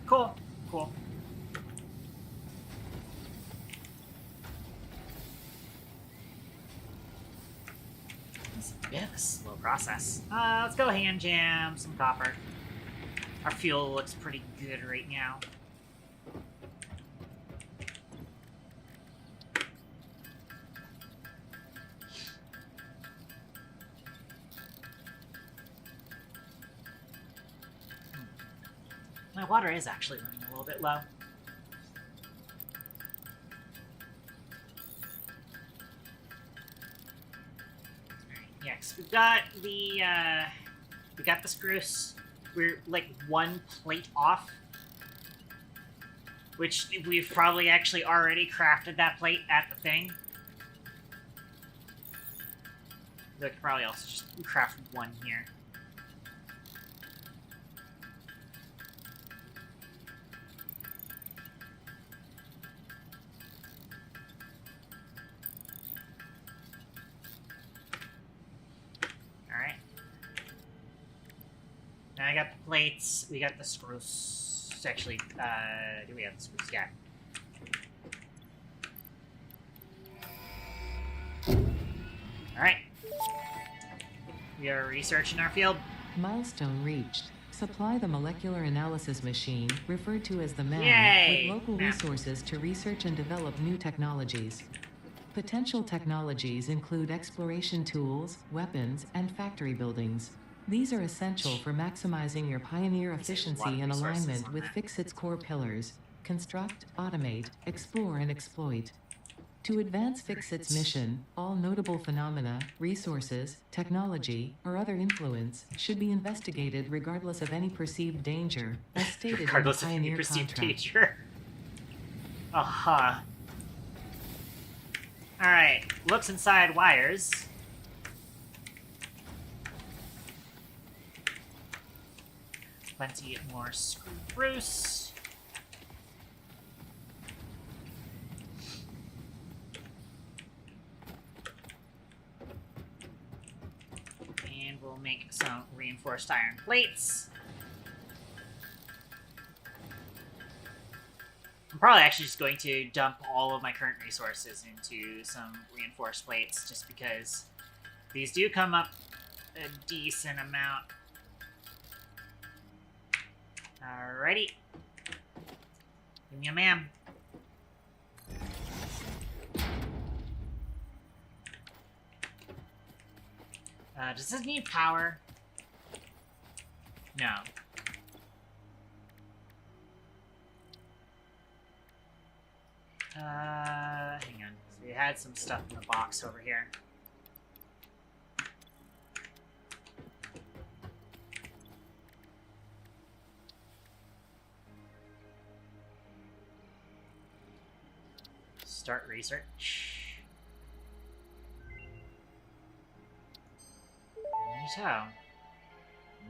S1: Cool, cool. It's a bit of a slow process. Let's go hand jam some copper. Our fuel looks pretty good right now. My water is actually running a little bit low. Yeah, 'cause we got the screws. We're like 1 plate off, which we've probably actually already crafted that plate at the thing. We could probably also just craft 1 here. plates. We got the screws. Actually, do we have the screws? Yeah. Alright. We are researching our field.
S2: Milestone reached. Supply the molecular analysis machine, referred to as the MAM,
S1: Yay!
S2: with local
S1: MAM.
S2: resources to research and develop new technologies. Potential technologies include exploration tools, weapons, and factory buildings. These are essential for maximizing your Pioneer efficiency and alignment with Fixit's core pillars: construct, automate, explore, and exploit. To advance Fixit's mission, all notable phenomena, resources, technology, or other influence should be investigated regardless of any perceived danger, as stated
S1: Regardless
S2: in
S1: of
S2: the
S1: any
S2: Pioneer
S1: perceived
S2: contract.
S1: danger. Uh-huh. Alright, looks inside wires. Plenty more screws. And we'll make some reinforced iron plates. I'm probably actually just going to dump all of my current resources into some reinforced plates, just because these do come up a decent amount. Alrighty. Give me a ma'am. Does this need power? No. Hang on. So we had some stuff in the box over here. Start research. Neato.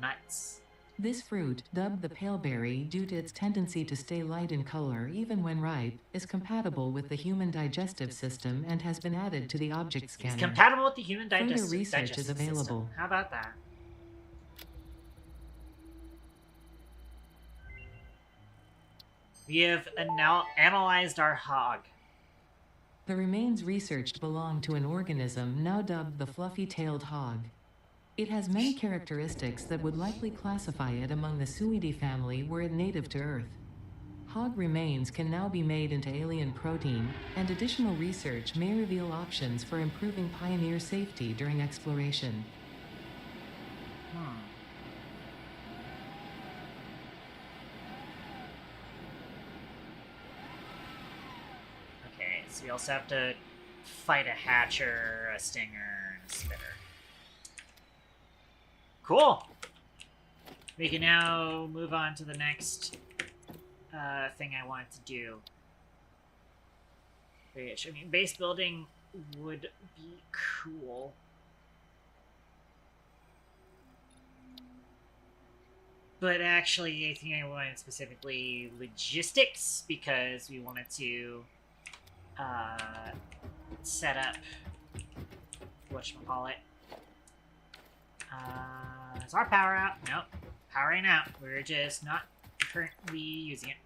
S1: Nuts.
S2: This fruit, dubbed the paleberry due to its tendency to stay light in color even when ripe, is compatible with the human digestive system and has been added to the object scanner.
S1: It's compatible with the human
S2: Further
S1: digestive
S2: research is
S1: system.
S2: available.
S1: How about that? We have analyzed our hog.
S2: The remains researched belong to an organism now dubbed the fluffy-tailed hog. It has many characteristics that would likely classify it among the Suidae family were it native to Earth. Hog remains can now be made into alien protein, and additional research may reveal options for improving Pioneer safety during exploration.
S1: Okay, so we also have to fight a hatcher, a stinger, and a spitter. Cool! We can now move on to the next thing I wanted to do. Which, I mean, base building would be cool. But actually, I think I wanted specifically logistics, because we wanted to set up whatchamacallit. Is our power out? Nope. Powering out. We're just not currently using it.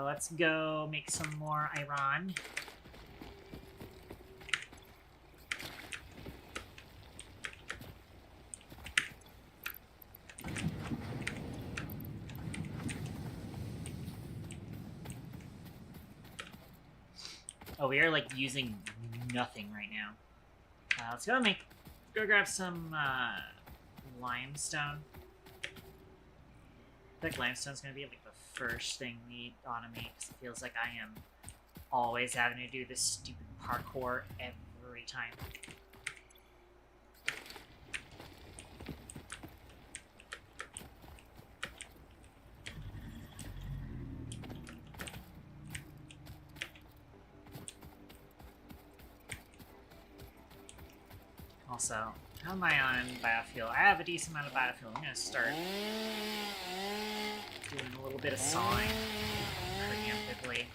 S1: Let's go make some more iron. Oh, we are like using nothing right now. Let's go grab some limestone. I think limestone's gonna be like the first thing we automate, because it feels like I am always having to do this stupid parkour every time. Also, how am I on biofuel? I have a decent amount of biofuel. I'm gonna start doing a little bit of sawing preemptively.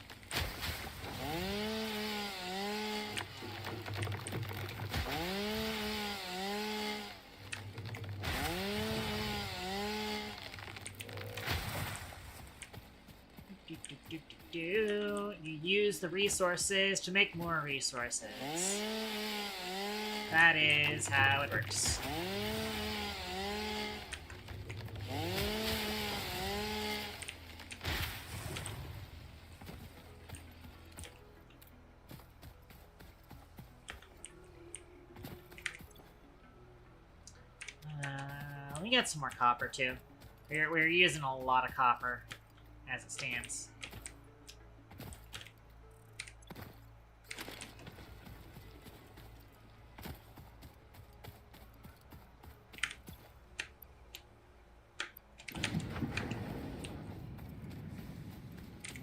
S1: You use the resources to make more resources. That is how it works. Let me get some more copper, too. We're using a lot of copper, as it stands.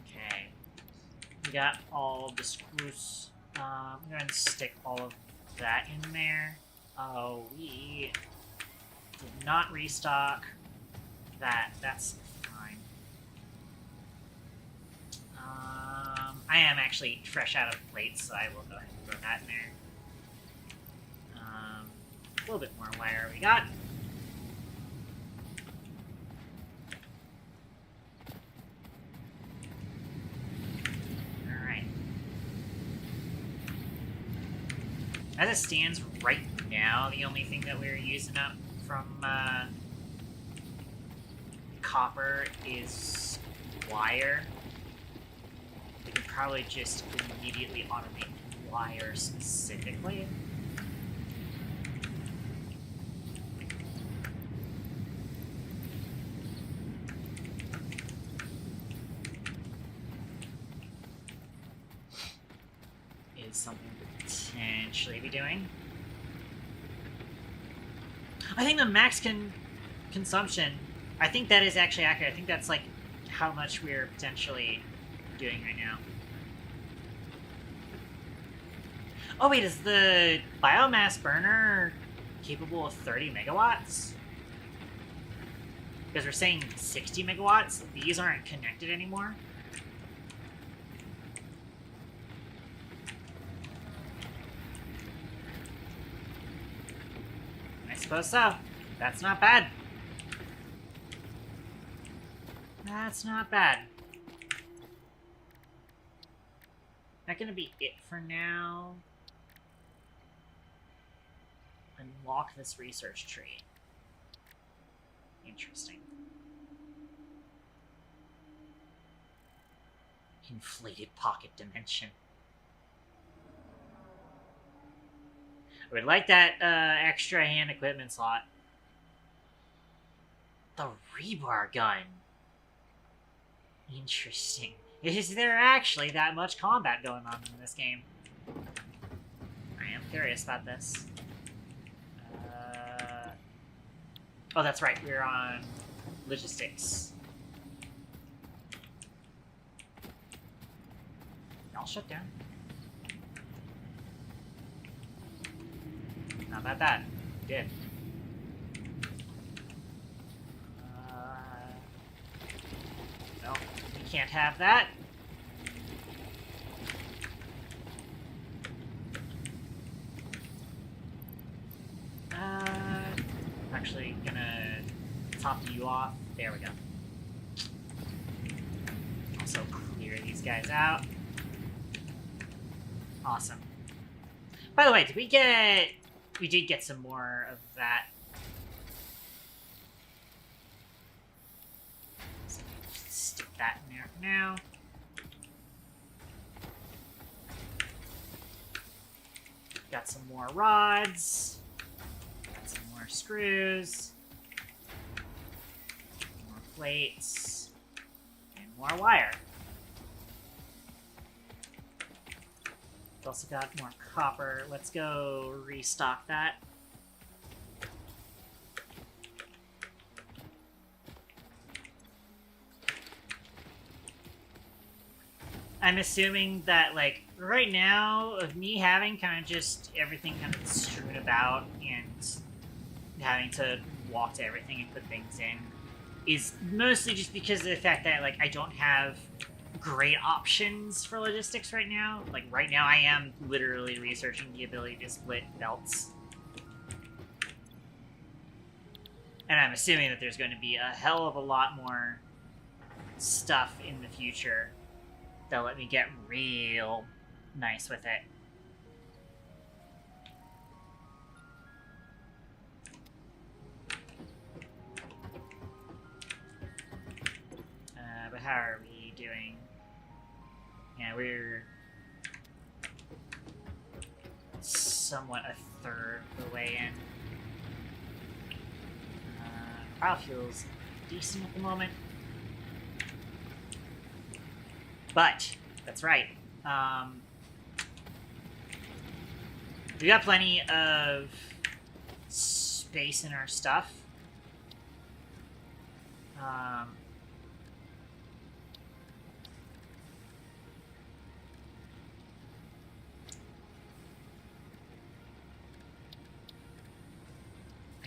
S1: Okay. We got all the screws. I'm going to stick all of that in there. Oh, we did not restock that. That's fine. I am actually fresh out of plates, so I will go ahead and throw that in there. A little bit more wire we got. Alright. As it stands right now, the only thing that we're using up from copper is wire. We can probably just immediately automate wire specifically. Is something to potentially be doing. I think the max consumption, I think that is actually accurate. I think that's like how much we're potentially doing right now. Oh wait, is the biomass burner capable of 30 megawatts? Because we're saying 60 megawatts. These aren't connected anymore. I suppose so. That's not bad. That's not bad. That gonna be it for now. Unlock this research tree. Interesting. Inflated pocket dimension. I would like that extra hand equipment slot. The rebar gun. Interesting. Is there actually that much combat going on in this game? I am curious about this. Oh, that's right. We're on logistics. I'll shut down. Not about that. Did. No, we can't have that. Actually gonna top you off. There we go. Also clear these guys out. Awesome. By the way, did we get... We did get some more of that. So just stick that in there for now. Got some more rods. Got some more screws. More plates. And more wire. Also got more copper. Let's go restock that. I'm assuming that, like, right now, of me having kind of just everything kind of strewn about and having to walk to everything and put things in is mostly just because of the fact that, like, I don't have great options for logistics right now. Like, right now I am literally researching the ability to split belts. And I'm assuming that there's going to be a hell of a lot more stuff in the future They'll let me get real nice with it. But how are we doing? Yeah, we're somewhat a third of the way in. Biofuel's decent at the moment. But, that's right. We got plenty of space in our stuff. I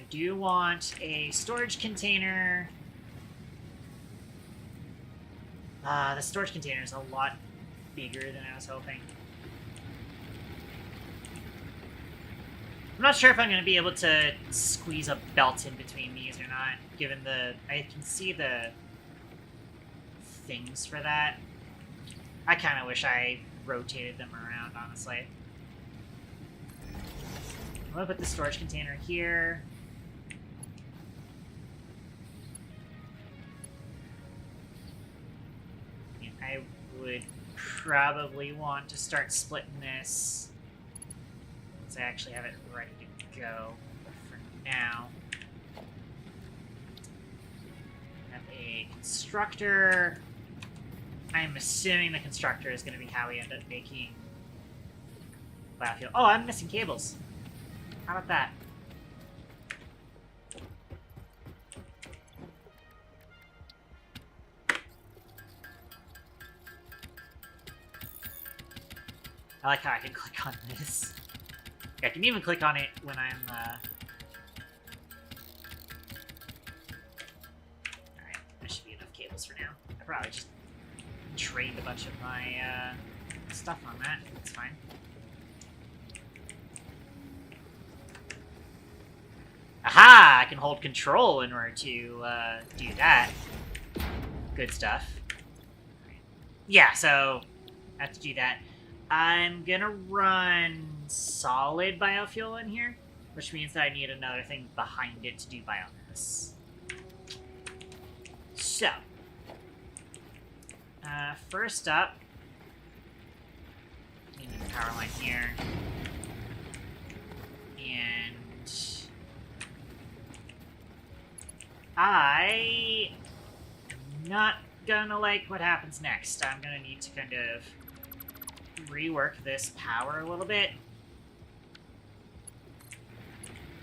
S1: do want a storage container. The storage container is a lot bigger than I was hoping. I'm not sure if I'm going to be able to squeeze a belt in between these or not, given I can see the things for that. I kind of wish I rotated them around, honestly. I'm going to put the storage container here. I would probably want to start splitting this once I actually have it ready to go. But for now, I have a constructor. I'm assuming the constructor is going to be how we end up making biofuel. Oh, I'm missing cables. How about that? I like how I can click on this. Yeah, I can even click on it when I'm, Alright, that should be enough cables for now. I probably just drained a bunch of my, stuff on that. That's fine. Aha! I can hold control in order to, do that. Good stuff. Yeah, so, I have to do that. I'm gonna run solid biofuel in here, which means that I need another thing behind it to do biomass. So, first up, we need a power line here, and I'm not gonna like what happens next. I'm gonna need to kind of rework this power a little bit.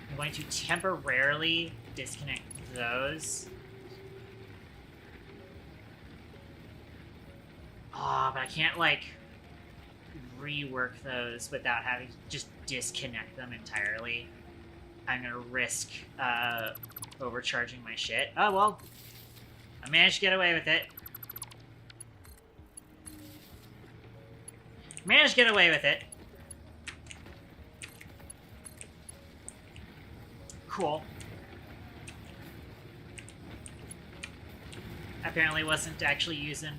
S1: I'm going to temporarily disconnect those. Oh, but I can't, like, rework those without having to just disconnect them entirely. I'm gonna risk, overcharging my shit. Oh, well. I managed to get away with it. Managed to get away with it. Cool. Apparently wasn't actually using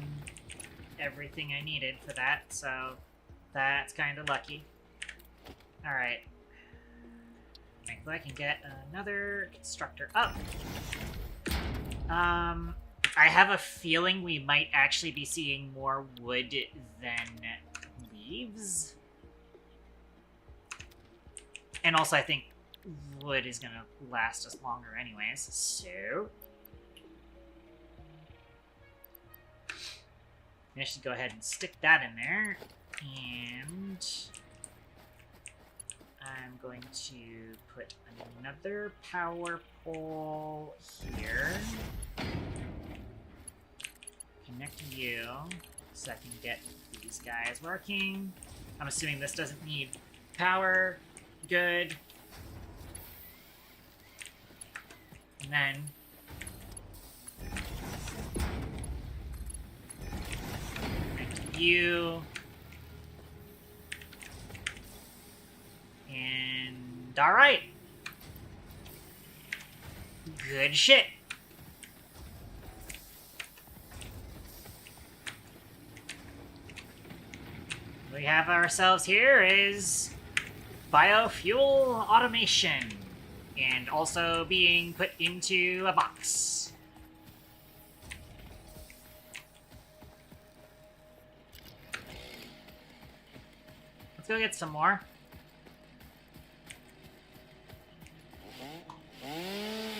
S1: everything I needed for that, so that's kind of lucky. Alright. Thankfully I can get another constructor up. I have a feeling we might actually be seeing more wood than leaves. And also I think wood is gonna last us longer anyways, so I should go ahead and stick that in there, and I'm going to put another power pole here. Connect you so I can get these guys working. I'm assuming this doesn't need power. Good. And then connect you. And alright. Good shit. we have ourselves here is biofuel automation, and also being put into a box. Let's go get some more.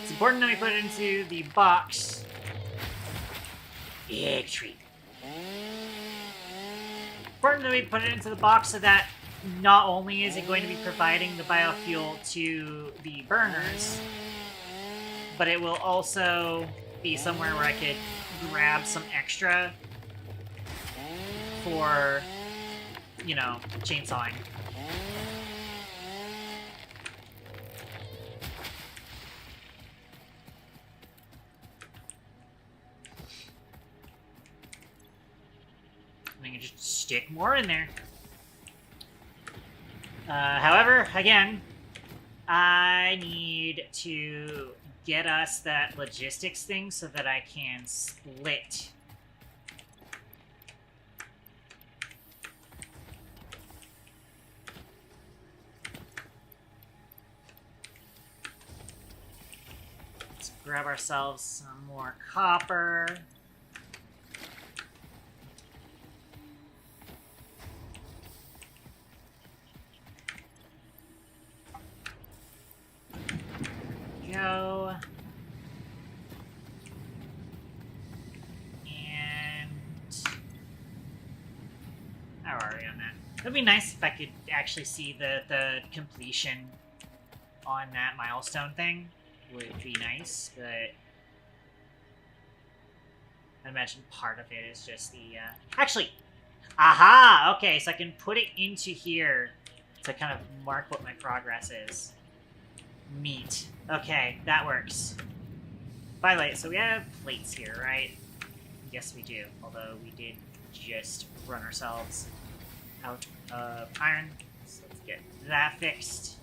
S1: It's important that we put it into the box. Egg treat. Important that we put it into the box so that not only is it going to be providing the biofuel to the burners, but it will also be somewhere where I could grab some extra for, you know, chainsawing. I can just stick more in there. However, again, I need to get us that logistics thing so that I can split. Let's grab ourselves some more copper. Go. And how are we on that? It'd be nice if I could actually see the completion on that milestone thing. Would be nice, but I imagine part of it is just the actually, aha! Okay, so I can put it into here to kind of mark what my progress is. Meat. Okay, that works. By the way, so we have plates here, right? Yes, we do. Although we did just run ourselves out of iron. So let's get that fixed.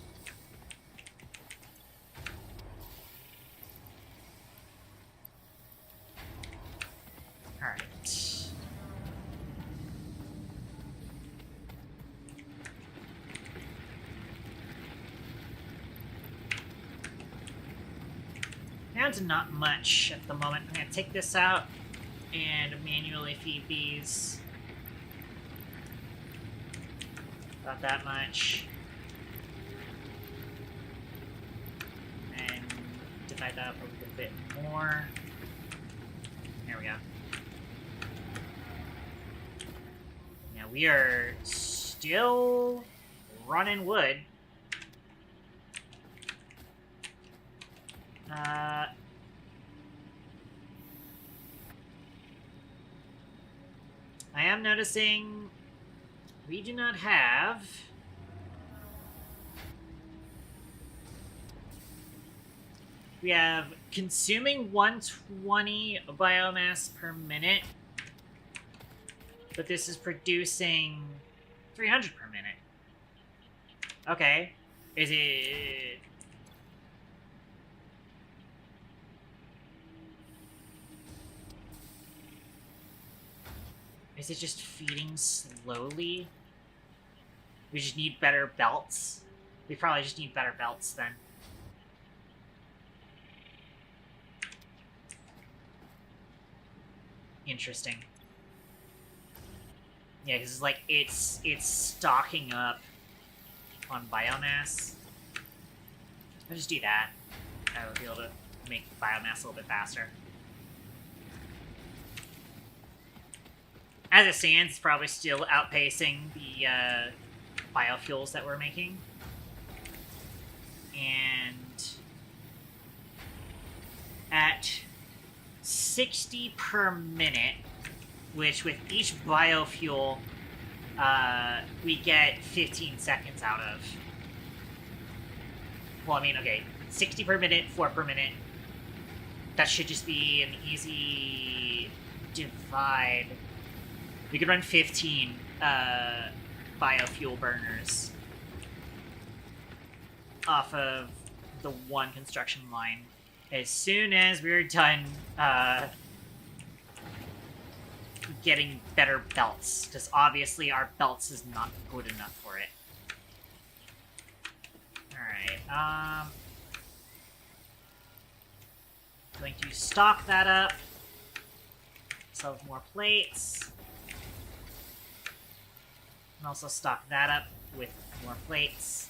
S1: Alright. Down to not much at the moment. I'm gonna take this out and manually feed these. About that much. And divide that up a little bit more. There we go. Now we are still running wood. I am noticing we do not have we have consuming 120 biomass per minute, but this is producing 300 per minute. Okay. Is it... Is it just feeding slowly? We just need better belts. We probably just need better belts then. Interesting. Yeah, because it's like it's stocking up on biomass. I'll just do that. I will be able to make biomass a little bit faster. As it stands, it's probably still outpacing the biofuels that we're making. And at 60 per minute, which with each biofuel, we get 15 seconds out of. Well, I mean, okay, 60 per minute, 4 per minute. That should just be an easy divide. We could run 15 biofuel burners off of the one construction line. As soon as we're done getting better belts, because obviously our belts is not good enough for it. Alright, going to stock that up. Sell more plates. And also stock that up with more plates.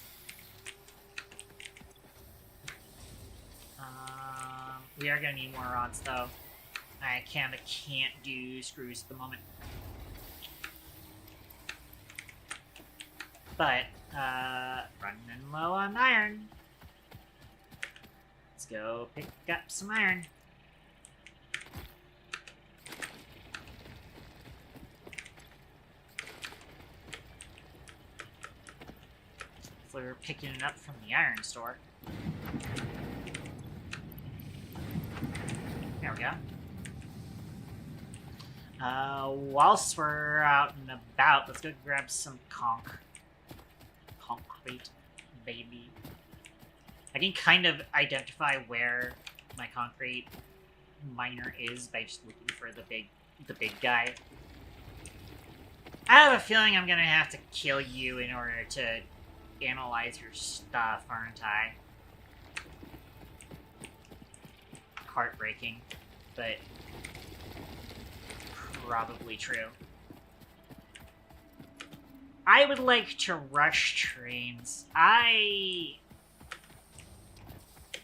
S1: We are gonna need more rods, though. I can't do screws at the moment. But, running low on iron. Let's go pick up some iron. Hopefully we're picking it up from the iron store. There we go. Whilst we're out and about, let's go grab some concrete, baby. I can kind of identify where my concrete miner is by just looking for the big guy. I have a feeling I'm gonna have to kill you in order to analyze your stuff, aren't I? Heartbreaking, but probably true. I would like to rush trains.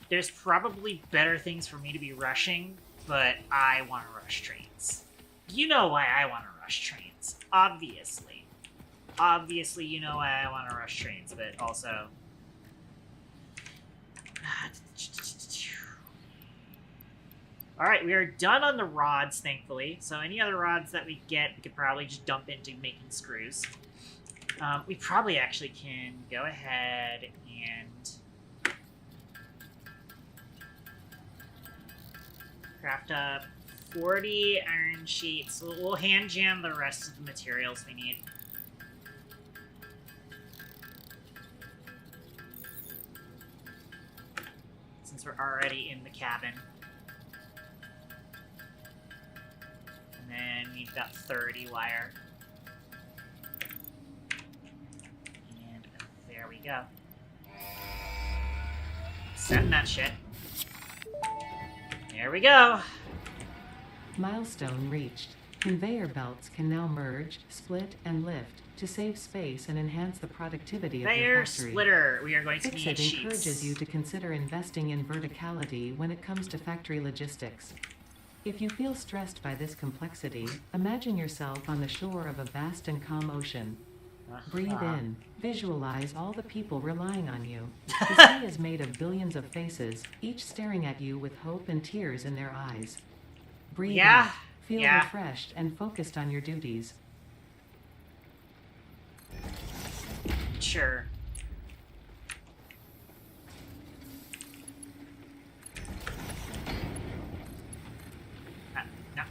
S1: There's probably better things for me to be rushing, but I want to rush trains. You know why I want to rush trains, obviously. Obviously, you know why I want to rush trains, but also... Alright, we are done on the rods, thankfully. So any other rods that we get, we could probably just dump into making screws. We probably actually can go ahead and craft up 40 iron sheets. We'll hand jam the rest of the materials we need. Since we're already in the cabin. And then we've got 30 wire. And there we go. Send that shit. There we go.
S2: Milestone reached. Conveyor belts can now merge, split, and lift to save space and enhance the productivity of your factory.
S1: Splitter. We are going to
S2: Fixit
S1: need sheets.
S2: encourages you to consider investing in verticality when it comes to factory logistics. If you feel stressed by this complexity, imagine yourself on the shore of a vast and calm ocean. Breathe in. Visualize all the people relying on you. The sea is made of billions of faces, each staring at you with hope and tears in their eyes. Breathe out. Feel refreshed and focused on your duties.
S1: Sure. No.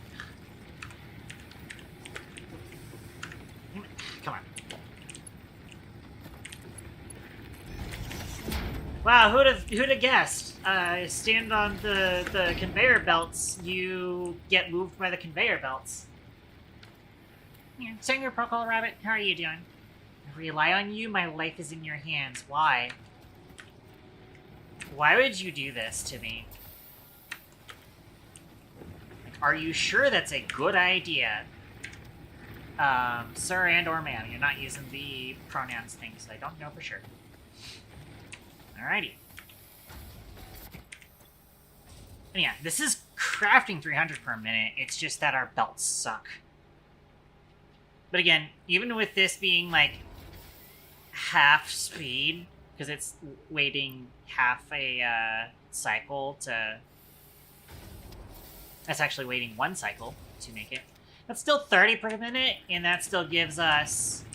S1: Come on. Wow, who'd have guessed? Stand on the conveyor belts, you get moved by the conveyor belts. Yeah, Singer Protocol Rabbit, how are you doing? I rely on you, my life is in your hands. Why? Why would you do this to me? Are you sure that's a good idea? Sir and or ma'am, you're not using the pronouns thing, so I don't know for sure. Alrighty. And yeah, this is crafting 300 per minute, it's just that our belts suck. But again, even with this being like half speed, because it's waiting half a cycle to... That's actually waiting one cycle to make it. That's still 30 per minute, and that still gives us...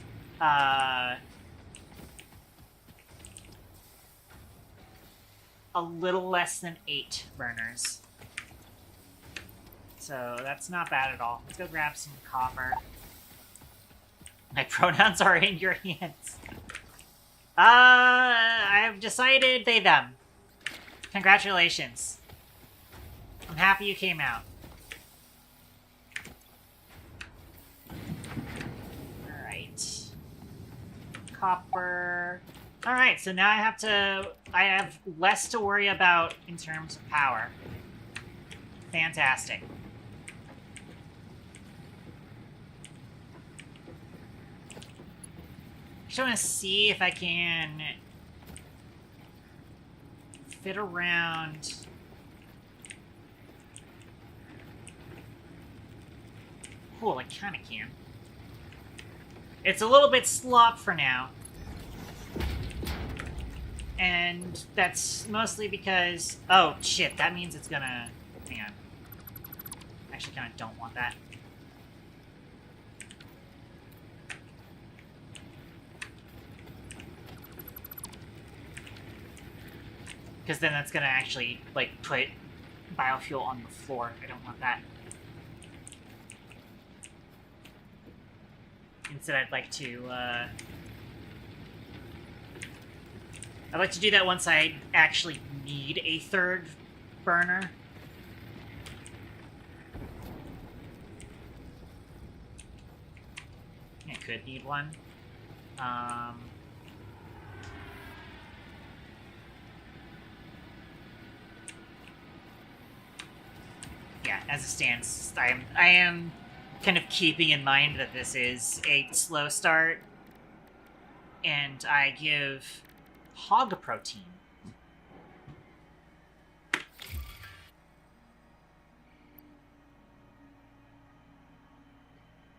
S1: a little less than 8 burners. So that's not bad at all. Let's go grab some copper. My pronouns are in your hands. I've decided they, them. Congratulations. I'm happy you came out. copper. Alright, so now I have less to worry about in terms of power. Fantastic. Just want to see if I can fit around. Cool, I kind of can. It's a little bit slop for now. And that's mostly because... Oh, shit, that means it's gonna... Hang on. I actually kind of don't want that. Because then that's gonna actually, like, put biofuel on the floor. I don't want that. Instead, I'd like to do that once I actually need a third burner. I could need one. Yeah, as it stands, I am kind of keeping in mind that this is a slow start, and I give hog protein.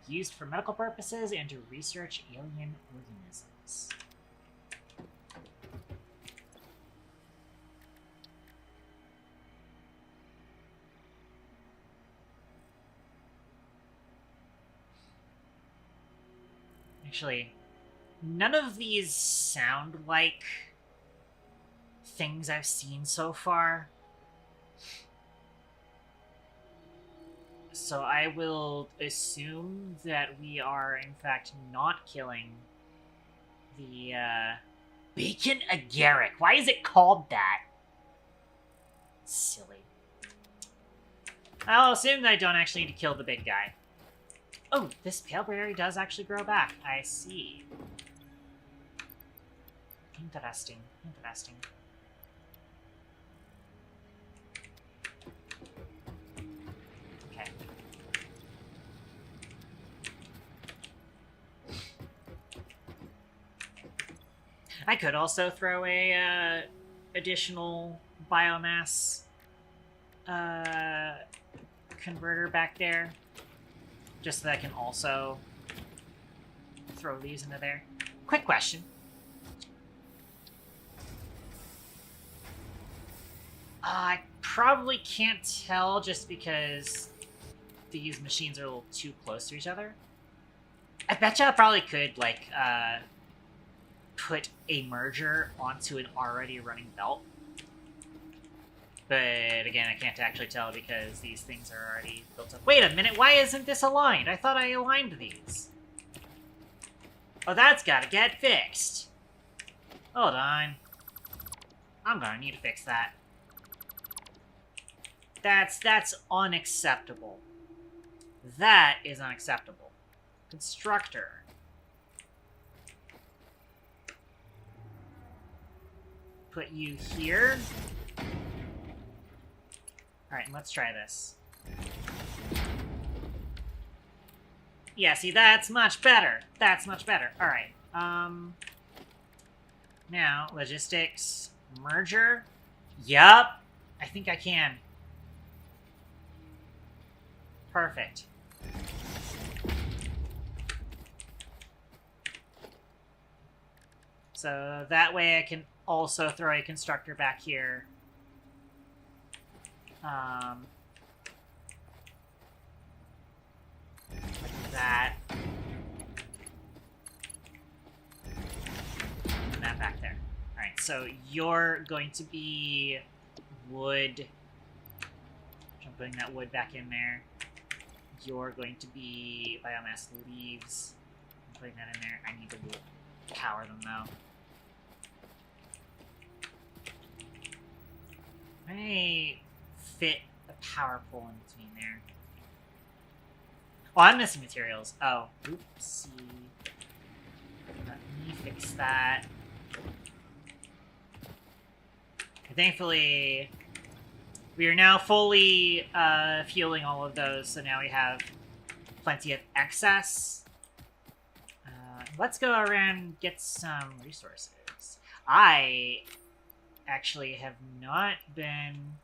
S1: Used for medical purposes and to research alien organisms. Actually, none of these sound like things I've seen so far. So I will assume that we are, in fact, not killing the, Bacon Agaric. Why is it called that? Silly. I'll assume that I don't actually need to kill the big guy. Oh, this pale berry does actually grow back. I see. Interesting. Interesting. Okay. I could also throw a additional biomass converter back there, just so that I can also throw these into there. Quick question. I probably can't tell just because these machines are a little too close to each other. I betcha I probably could, like, put a merger onto an already running belt. But again, I can't actually tell because these things are already built up. Wait a minute, why isn't this aligned? I thought I aligned these. Oh, that's gotta get fixed. Hold on. I'm gonna need to fix that. That's unacceptable. That is unacceptable. Constructor. Put you here. Alright, let's try this. Yeah, see, that's much better. That's much better. Alright, now, logistics, merger. Yup, I think I can. Perfect. So that way I can also throw a constructor back here. Like that. And that back there. Alright, so you're going to be wood. I'm putting that wood back in there. You're going to be biomass leaves. I'm putting that in there. I need to power them though. I fit a power pole in between there. Oh, I'm missing materials. Oh, oopsie. Let me fix that. Thankfully, we are now fully fueling all of those, so now we have plenty of excess. Let's go around and get some resources. I actually have not been...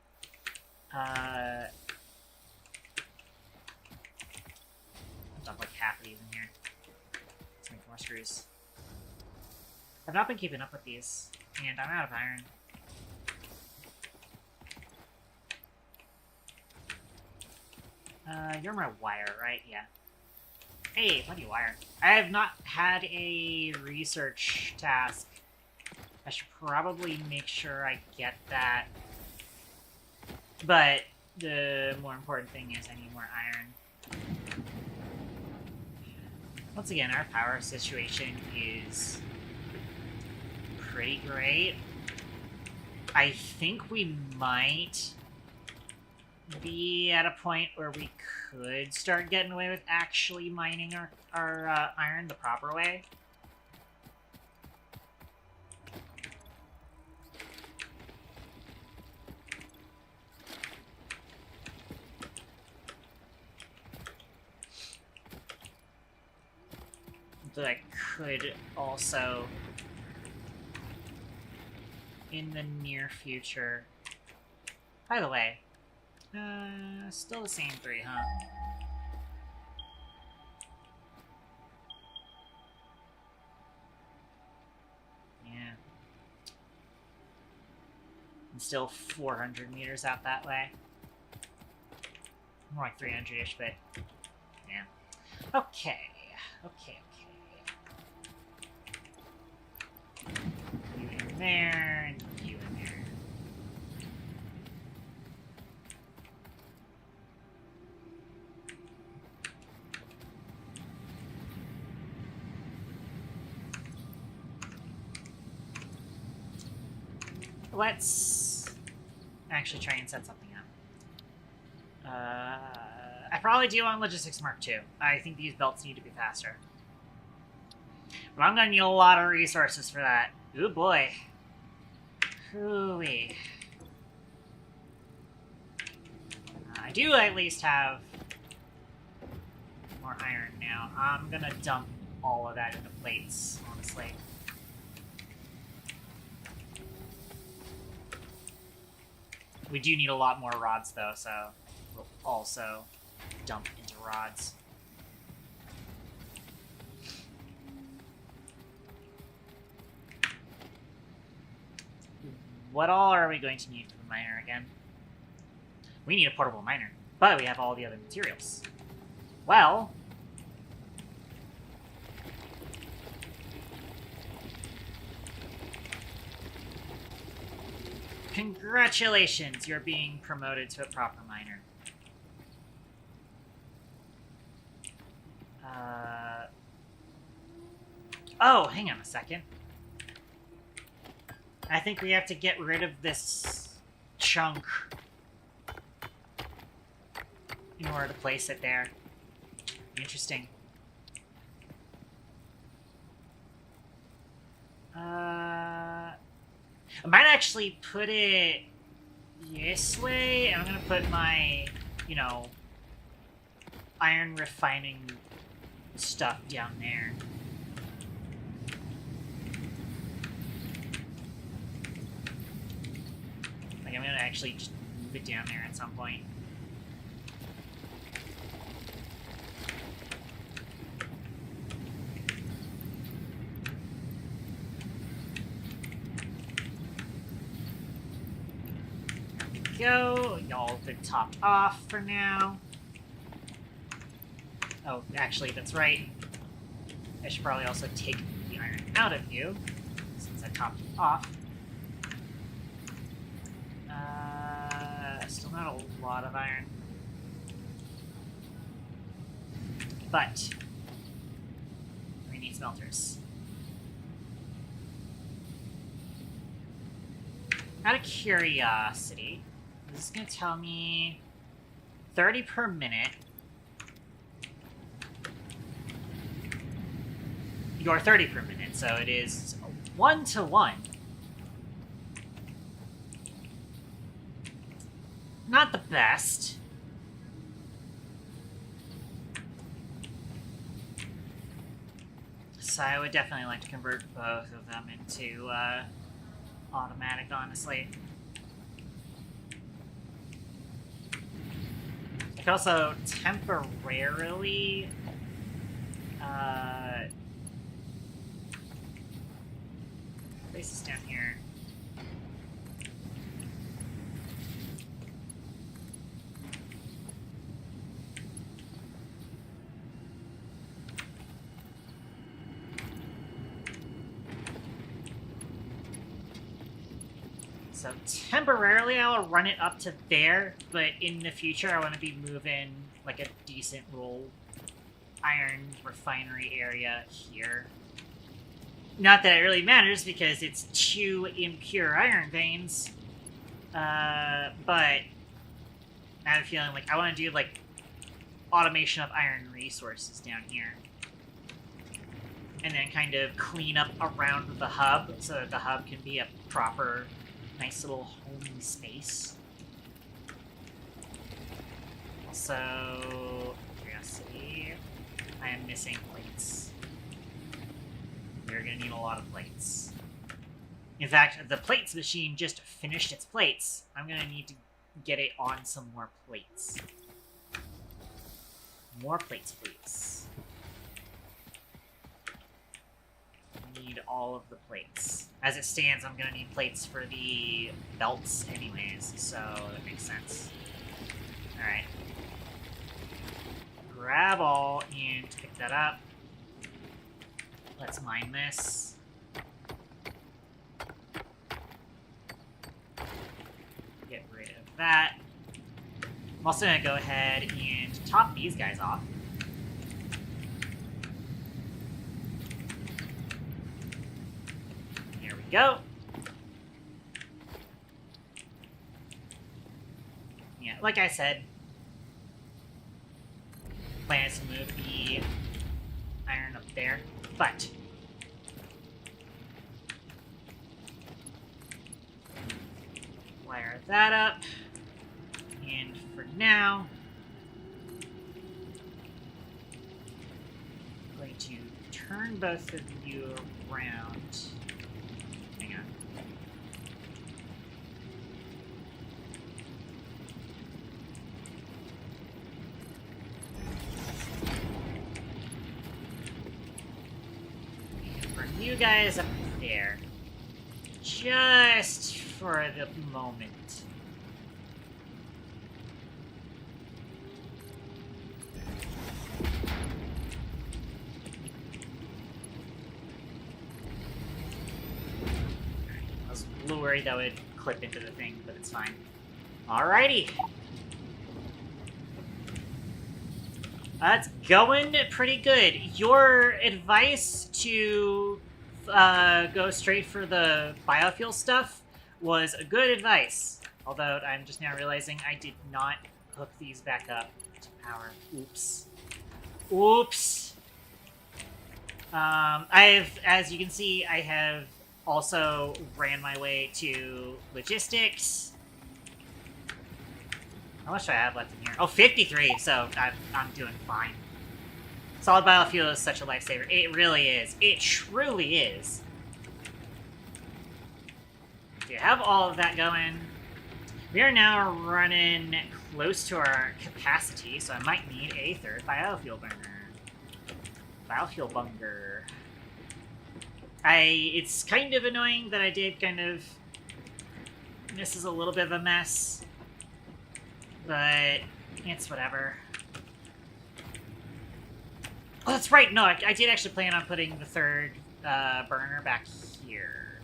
S1: dump like half of these in here. Let's make more screws. I've not been keeping up with these, and I'm out of iron. You're my wire, right? Yeah. Hey, plenty of wire. I have not had a research task. I should probably make sure I get that. But the more important thing is I need more iron. Once again, our power situation is pretty great. I think we might be at a point where we could start getting away with actually mining our iron the proper way. That I could also, in the near future... By the way, still the same 3, huh? Yeah. And still 400 meters out that way. More like 300-ish, but... yeah. Okay. Okay. You in there, and you in there. Let's actually try and set something up. I probably do on Logistics Mark II. I think these belts need to be faster. But I'm gonna need a lot of resources for that. Ooh boy. Hooey. I do at least have more iron now. I'm gonna dump all of that into plates, honestly. We do need a lot more rods though, so we'll also dump into rods. What all are we going to need for the miner again? We need a portable miner, but we have all the other materials. Well... congratulations, you're being promoted to a proper miner. Oh, hang on a second. I think we have to get rid of this chunk in order to place it there. Interesting. I might actually put it this way, and I'm gonna put my, you know, iron refining stuff down there. Like, I'm gonna actually just move it down there at some point. Go. Y'all have been topped off for now. Oh, actually, that's right. I should probably also take the iron out of you, since I topped it off. Still not a lot of iron. But we need smelters. Out of curiosity, this is going to tell me 30 per minute. your 30 per minute, so it is 1-to-1. Not the best. So I would definitely like to convert both of them into automatic, honestly. I could also temporarily place this down here. So temporarily I'll run it up to there, but in the future I want to be moving like a decent roll iron refinery area here. Not that it really matters because it's 2 impure iron veins, but I have a feeling like I want to do like automation of iron resources down here. And then kind of clean up around the hub so that the hub can be a proper nice little homey space. Also, curiosity, I am missing plates. We're gonna need a lot of plates. In fact, the plates machine just finished its plates. I'm gonna need to get it on some more plates. More plates, please. Need all of the plates. As it stands, I'm gonna need plates for the belts anyways, so that makes sense. Alright. Grab all and pick that up. Let's mine this. Get rid of that. I'm also gonna go ahead and top these guys off. Go. Yeah, like I said, plan is to move the iron up there, but wire that up, and for now, I'm going to turn both of you around. You guys up there, just for the moment. I was a little worried that would clip into the thing, but it's fine. Alrighty. That's going pretty good. Your advice to go straight for the biofuel stuff was a good advice. Although I'm just now realizing I did not hook these back up to power. Oops. Oops. As you can see, I have also ran my way to logistics. How much do I have left in here? Oh, 53, so I'm doing fine. Solid biofuel is such a lifesaver. It really is. It truly is. We have all of that going. We are now running close to our capacity, so I might need a third biofuel burner. Biofuel bunker. It's kind of annoying that I did kind of... This is a little bit of a mess. But it's whatever. Oh, that's right. No, I did actually plan on putting the third burner back here.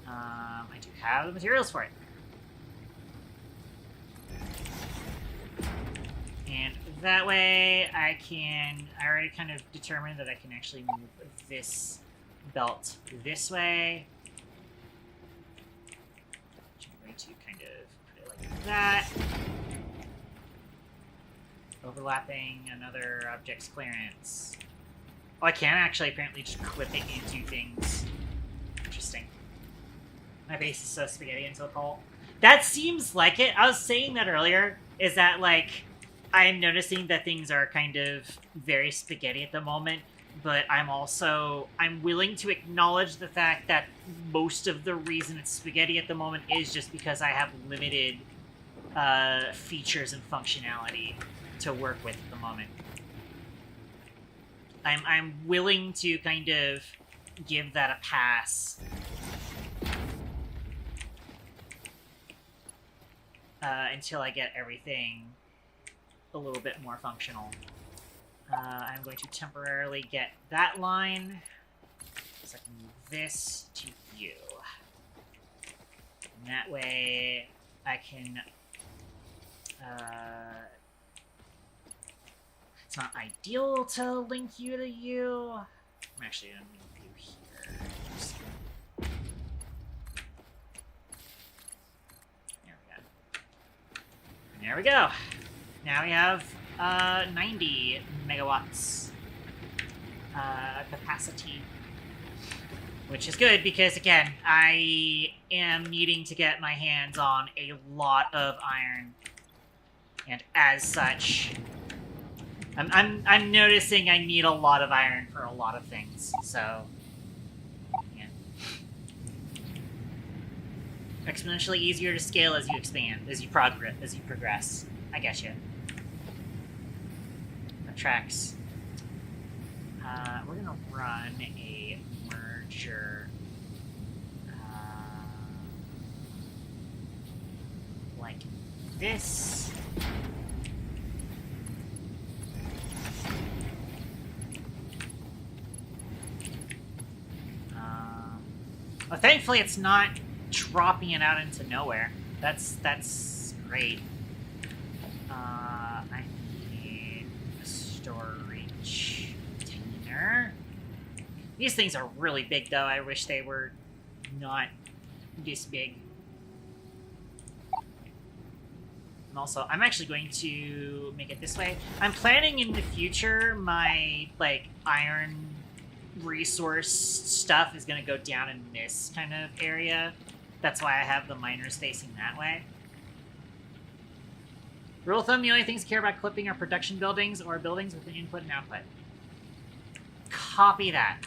S1: I do have the materials for it. And that way I already kind of determined that I can actually move this belt this way. I'm going to kind of put it like that. Overlapping another object's clearance. Oh, I can actually apparently just clip it into things. Interesting. My base is so spaghetti into a cult. That seems like it. I was saying that earlier, is that, like, I'm noticing that things are kind of very spaghetti at the moment, but I'm willing to acknowledge the fact that most of the reason it's spaghetti at the moment is just because I have limited features and functionality to work with at the moment. I'm willing to kind of give that a pass. Until I get everything a little bit more functional. I'm going to temporarily get that line, so I can move this to you. And that way, I can... it's not ideal to link you to you. I'm actually going to link you here. There we go. Now we have 90 megawatts capacity, which is good because, again, I am needing to get my hands on a lot of iron, and as such, I'm noticing I need a lot of iron for a lot of things. So, yeah, exponentially easier to scale as you expand, as you progress. I get you. That tracks. We're gonna run a merger, like this. Well, thankfully, it's not dropping it out into nowhere. That's great. I need a storage container. These things are really big, though. I wish they were not this big. And also, I'm actually going to make it this way. I'm planning in the future my, like, iron resource stuff is going to go down in this kind of area. That's why I have the miners facing that way. Rule of thumb, the only things to care about clipping are production buildings or buildings with an input and output. Copy that.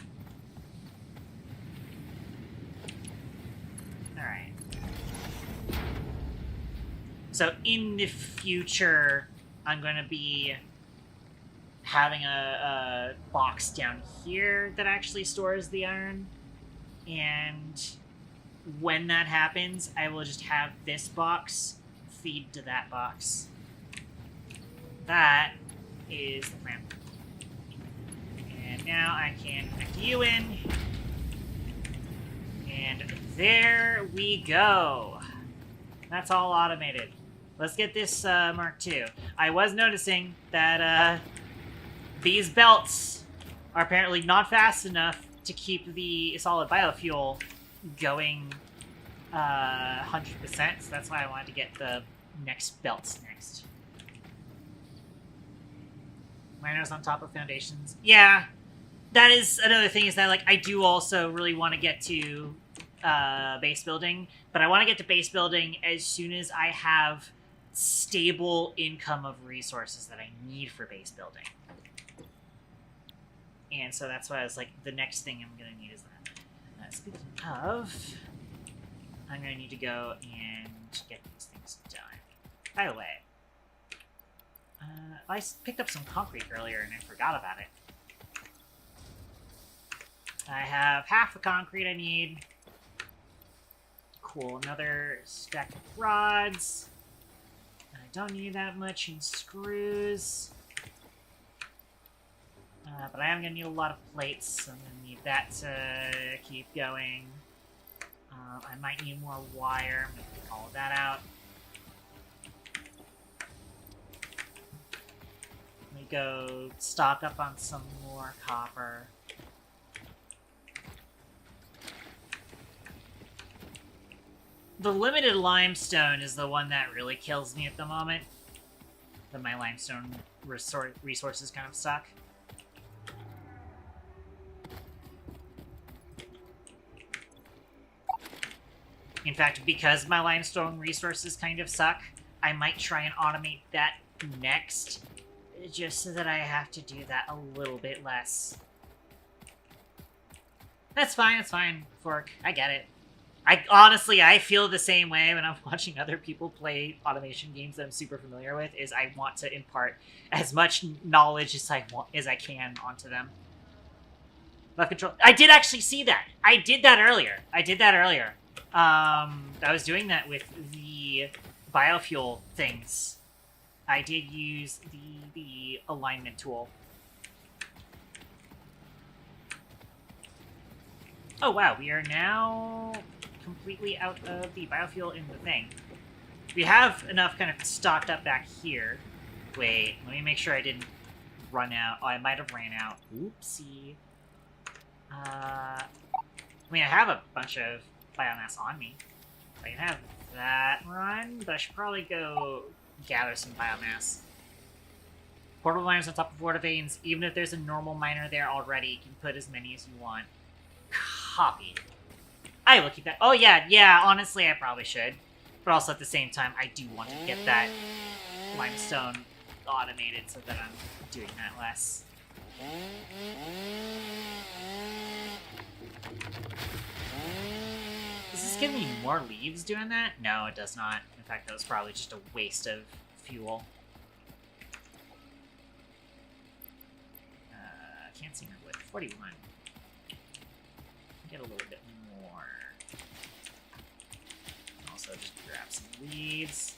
S1: Alright. So in the future, I'm going to be having a box down here that actually stores the iron. And when that happens, I will just have this box feed to that box. That is the plan. And now I can connect you in. And there we go. That's all automated. Let's get this Mark II. I was noticing that these belts are apparently not fast enough to keep the solid biofuel going 100%, so that's why I wanted to get the next belts next. Miners on top of foundations. Yeah, that is another thing, is that, like, I do also really want to get to base building, but I want to get to base building as soon as I have stable income of resources that I need for base building. And so that's why I was like, the next thing I'm going to need is that. Speaking of, I'm going to need to go and get these things done. By the way, I picked up some concrete earlier and I forgot about it. I have half the concrete I need. Cool, another stack of rods. I don't need that much in screws. But I am going to need a lot of plates, so I'm going to need that to keep going. I might need more wire. I'm going to take all of that out. Let me go stock up on some more copper. The limited limestone is the one that really kills me at the moment. That my limestone resources kind of suck. In fact, because my limestone resources kind of suck, I might try and automate that next, just so that I have to do that a little bit less. That's fine, Fork. I get it. Honestly, I feel the same way when I'm watching other people play automation games that I'm super familiar with, is I want to impart as much knowledge as I can onto them. Left control. I did actually see that. I did that earlier. I was doing that with the biofuel things. I did use the alignment tool. Oh wow, we are now completely out of the biofuel in the thing. We have enough kind of stocked up back here. Wait, let me make sure I didn't run out. Oh, I might have ran out. Oopsie. I mean, I have a bunch of biomass on me. I can have that run, but I should probably go gather some biomass. Portable miners on top of water veins. Even if there's a normal miner there already, you can put as many as you want. Copy. I will keep that. Oh, yeah, honestly, I probably should. But also at the same time, I do want to get that limestone automated so that I'm doing that less. Does this give me more leaves doing that? No, it does not. In fact, that was probably just a waste of fuel. Can't see my wood. 41. Get a little bit more. Also, just grab some leaves.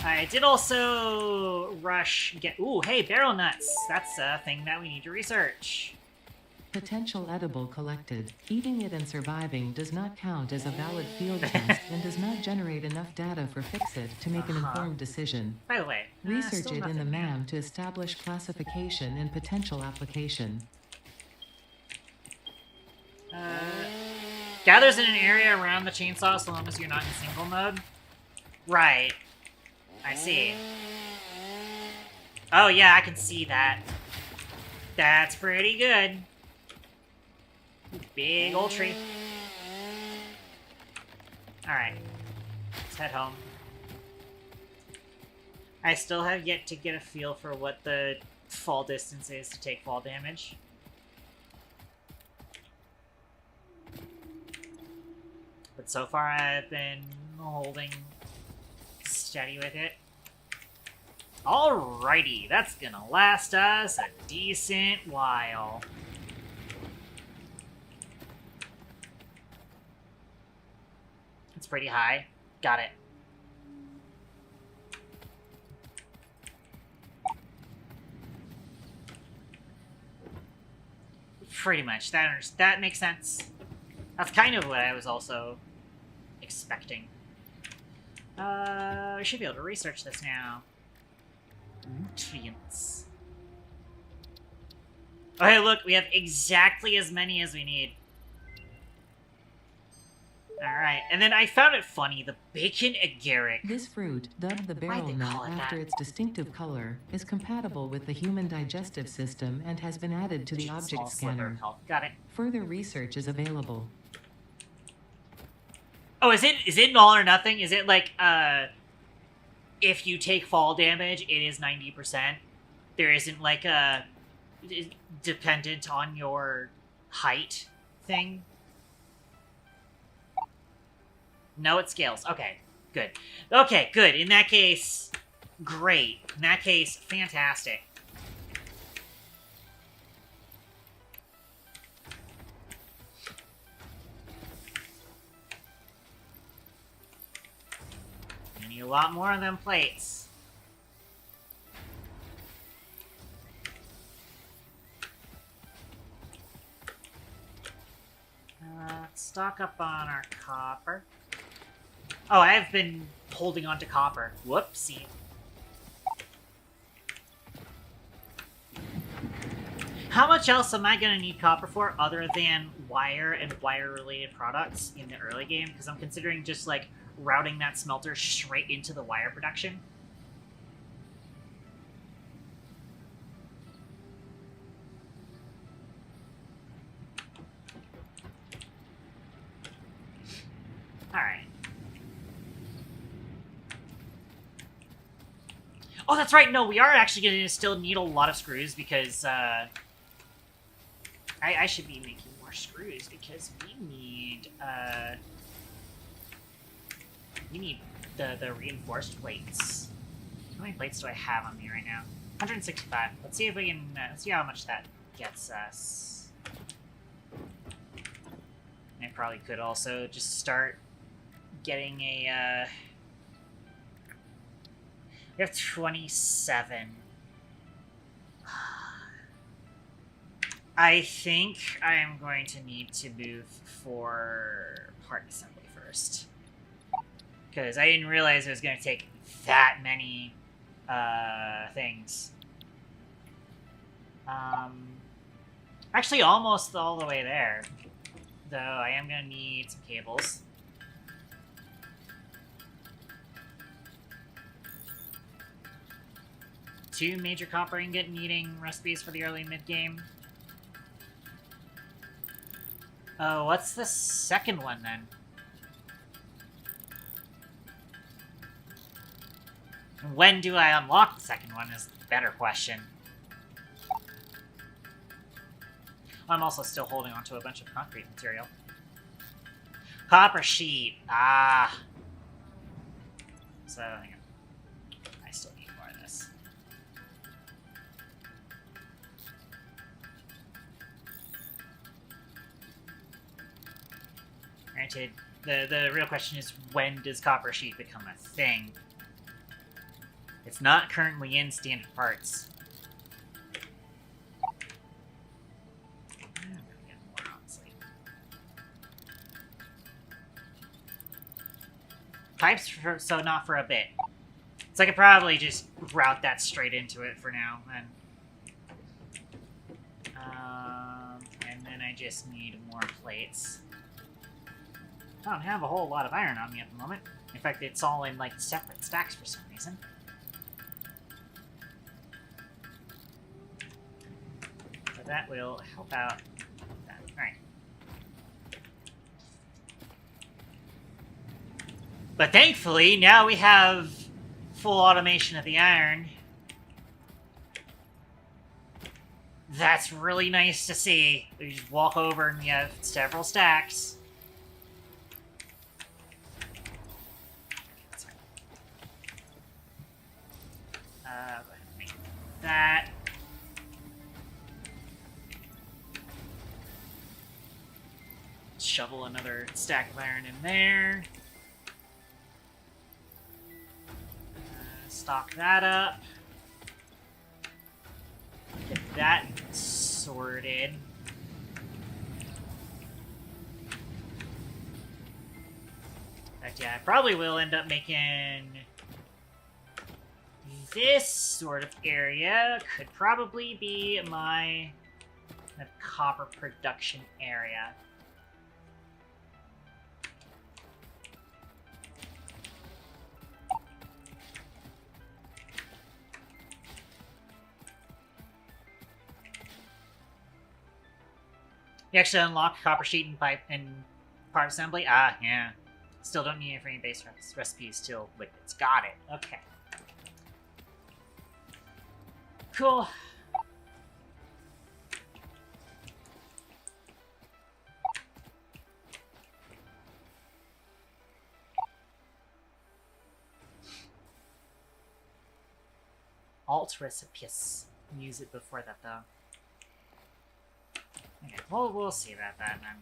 S1: I did also get... Ooh, hey, barrel nuts! That's a thing that we need to research.
S2: Potential edible collected. Eating it and surviving does not count as a valid field test and does not generate enough data for Fixit to make an informed decision.
S1: By the way,
S2: research it in the MAM to establish classification and potential application.
S1: Gathers in an area around the chainsaw so long as you're not in single mode. Right. I see. Oh yeah, I can see that. That's pretty good. Big old tree. Alright. Let's head home. I still have yet to get a feel for what the fall distance is to take fall damage. But so far I've been holding steady with it. Alrighty, that's gonna last us a decent while. It's pretty high. Got it. Pretty much. That makes sense. That's kind of what I was also expecting. We should be able to research this now. Nutrients. Oh, hey, look, we have exactly as many as we need. Alright, and then I found it funny, the bacon agaric.
S2: This fruit, dubbed the barrel nut after its distinctive color, is compatible with the human digestive system and has been added to the object scanner.
S1: Got it.
S2: Further research is available.
S1: Oh, is it an all or nothing? Is it like, if you take fall damage, it is 90%? There isn't like a dependent on your height thing? No, it scales. Okay, good. Okay, good. In that case, great. In that case, fantastic. I need a lot more of them plates. Let's stock up on our copper. Oh, I've been holding on to copper. Whoopsie. How much else am I going to need copper for other than wire and wire-related products in the early game? Because I'm considering just, like, routing that smelter straight into the wire production. Oh, that's right. No, we are actually going to still need a lot of screws because I should be making more screws because we need the reinforced plates. How many plates do I have on me right now? 165. Let's see if we can. Let's see how much that gets us. I probably could also just start getting a. We have 27. I think I am going to need to move for part assembly first. Because I didn't realize it was going to take that many things. Actually, almost all the way there. Though I am going to need some cables. Two major copper ingot needing recipes for the early mid-game. Oh, what's the second one then? When do I unlock the second one is the better question. I'm also still holding onto a bunch of concrete material. Copper sheet. Ah. So, hang on. I still need more of this. Granted, the real question is, when does copper sheet become a thing? It's not currently in standard parts. I'm gonna get more, honestly. Pipes, so not for a bit. So I could probably just route that straight into it for now, then. And then I just need more plates. I don't have a whole lot of iron on me at the moment. In fact, it's all in, like, separate stacks for some reason. So that will help out that. Alright. But thankfully, now we have full automation of the iron. That's really nice to see. You just walk over and you have several stacks. Make that. Shovel another stack of iron in there. Stock that up. Get that sorted. In fact, yeah, I probably will end up making this sort of area. Could probably be my copper production area. You actually unlock copper sheet and pipe and part assembly? Ah, yeah. Still don't need it for any base recipes, still liquids. Got it. Okay. Cool. Alt recipes. Use it before that, though. Okay, we'll see about that, then.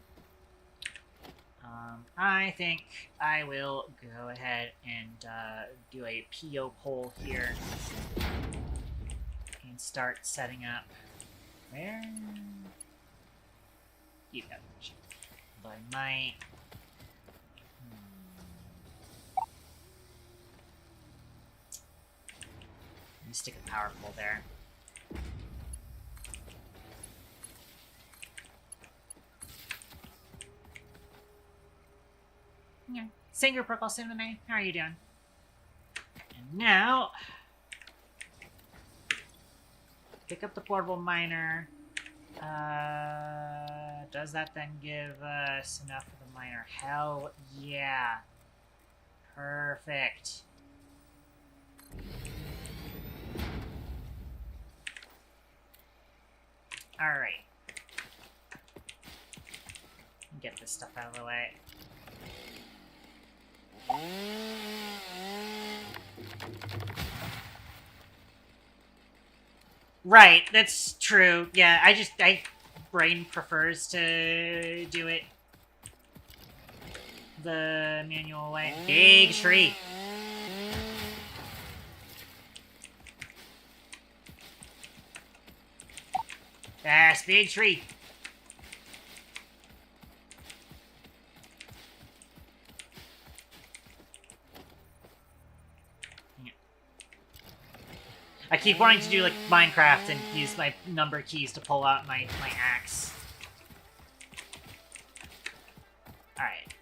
S1: I think I will go ahead and do a PO poll here. And start setting up... Where? You got it. But I might... Let me stick a power pole there. Yeah. Singer Purple Symphony, how are you doing? And now... Pick up the portable miner. Does that then give us enough for the miner? Hell yeah. Perfect. Alright. Get this stuff out of the way. Right, that's true. Yeah, brain prefers to do it the manual way. Big tree. That's big tree. I keep wanting to do like Minecraft and use my number keys to pull out my axe. Alright.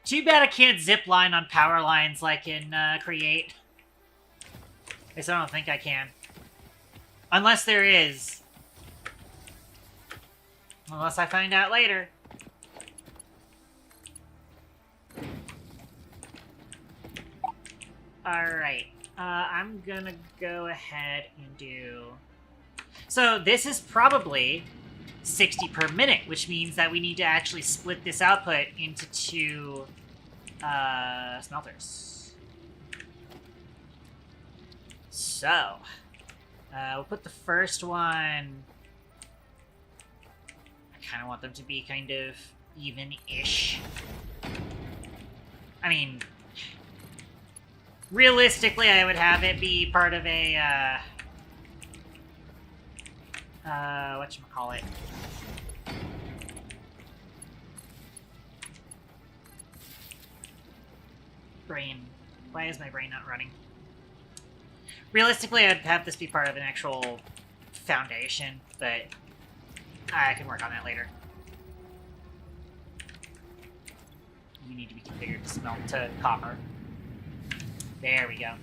S1: Too bad I can't zip line on power lines like in Create. At least I don't think I can. Unless there is. Unless I find out later. Alright. I'm gonna go ahead and do... So this is probably 60 per minute, which means that we need to actually split this output into two smelters. So, we'll put the first one... I kind of want them to be kind of even-ish. I mean... Realistically, I would have it be part of a, whatchamacallit? Brain. Why is my brain not running? Realistically, I'd have this be part of an actual foundation, but I can work on that later. You need to be configured to smelt to copper. There we go.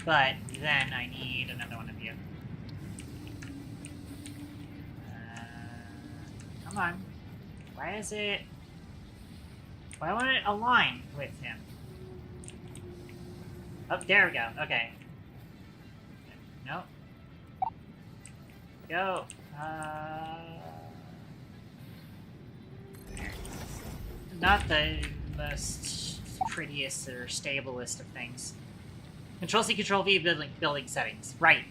S1: But then I need another one of you. Come on. Why is it... Why won't it align with him? Oh, there we go. Okay. Nope. Go. Not the most prettiest or stablest of things. Control-C, Control-V building settings. Right.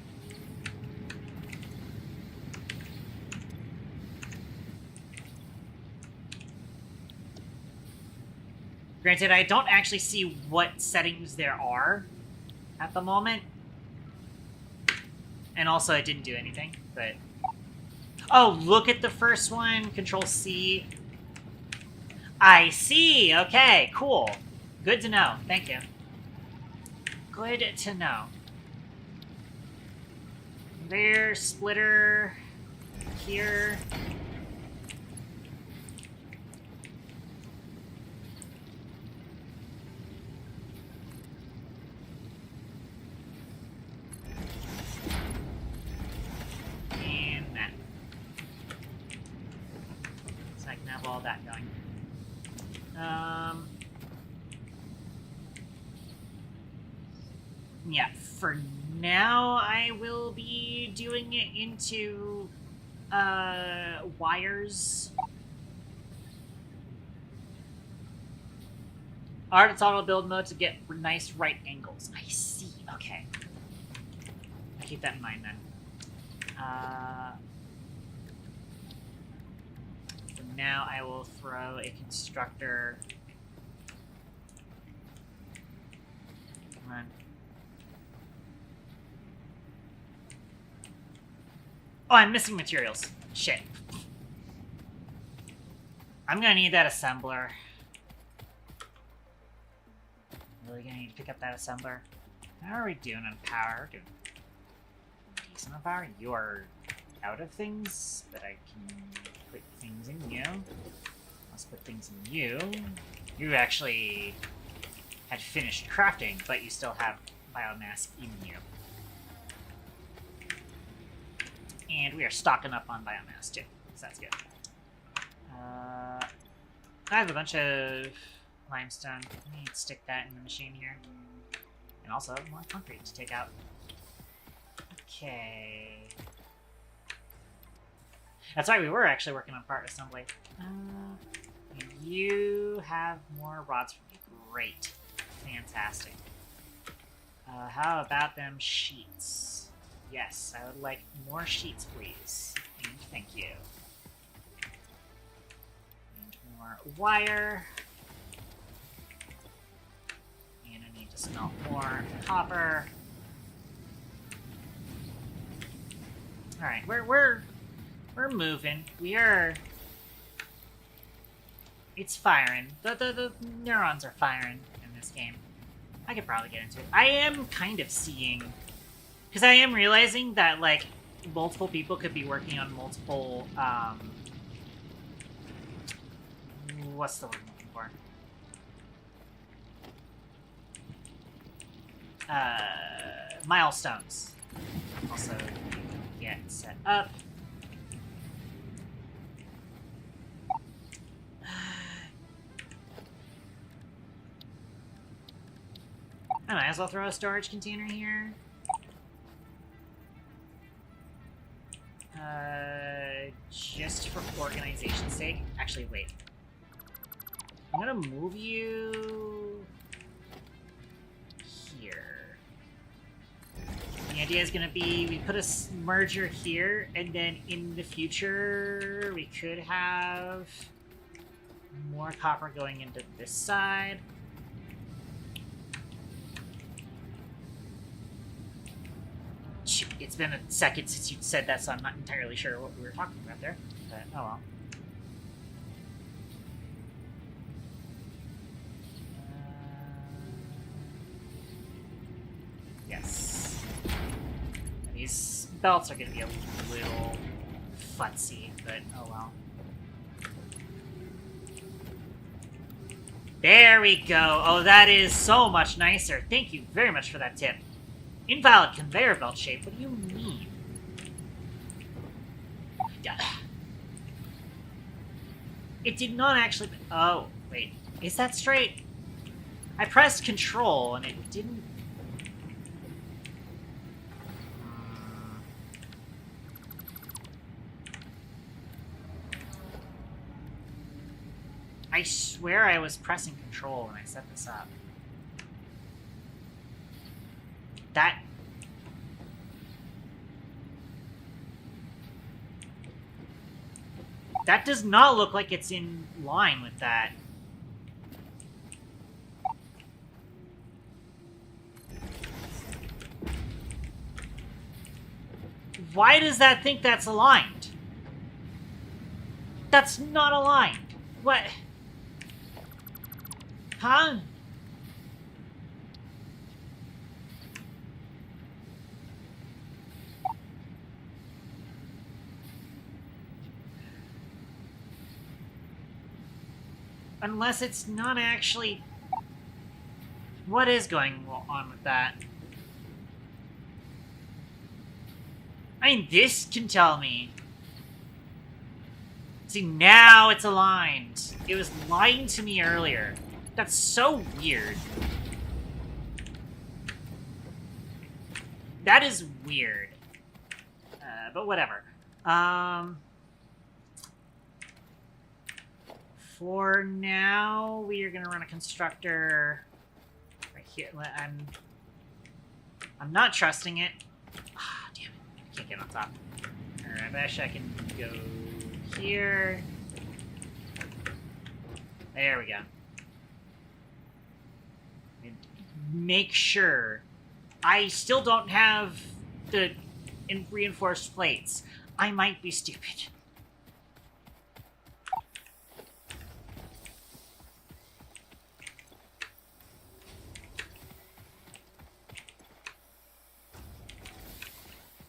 S1: Granted, I don't actually see what settings there are at the moment. And also, I didn't do anything, but... Oh, look at the first one. Control-C. I see! Okay, cool. Good to know. Thank you. Good to know. There, splitter. Here. And that. So I can have all that going. Yeah, for now, I will be doing it into, wires. Art its auto build mode to get nice right angles. I see, okay. I'll keep that in mind then. For now, I will throw a constructor. Come on. Oh, I'm missing materials. Shit. I'm gonna need that assembler. Really gonna need to pick up that assembler. How are we doing on power? Doing decent on power? You are out of things, but I can put things in you. Let's put things in you. You actually had finished crafting, but you still have biomass in you. And we are stocking up on biomass, too. So that's good. I have a bunch of limestone. I need to stick that in the machine here. And also more concrete to take out. Okay. That's right, we were actually working on part assembly. You have more rods for me. Great. Fantastic. How about them sheets? Yes, I would like more sheets, please. And thank you. And more wire. And I need to smelt more copper. Alright, we're moving. We are... It's firing. The neurons are firing in this game. I could probably get into it. I am kind of seeing... Because I am realizing that, like, multiple people could be working on multiple, what's the word I'm looking for? Milestones. Also, get set up. I might as well throw a storage container here. Just for organization's sake. Actually, wait. I'm gonna move you here. The idea is gonna be we put a merger here, and then in the future we could have more copper going into this side. It's been a second since you said that, so I'm not entirely sure what we were talking about there. But, oh well. Yes. And these belts are going to be a little futzy, but oh well. There we go. Oh, that is so much nicer. Thank you very much for that tip. Invalid conveyor belt shape? What do you mean? It did not actually... Oh, wait. Is that straight? I pressed control and it didn't... I swear I was pressing control when I set this up. That does not look like it's in line with that. Why does that think that's aligned? That's not aligned. What? Huh? Unless it's not actually... What is going on with that? I mean, this can tell me. See, now it's aligned. It was lying to me earlier. That's so weird. That is weird. But whatever. For now, we are going to run a constructor right here. I'm not trusting it. Ah, damn it. I can't get on top. Alright, I bet I can go here. There we go. And make sure. I still don't have the reinforced plates. I might be stupid.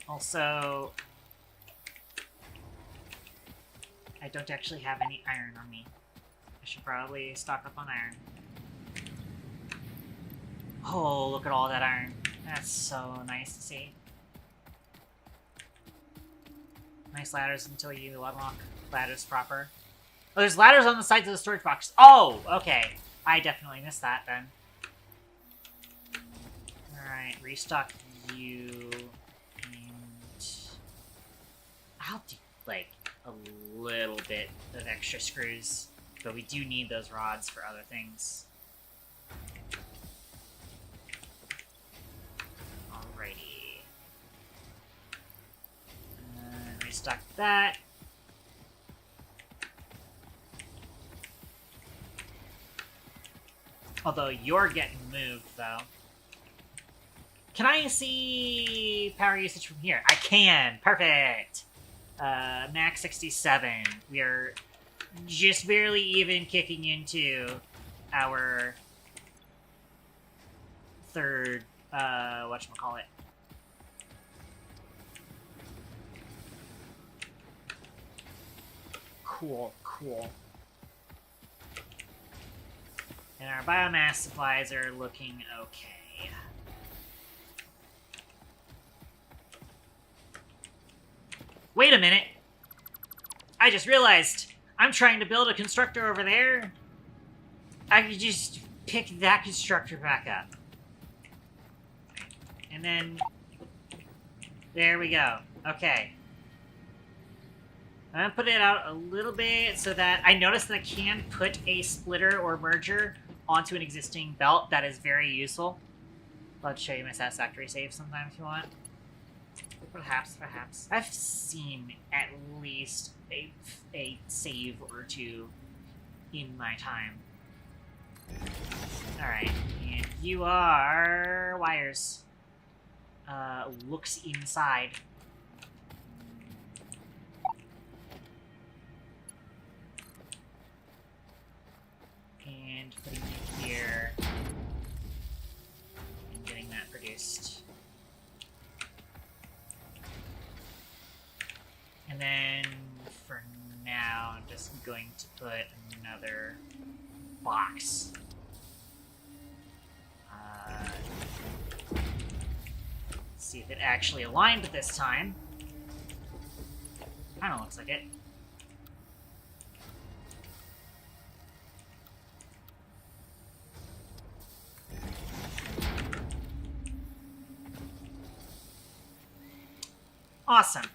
S1: Also, I don't actually have any iron on me. I should probably stock up on iron. Oh, look at all that iron. That's so nice to see. Nice ladders until you unlock ladders proper. Oh, there's ladders on the sides of the storage box. Oh, okay. I definitely missed that then. Alright, restock you. I'll do, like, a little bit of extra screws, but we do need those rods for other things. Alrighty. Restock that. Although you're getting moved, though. Can I see power usage from here? I can! Perfect! Max 67. We are just barely even kicking into our third, whatchamacallit. Cool, cool. And our biomass supplies are looking okay. Wait a minute! I just realized I'm trying to build a constructor over there. I could just pick that constructor back up. And then... there we go. Okay. I'm gonna put it out a little bit so that I noticed that I can put a splitter or merger onto an existing belt. That is very useful. I'll show you my Satisfactory save sometime if you want. Perhaps. I've seen at least a save or two in my time. Alright, and you are... wires. Looks inside. And putting it here. And getting that produced. And then, for now, I'm just going to put another box. See if it actually aligned this time. Kinda looks like it. Awesome.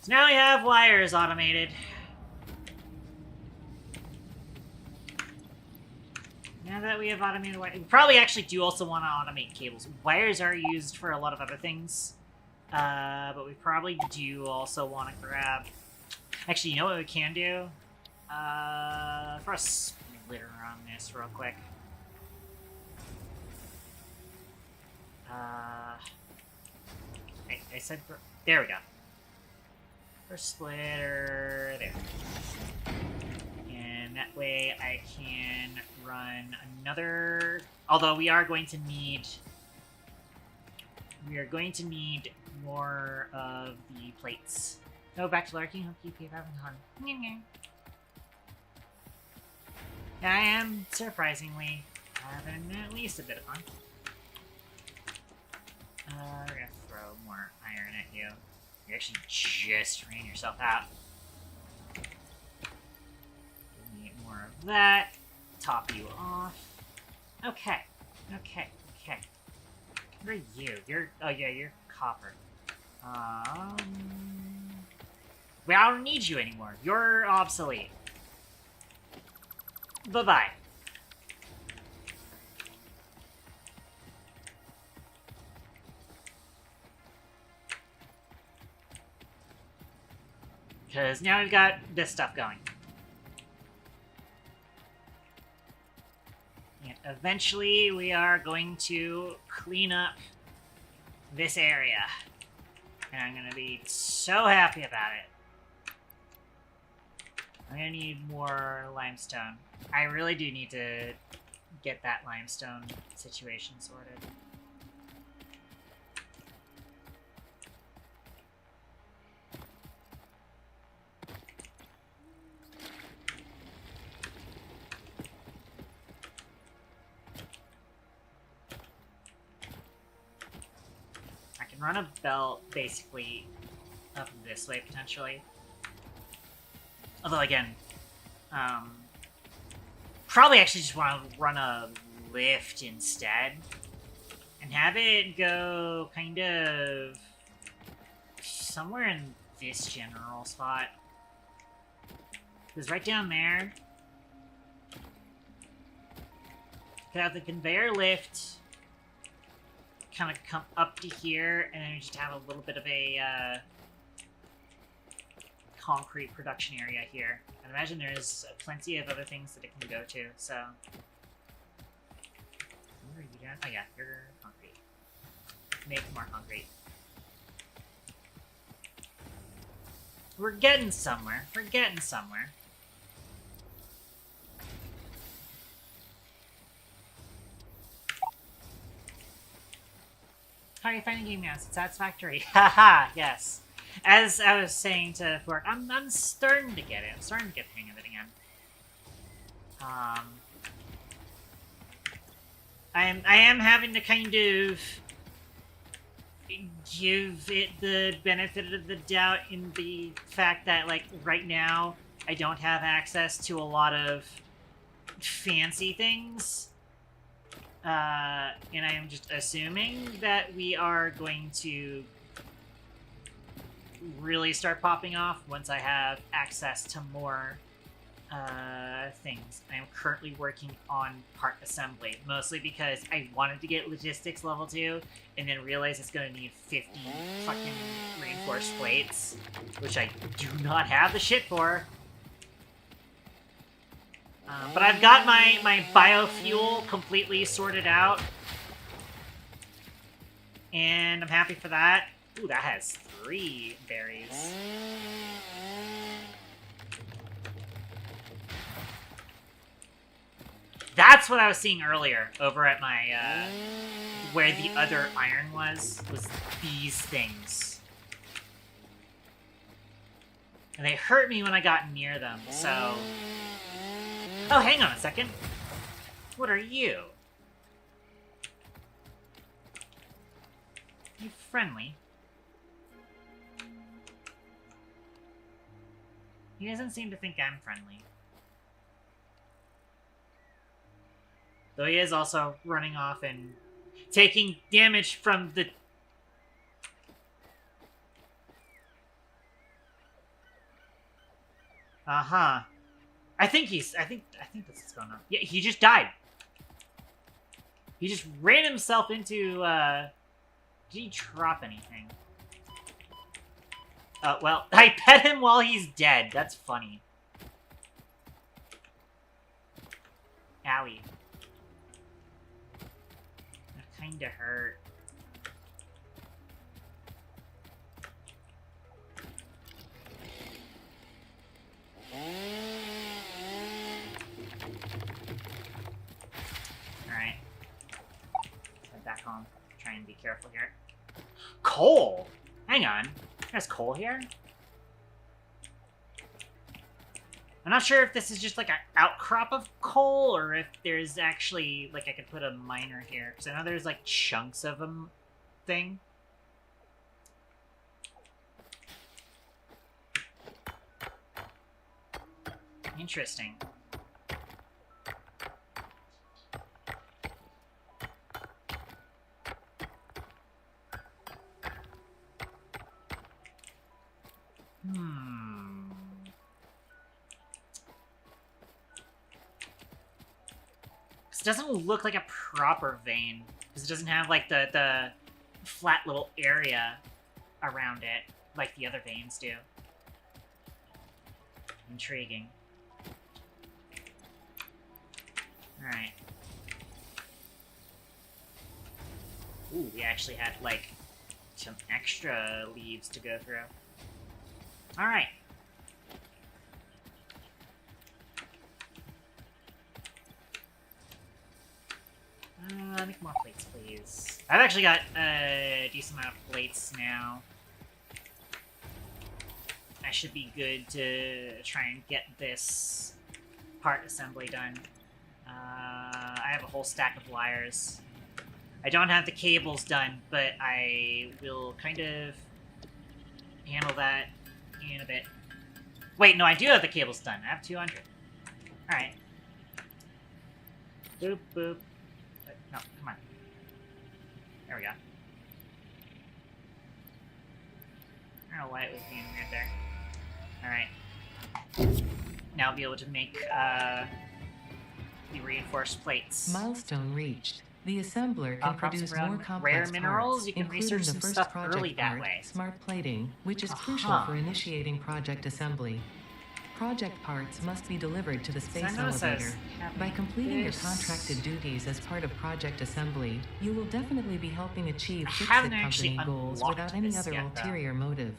S1: So now we have wires automated. Now that we have automated wires, we probably actually do also want to automate cables. Wires are used for a lot of other things, but we probably do also want to grab... Actually, you know what we can do? For a splitter on this real quick. I said... there we go. First splitter, there. And that way I can run another... although we are going to need... we are going to need more of the plates. No, back to lurking. Hope you keep having fun. Yeah, I am surprisingly having at least a bit of fun. We're gonna throw more iron at you. You actually just ran yourself out. Give me more of that. Top you off. Okay. Where are you? You're... oh yeah, you're copper. Well, I don't need you anymore. You're obsolete. Bye-bye. Because now we've got this stuff going. And eventually we are going to clean up this area. And I'm going to be so happy about it. I'm going to need more limestone. I really do need to get that limestone situation sorted. Run a belt basically up this way potentially. Although again, probably actually just want to run a lift instead and have it go kind of somewhere in this general spot. Because right down there, could have the conveyor lift kind of come up to here, and then just have a little bit of a concrete production area here. I imagine there's plenty of other things that it can go to, so... Where are you doing? Oh yeah, you're concrete. Make more concrete. We're getting somewhere. We're getting somewhere. How are you finding game now? Is it satisfactory? Haha, yes. As I was saying to Fork, I'm starting to get it. I'm starting to get the hang of it again. I am having to kind of give it the benefit of the doubt in the fact that, like, right now, I don't have access to a lot of fancy things. And I am just assuming that we are going to really start popping off once I have access to more things. I am currently working on part assembly, mostly because I wanted to get logistics level 2, and then realized it's going to need 50 fucking reinforced plates, which I do not have the shit for. But I've got my biofuel completely sorted out, and I'm happy for that. Ooh, that has 3 berries. That's what I was seeing earlier over at my, where the other iron was these things. And they hurt me when I got near them, so... Oh, hang on a second. What are you? You friendly? He doesn't seem to think I'm friendly. Though he is also running off and taking damage from the... Uh-huh. I think this is going on. Yeah, he just died. He just ran himself into, Did he drop anything? Well, I pet him while he's dead. That's funny. Owie. That kinda hurt. Alright. Head back home. Try and be careful here. Coal! Hang on. There's coal here? I'm not sure if this is just like an outcrop of coal, or if there's actually, like, I could put a miner here. Because I know there's, like, chunks of a thing. Interesting. This doesn't look like a proper vein, because it doesn't have, like, the flat little area around it, like the other veins do. Intriguing. Alright. Ooh, we actually had, like, some extra leaves to go through. Alright. Make more plates, please. I've actually got a decent amount of plates now. I should be good to try and get this part assembly done. I have a whole stack of wires. I don't have the cables done, but I will kind of handle that in a bit. Wait, no, I do have the cables done. I have 200. Alright. Boop, boop. No, come on. There we go. I don't know why it was being weird there. Alright. Now I'll be able to make the reinforced plates.
S2: Milestone reached. The assembler can produce more complex
S1: rare minerals.
S2: parts,
S1: You can
S2: including
S1: research
S2: the
S1: some
S2: first
S1: stuff
S2: project
S1: early that
S2: part,
S1: way.
S2: smart plating, which is crucial for initiating project assembly. Project parts must be delivered to the space elevator. By completing your contracted duties as part of project assembly, you will definitely be helping achieve Fix-It Company goals without any other ulterior motive.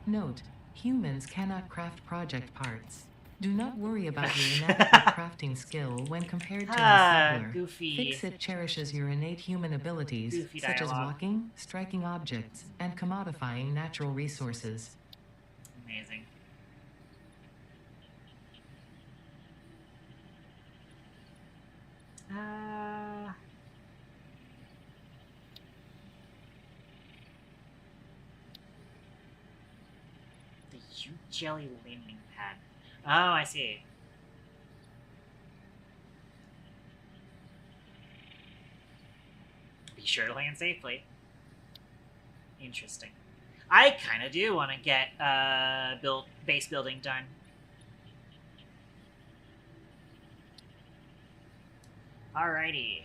S2: Note, humans cannot craft project parts. Do not worry about your inadequate crafting skill when compared to an assembler.
S1: Goofy.
S2: Fix-It cherishes your innate human abilities,
S1: Goofy
S2: such as
S1: dialogue.
S2: walking, striking objects, and commodifying natural resources.
S1: Amazing. The huge jelly landing pad. Oh, I see. Be sure to land safely. Interesting. I kind of do want to get base building done. Alrighty.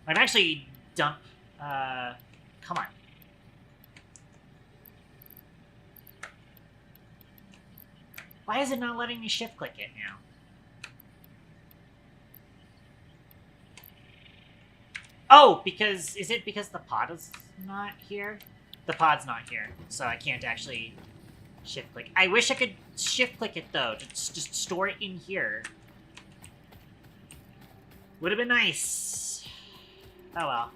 S1: I'd actually dump. Come on. Why is it not letting me shift click it now? Oh, because is it because the pod is not here? The pod's not here, so I can't actually shift click. I wish I could shift click it though, to just store it in here. Would have been nice. Oh well.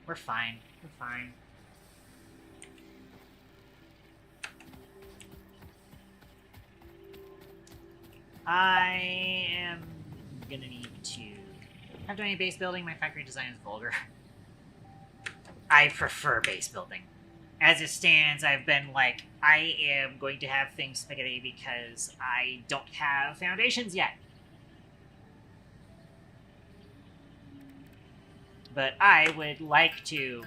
S1: We're fine. We're fine. I am gonna need to have done any base building. My factory design is vulgar. I prefer base building. As it stands, I've been like, I am going to have things spaghetti because I don't have foundations yet. But I would like to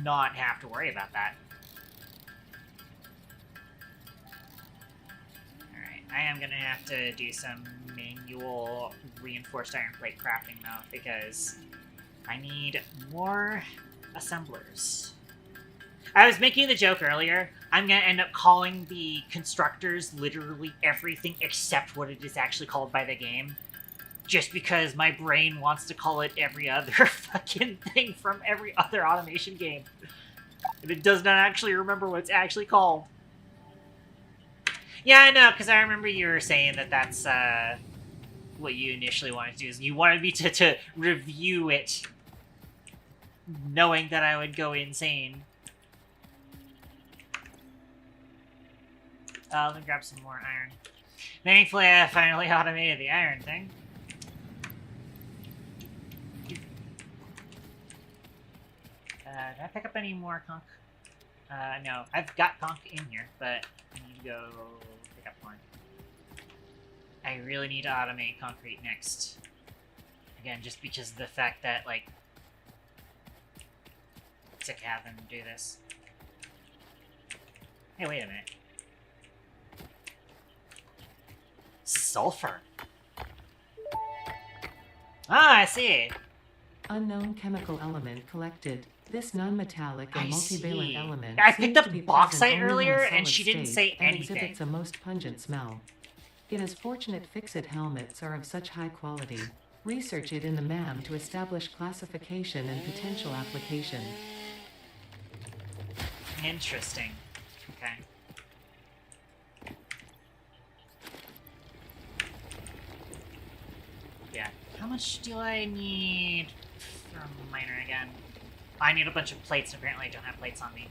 S1: not have to worry about that. Alright, I am gonna have to do some manual reinforced iron plate crafting though, because I need more assemblers. I was making the joke earlier, I'm gonna end up calling the constructors literally everything except what it is actually called by the game. Just because my brain wants to call it every other fucking thing from every other automation game. And it does not actually remember what it's actually called. Yeah, I know, because I remember you were saying that that's what you initially wanted to do. Is you wanted me to review it, knowing that I would go insane. Let me grab some more iron. Thankfully, I finally automated the iron thing. Did I pick up any more conch? No. I've got conch in here, but I need to go pick up more. I really need to automate concrete next. Again, just because of the fact that, like, sick of having to do this. Hey, wait a minute. Sulfur. Ah, I see.
S2: Unknown chemical element collected. This non-metallic and multivalent element
S1: I picked up
S2: seems to be
S1: bauxite
S2: present only in a
S1: earlier,
S2: solid
S1: and she didn't
S2: state
S1: say
S2: and
S1: anything.
S2: exhibits a most pungent smell. It is fortunate Fix-It helmets are of such high quality. Research it in the MAM to establish classification and potential application.
S1: Interesting. Okay. Yeah. How much do I need from miner again? I need a bunch of plates, and apparently I don't have plates on me.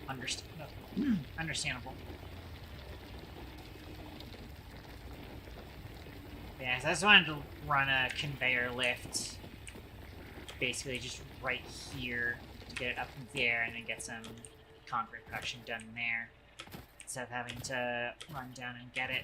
S1: Understandable. Yeah, so I just wanted to run a conveyor lift. Basically just right here to get it up there and then get some concrete production done there. Instead of having to run down and get it.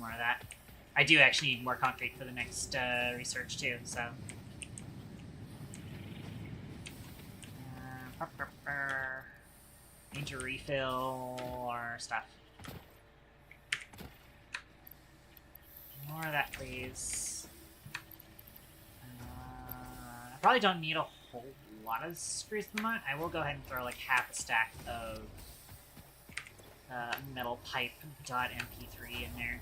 S1: more of that. I do actually need more concrete for the next research too, so. Need to refill our stuff. More of that, please. I probably don't need a whole lot of screws at the moment. I will go ahead and throw like half a stack of metal pipe .mp3 in there.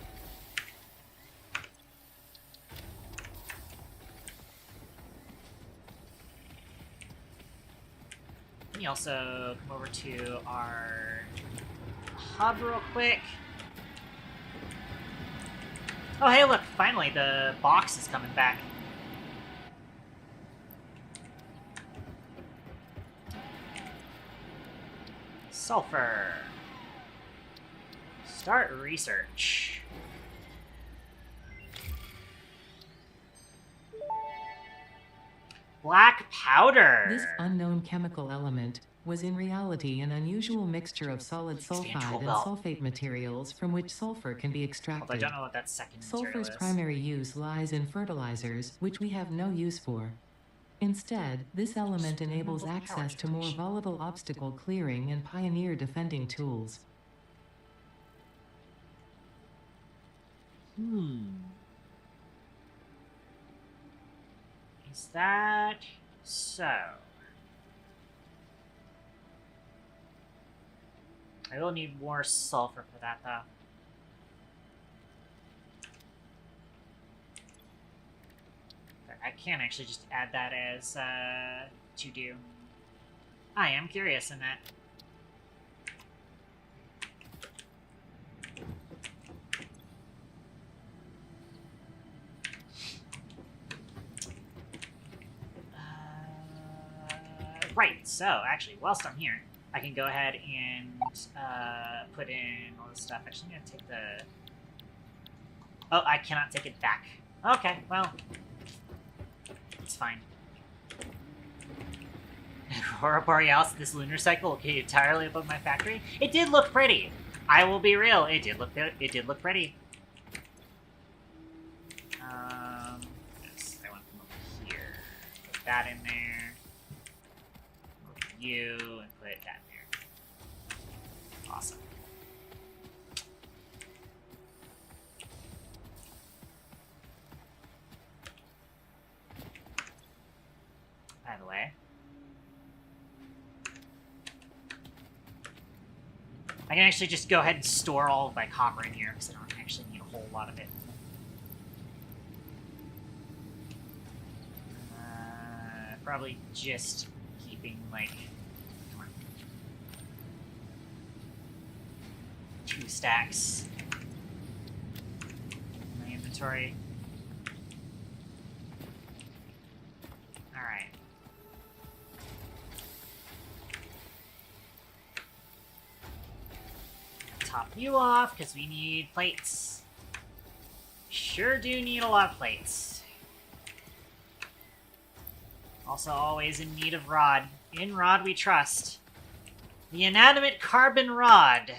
S1: Let me also come over to our hub real quick. Oh, hey, look, finally the box is coming back. Sulfur. Start research. Black powder.
S2: This unknown chemical element was in reality an unusual mixture of solid sulfide and sulfate materials from which sulfur can be extracted.
S1: Although I don't know what that second material
S2: Sulfur's
S1: is.
S2: primary use lies in fertilizers, which we have no use for. Instead, this element enables access to more volatile obstacle clearing and pioneer defending tools.
S1: Is that so? I will need more sulfur for that, though. I can actually just add that as to do. I am curious in that. Right, so actually, whilst I'm here, I can go ahead and put in all this stuff. Actually, I'm gonna take the... Oh, I cannot take it back. Okay, well, it's fine. Aurora Borealis, this lunar cycle located entirely above my factory. It did look pretty. I will be real. It did look pretty. Yes, I want them over here. Put that in there. Move you and put that in there. Awesome. By the way, I can actually just go ahead and store all of my copper in here because I don't actually need a whole lot of it. Probably just keeping, like, come on, 2 stacks in my inventory. Alright. Top you off, because we need plates. Sure do need a lot of plates. Also always in need of rod. In rod we trust. The inanimate carbon rod.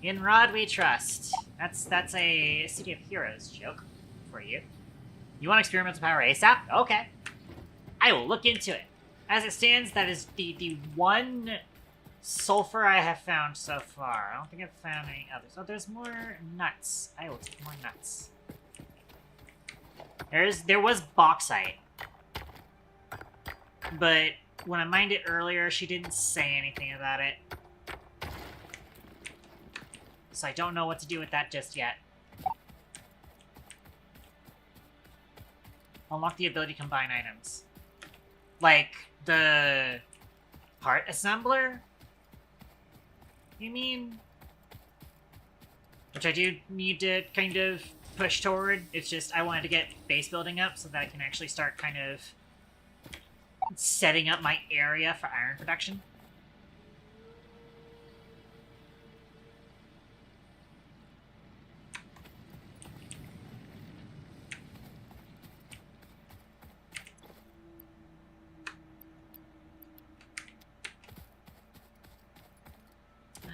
S1: In rod we trust. That's a City of Heroes joke for you. You want experimental power ASAP? Okay. I will look into it. As it stands, that is the one sulfur I have found so far. I don't think I've found any others. Oh, there's more nuts. I will take more nuts. There was bauxite. But when I mined it earlier, she didn't say anything about it. So I don't know what to do with that just yet. Unlock the ability to combine items. Like the part assembler? You mean? Which I do need to kind of push toward. It's just I wanted to get base building up so that I can actually start kind of setting up my area for iron production.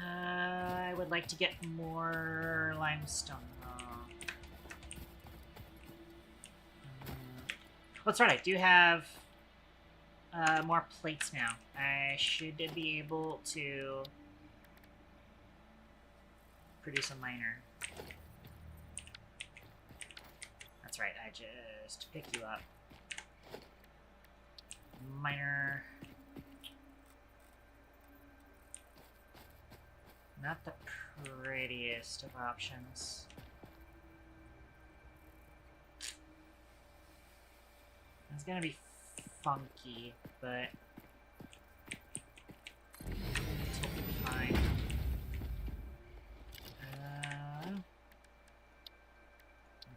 S1: I would would like to get more limestone. That's right, I do have more plates now. I should be able to produce a miner. That's right, I just picked you up. Miner. Not the prettiest of options. It's gonna be funky, but it's totally fine.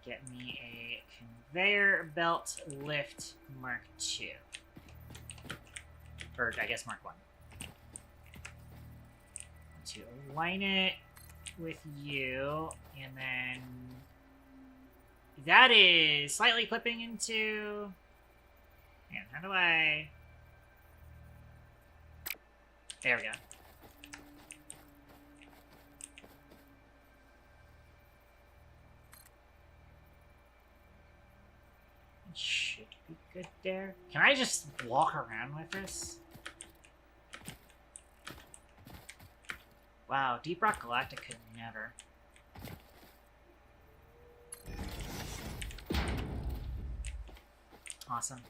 S1: Get me a conveyor belt lift Mark II. Or, I guess, Mark 1. To align it with you, and then that is slightly clipping into... Man, how do I... There we go. Should be good there. Can I just walk around with this? Wow, Deep Rock Galactic could never. Awesome.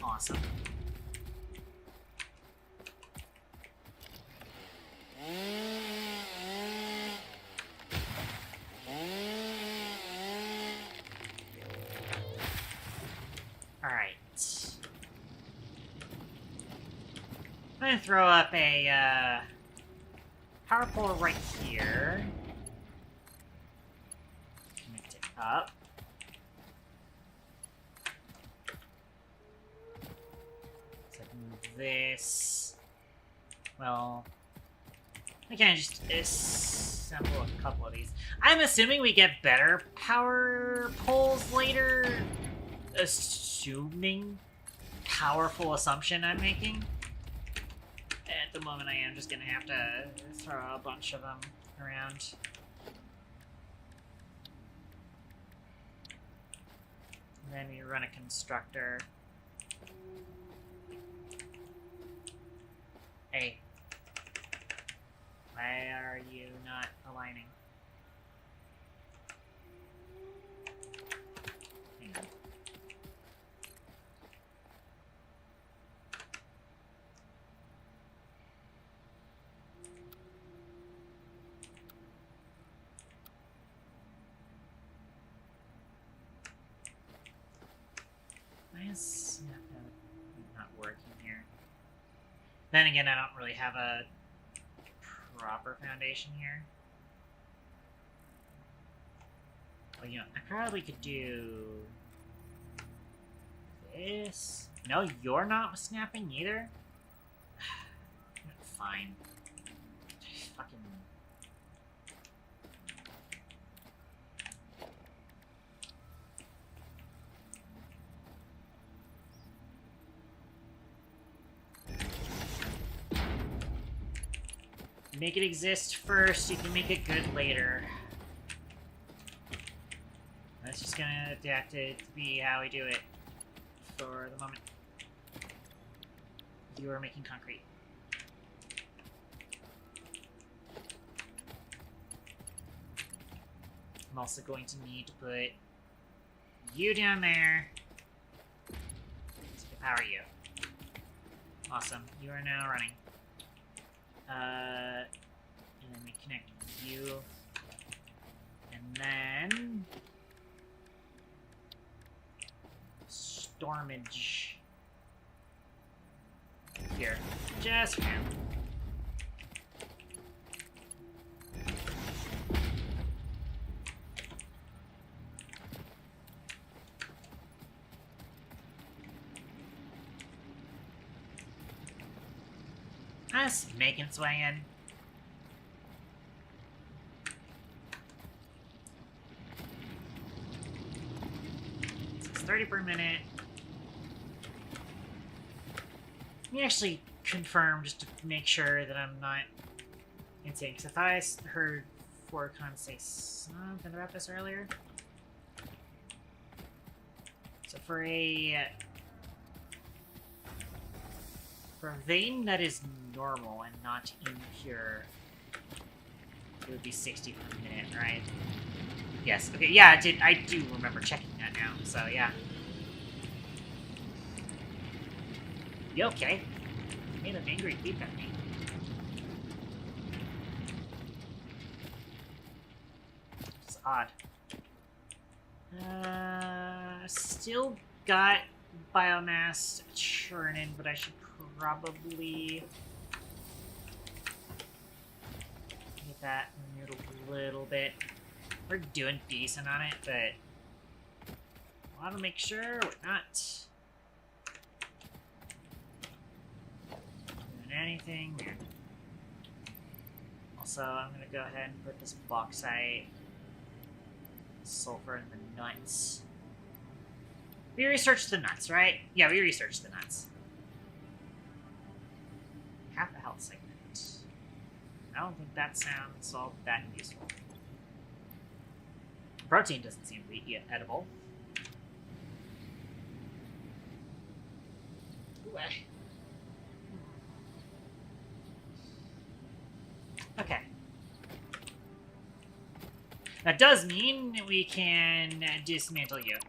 S1: Awesome. Alright. I'm gonna throw up a power pole right here. Connect it up. So I can move this. Well, I can just assemble a couple of these. I'm assuming we get better power poles later. Assuming. Powerful assumption I'm making. At the moment, I am just gonna have to throw a bunch of them around. And then we run a constructor. Hey. Why are you not aligning? Hang on. Why is not working here? Then again, I don't really have a proper foundation here. Well, you know, I probably could do this. No, you're not snapping either? Fine. Fucking... Make it exist first, you can make it good later. That's just gonna adapt it to be how we do it for the moment. You are making concrete. I'm also going to need to put you down there to power you. Awesome. You are now running. And then we connect you. And then... Stormage. Here. Just for now. That's making its way in. It's 30 per minute. We actually confirm just to make sure that I'm not insane. Because I thought I heard Forcon say something about this earlier. So for a vein that is normal and not impure, it would be 60 per minute, right? Yes. Okay. Yeah, I do remember checking that now. So yeah. You okay? You made an angry beep at me. It's odd. Still got biomass churning, but I should probably get that renewed a little bit. We're doing decent on it, but I want to make sure we're not doing anything weird. Also, I'm going to go ahead and put this bauxite, sulfur in the nuts. We researched the nuts, right? Yeah, we researched the nuts. Half a health segment. I don't think that sounds all that useful. Protein doesn't seem to be edible. Ooh, okay. That does mean we can dismantle you.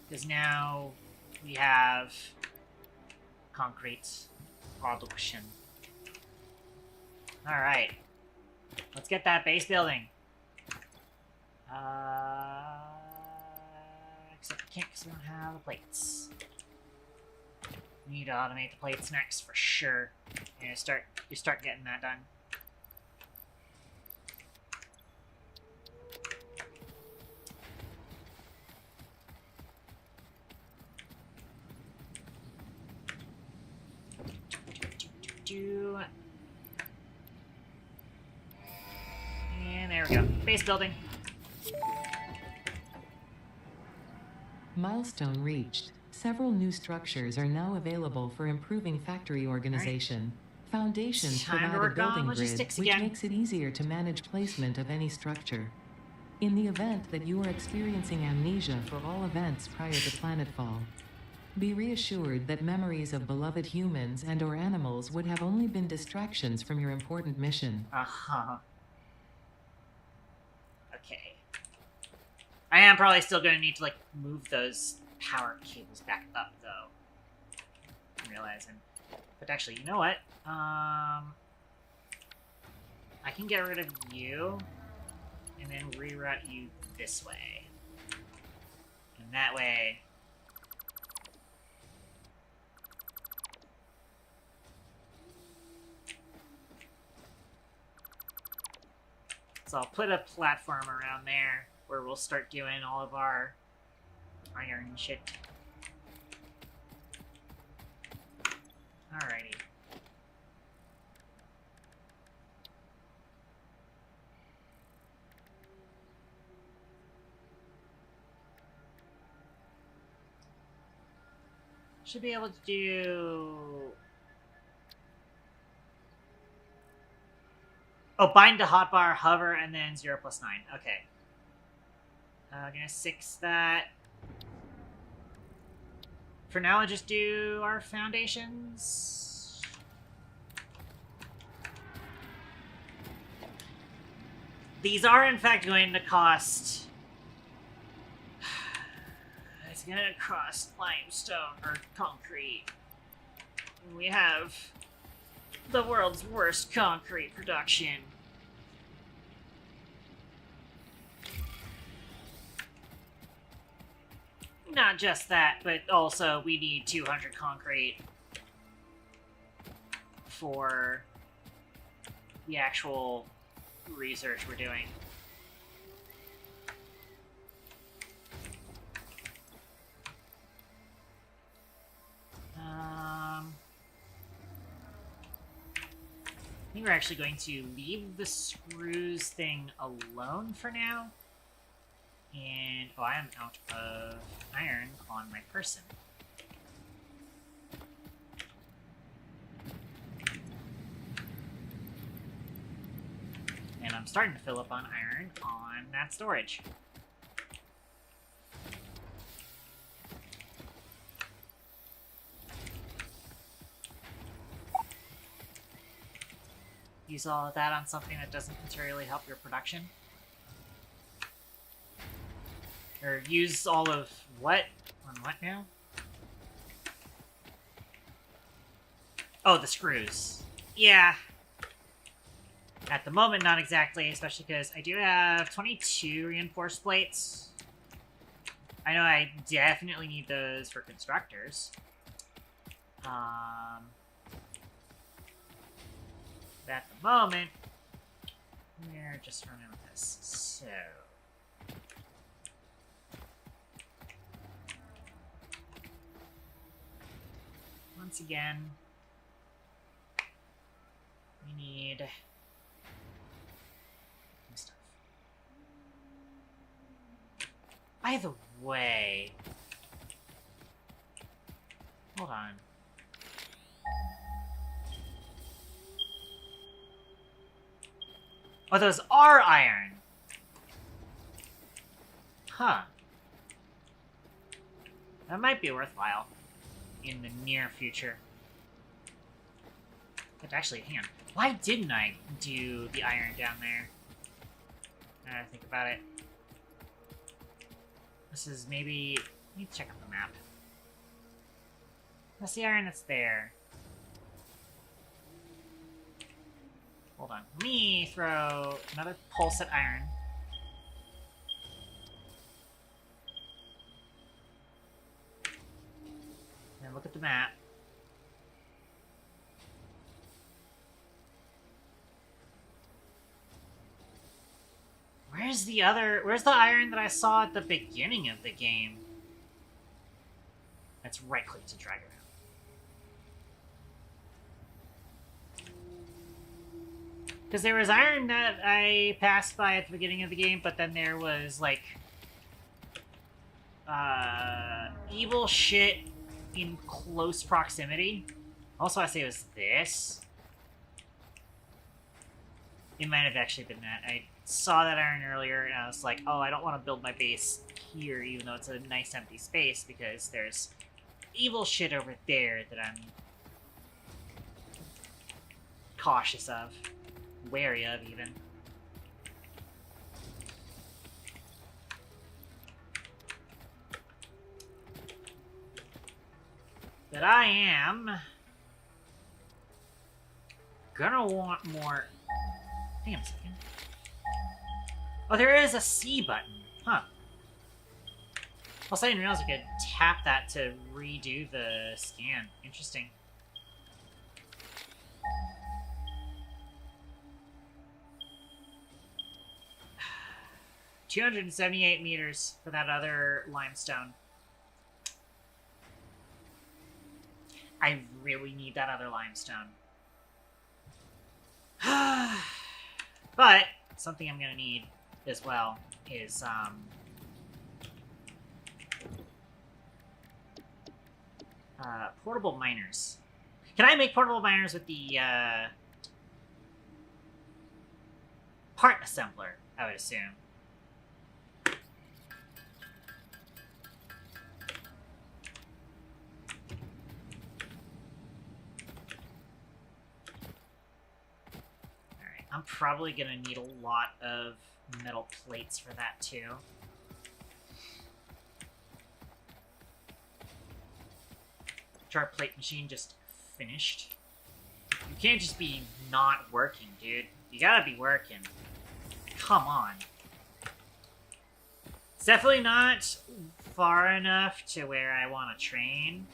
S1: Because now we have concrete production. Alright. Let's get that base building. Except we can't because we don't have the plates. We need to automate the plates next for sure. And you start getting that done. And there we go. Base building.
S2: Milestone reached. Several new structures are now available for improving factory organization. Foundations
S1: Time to
S2: provide a
S1: work on
S2: building grid,
S1: logistics
S2: which
S1: again.
S2: makes it easier to manage placement of any structure. In the event that you are experiencing amnesia for all events prior to planetfall, be reassured that memories of beloved humans and/or animals would have only been distractions from your important mission.
S1: Uh-huh. Okay. I am probably still going to need to, like, move those power cables back up, though. I'm realizing. But actually, you know what? I can get rid of you, and then reroute you this way. And that way... So I'll put a platform around there where we'll start doing all of our iron shit. Alrighty. Should be able to do... Oh, bind to hotbar, hover, and then 0 + 9. Okay. I'm gonna 6 that. For now, I'll just do our foundations. These are, in fact, going to cost... It's gonna cost limestone or concrete. We have the world's worst concrete production. Not just that, but also we need 200 concrete for the actual research we're doing. I think we're actually going to leave the screws thing alone for now. And, oh, I am out of iron on my person. And I'm starting to fill up on iron on that storage. Use all of that on something that doesn't materially help your production. Or use all of what? On what now? Oh, the screws. Yeah. At the moment, not exactly, especially because I do have 22 reinforced plates. I know I definitely need those for constructors. But at the moment, we're just running with this. So... once again, we need new stuff. By the way, hold on. Oh, those are iron. Huh. That might be worthwhile in the near future. But actually, hang on. Why didn't I do the iron down there? Now that I think about it. This is maybe... let me check out the map. That's the iron that's there. Hold on. Let me throw another pulse at iron. And look at the map. Where's the iron that I saw at the beginning of the game? Let's right click to drag around. Because there was iron that I passed by at the beginning of the game, but then there was, like, evil shit in close proximity. Also, I say it was this. It might have actually been that. I saw that iron earlier, and I was like, oh, I don't want to build my base here, even though it's a nice empty space, because there's evil shit over there that I'm cautious of. Wary of, even. But I am gonna want more. Hang on a second. Oh, there is a C button. Huh. Also, I didn't realize you could tap that to redo the scan. Interesting. $278 meters for that other limestone. I really need that other limestone. But something I'm gonna need as well is portable miners. Can I make portable miners with the part assembler? I would assume. I'm probably gonna need a lot of metal plates for that too. Our plate machine just finished. You can't just be not working, dude. You gotta be working. Come on. It's definitely not far enough to where I want to train.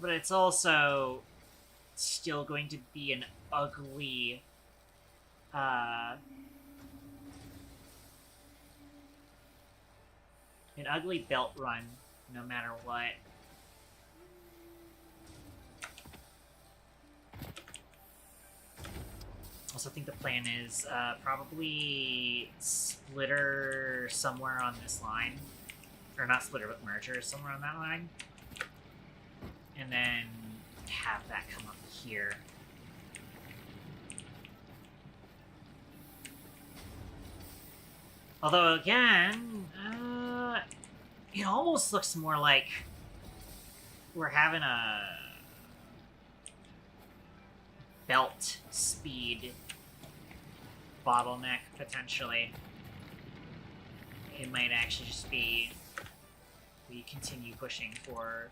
S1: But it's also still going to be an ugly belt run no matter what. Also think the plan is probably splitter somewhere on this line. Or not splitter, but merger somewhere on that line. And then have that come up here. Although, again, it almost looks more like we're having a belt speed bottleneck, potentially. It might actually just be we continue pushing for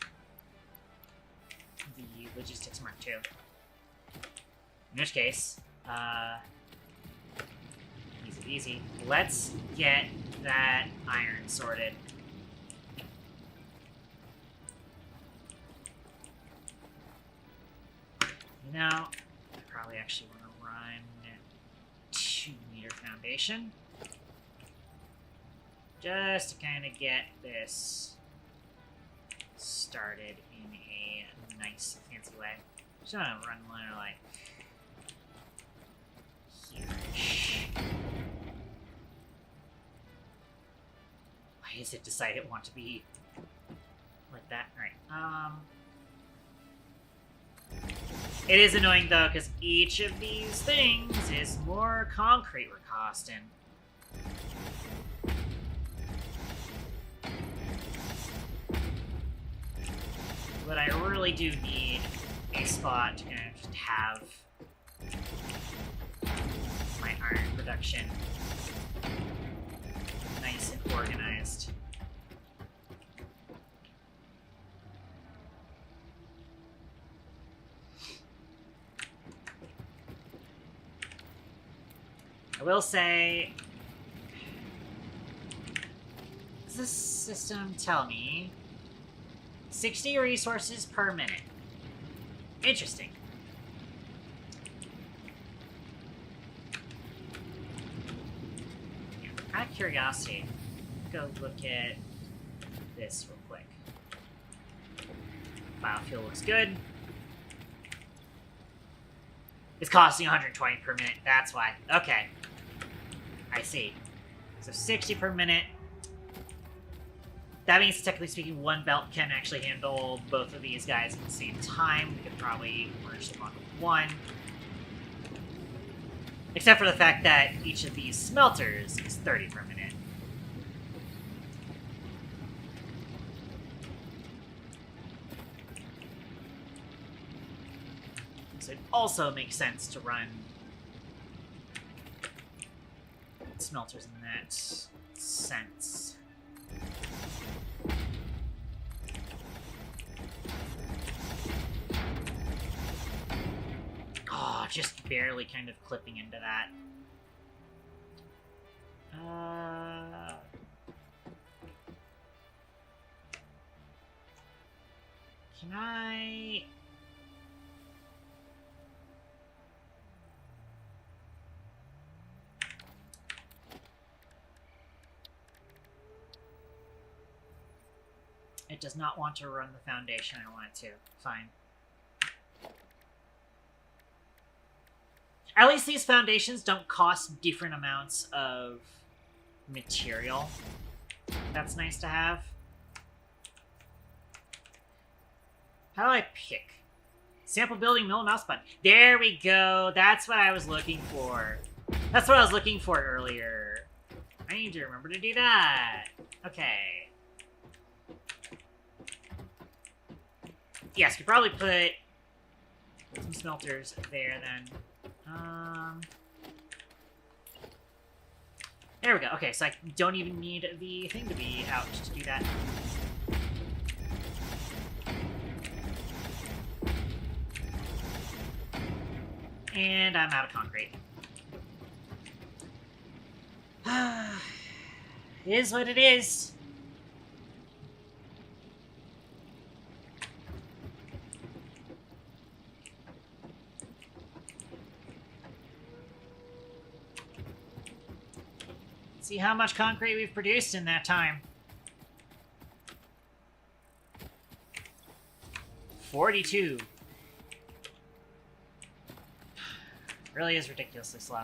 S1: the Logistics Mark II. In which case, easy peasy. Let's get that iron sorted. You know, I probably actually want to run 2-meter foundation. Just to kind of get this started in a nice, fancy way. Just want to run one like here. Why is it decided want to be like that? Alright, it is annoying though, because each of these things is more concrete we're costing. But I really do need a spot to kind of just have my iron production nice and organized. I will say, does this system tell me 60 resources per minute? Interesting. Yeah, out of curiosity, go look at this real quick. Biofuel looks good. It's costing 120 per minute, that's why. Okay. I see. So 60 per minute. That means, technically speaking, one belt can actually handle both of these guys at the same time. We could probably merge them onto one. Except for the fact that each of these smelters is 30 per minute. So it also makes sense to run smelters in that sense. Oh, just barely kind of clipping into that. Can I... It does not want to run the foundation I want it to. Fine. At least these foundations don't cost different amounts of material. That's nice to have. How do I pick? Sample building, mill, mouse button. There we go. That's what I was looking for. That's what I was looking for earlier. I need to remember to do that. Okay. Yes, could probably put some smelters there then. There we go. Okay, so I don't even need the thing to be out to do that. And I'm out of concrete. It is what it is. See how much concrete we've produced in that time. 42. Really is ridiculously slow.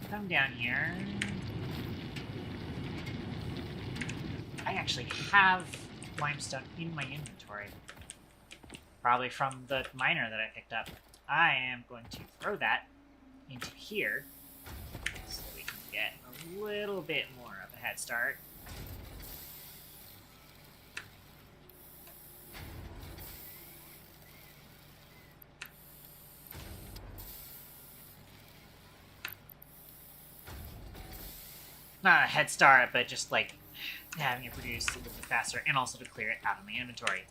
S1: Come down here. I actually have limestone in my inventory. Probably from the miner that I picked up. I am going to throw that into here so we can get a little bit more of a head start. Not a head start, but just like having it produce a little bit faster and also to clear it out of my inventory.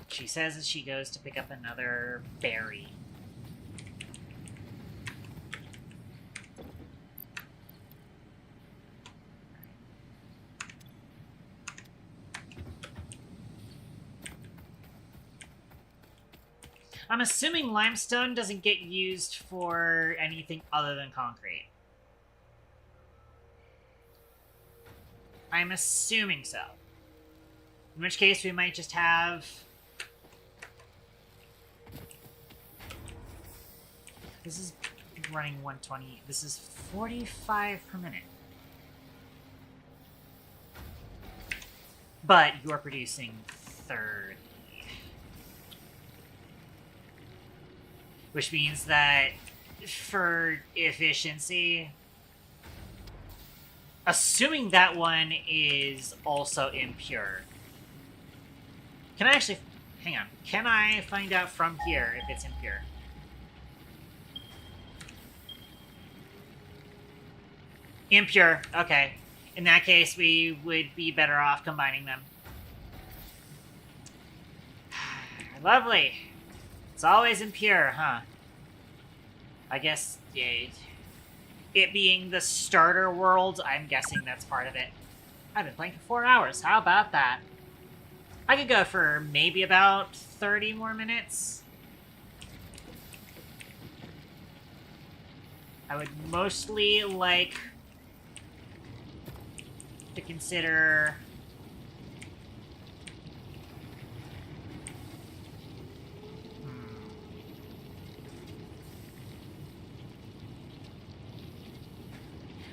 S1: She says as she goes to pick up another berry. I'm assuming limestone doesn't get used for anything other than concrete. I'm assuming so. In which case, we might just have... This is running 120. This is 45 per minute. But you're producing 30. Which means that for efficiency, assuming that one is also impure. Can I actually, hang on, can I find out from here if it's impure? Impure, okay. In that case, we would be better off combining them. Lovely. It's always impure, huh? I guess it being the starter world, I'm guessing that's part of it. I've been playing for 4 hours. How about that? I could go for maybe about 30 more minutes. I would mostly like to consider...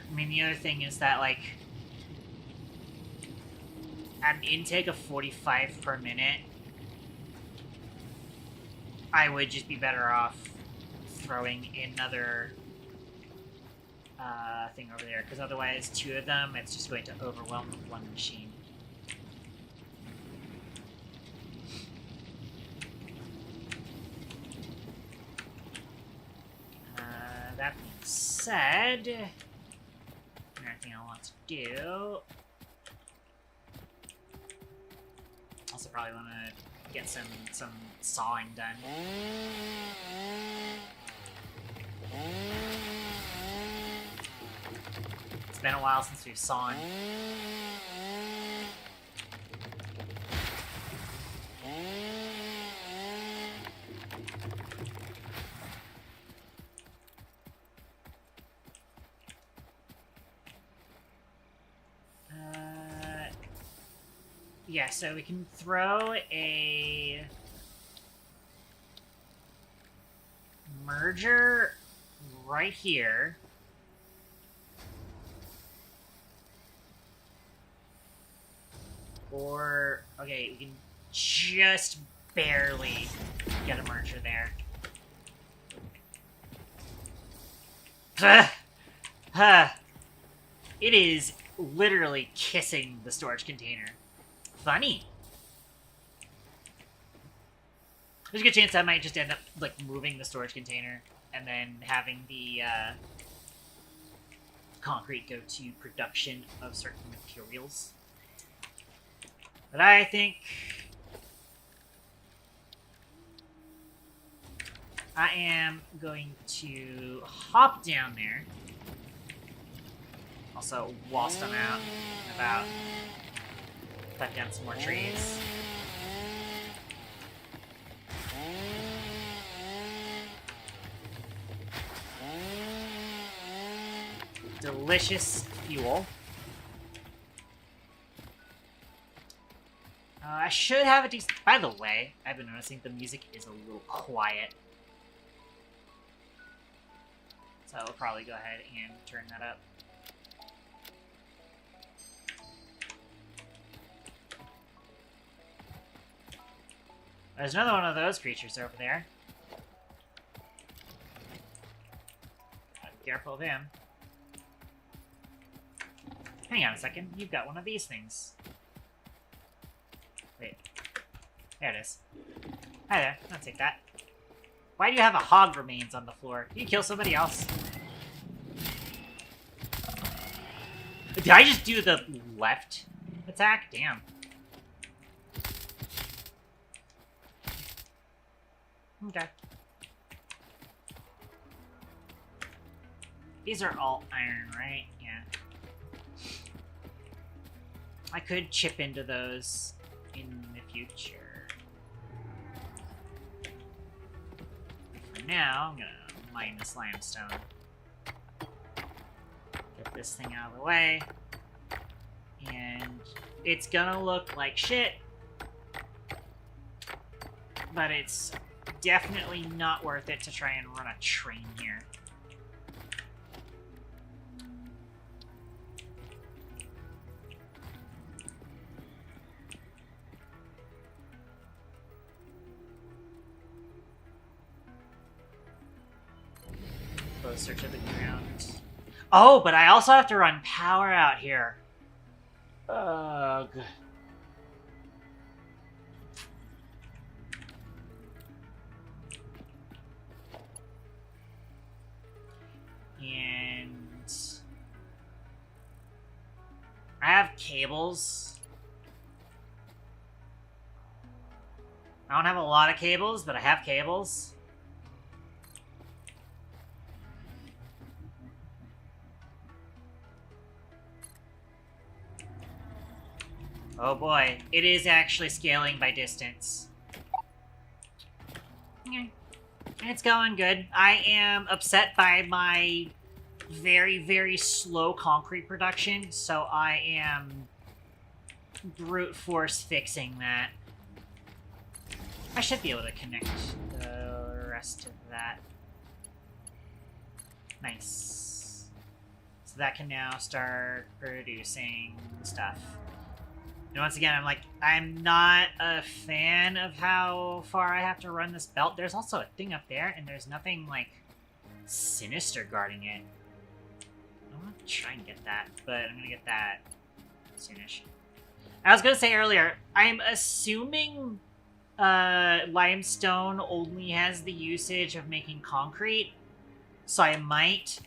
S1: I mean, the other thing is that, like, at an intake of 45 per minute, I would just be better off throwing another thing over there, because otherwise, 2 of them, it's just going to overwhelm the one machine. That being said... Anything I want to do. Also probably want to get some sawing done. It's been a while since we've sawn. Yeah, so we can throw a merger right here. Or, okay, we can just barely get a merger there. It is literally kissing the storage container. Funny. There's a good chance I might just end up, like, moving the storage container and then having the concrete go to production of certain materials. But I think I am going to hop down there. Also, whilst I'm out and about, cut down some more trees. Delicious fuel. I should have a decent... By the way, I've been noticing the music is a little quiet. So I'll probably go ahead and turn that up. There's another one of those creatures over there. Gotta be careful of him. Hang on a second, you've got one of these things. Wait. There it is. Hi there, I'll take that. Why do you have a hog remains on the floor? Did you kill somebody else? Did I just do the left attack? Damn. Okay. These are all iron, right? Yeah. I could chip into those in the future. For now, I'm gonna mine this limestone. Get this thing out of the way. And it's gonna look like shit. But it's definitely not worth it to try and run a train here. Closer to the ground. Oh, but I also have to run power out here. Ugh. And I have cables. I don't have a lot of cables, but I have cables. Oh boy, it is actually scaling by distance. Okay. It's going good. I am upset by my very, very slow concrete production, so I am brute force fixing that. I should be able to connect the rest of that. Nice. So that can now start producing stuff. And once again, I'm not a fan of how far I have to run this belt. There's also a thing up there, and there's nothing, like, sinister guarding it. I want to try and get that, but I'm going to get that soonish. I was going to say earlier, I'm assuming limestone only has the usage of making concrete, so I might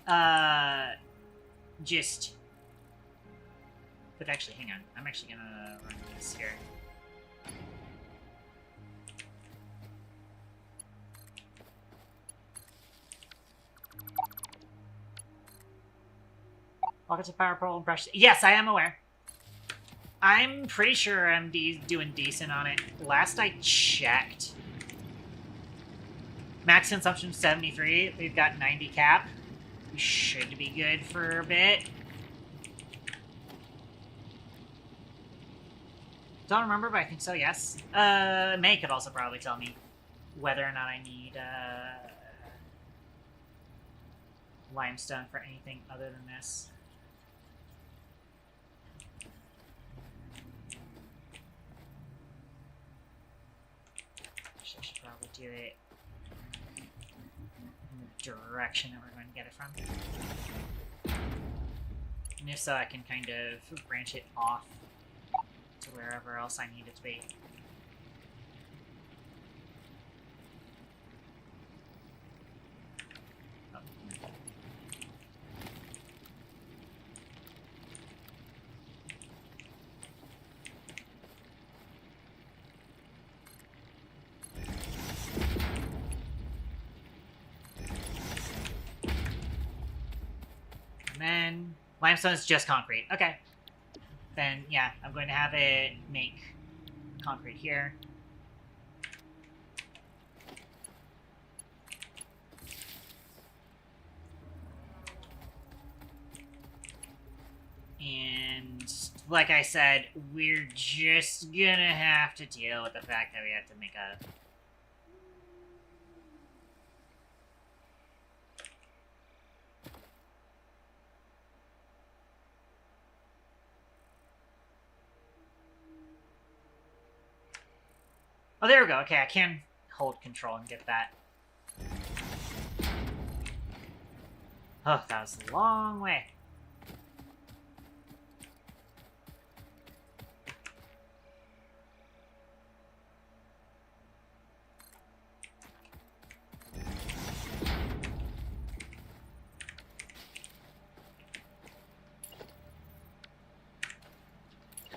S1: just... But actually, hang on. I'm actually gonna run this here. Pockets of power pole and brush. Yes, I am aware. I'm pretty sure I'm doing decent on it. Last I checked, max consumption 73. We've got 90 cap. We should be good for a bit. Don't remember, but I think so, yes. May could also probably tell me whether or not I need limestone for anything other than this. Actually, I should probably do it in the direction that we're going to get it from. And if so, I can kind of branch it off to wherever else I need it to be. Oh. And then limestone is just concrete. Okay. Then, yeah, I'm going to have it make concrete here. And like I said, we're just gonna have to deal with the fact that we have to make a... Oh, there we go. Okay, I can hold control and get that. Oh, that was a long way.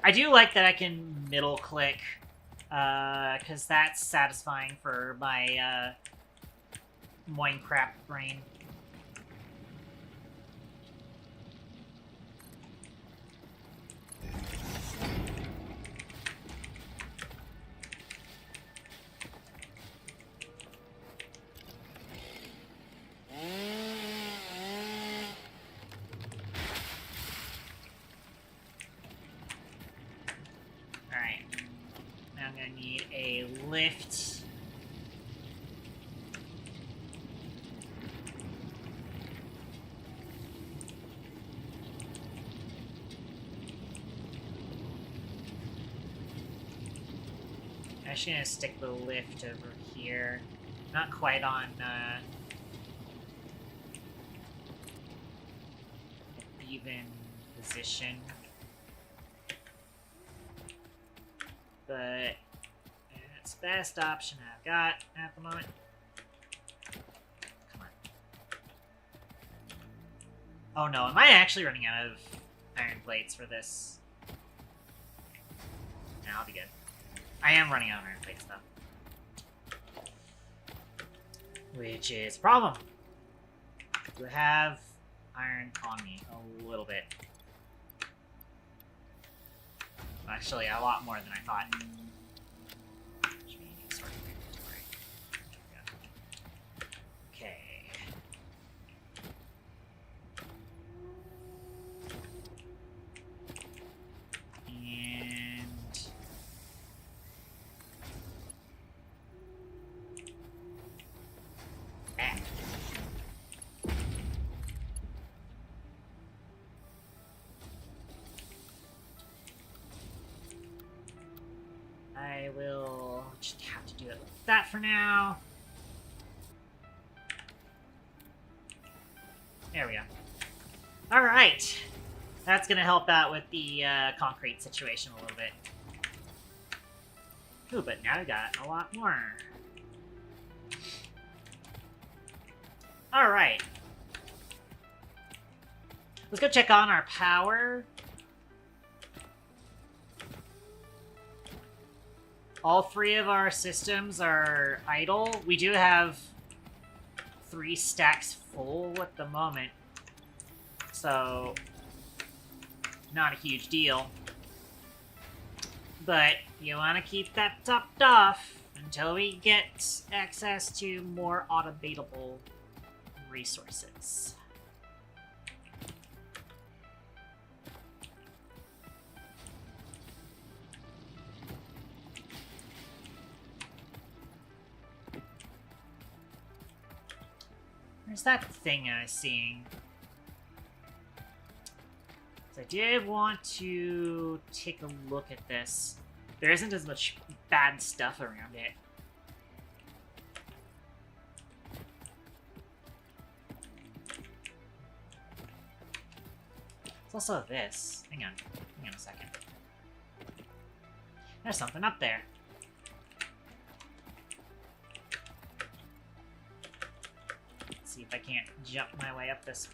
S1: I do like that I can middle click, because that's satisfying for my Minecraft brain. Alright. Now I'm gonna need a lift. I'm actually gonna stick the lift over here. Not quite on, an even position. But it's the best option I've got at the moment. Come on. Oh no, am I actually running out of iron plates for this? No, I'll be good. I am running out of iron plates though. Which is a problem. Do I have iron on me? A little bit. Actually, a lot more than I thought. Okay. And... ah. I will just have to do it like that for now. There we go. Alright. That's gonna help out with the concrete situation a little bit. Ooh, but now we got a lot more. Alright. Let's go check on our power. All three of our systems are idle. We do have 3 stacks full at the moment, so not a huge deal. But you want to keep that topped off until we get access to more automatable resources. Where's that thing I was seeing? So I did want to take a look at this. There isn't as much bad stuff around it. There's also this. Hang on a second. There's something up there. See if I can't jump my way up this.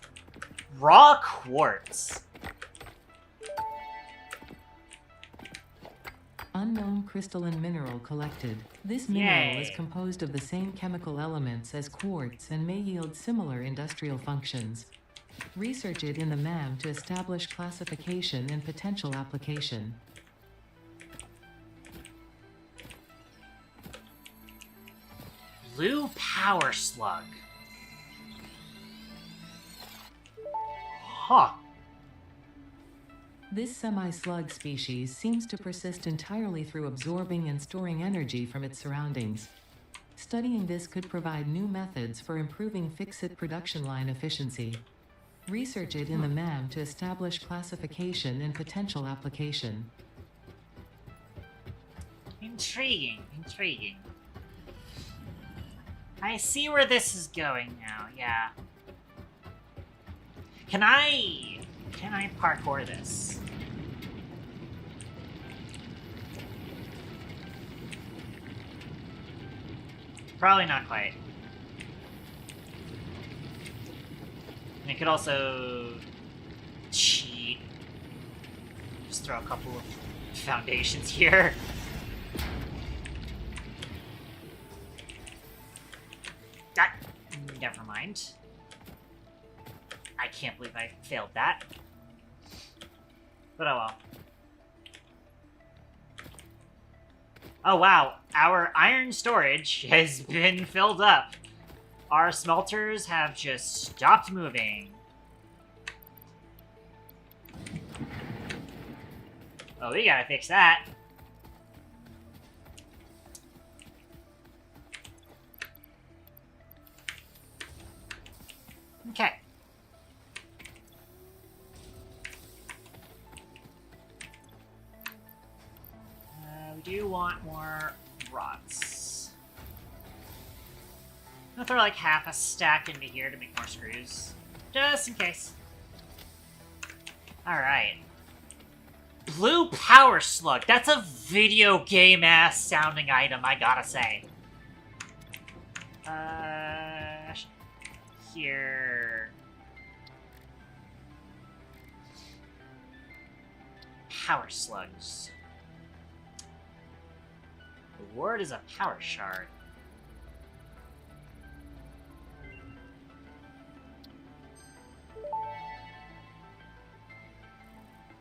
S1: Raw quartz.
S2: Unknown crystalline mineral collected. This mineral is composed of the same chemical elements as quartz and may yield similar industrial functions. Research it in the MAM to establish classification and potential application.
S1: Blue power slug. Huh.
S2: This semi-slug species seems to persist entirely through absorbing and storing energy from its surroundings. Studying this could provide new methods for improving fix-it production line efficiency. Research it in the MAM to establish classification and potential application.
S1: Intriguing, intriguing. I see where this is going now, yeah. Can I parkour this? Probably not quite. And I could also cheat. Just throw a couple of foundations here. Never mind. I can't believe I failed that. But oh well. Oh wow, our iron storage has been filled up. Our smelters have just stopped moving. Oh, we gotta fix that. Okay. We do want more rods. I'm gonna throw like half a stack into here to make more screws. Just in case. Alright. Blue power slug. That's a video game-ass sounding item, I gotta say. Here. Power slugs. The word is a power shard.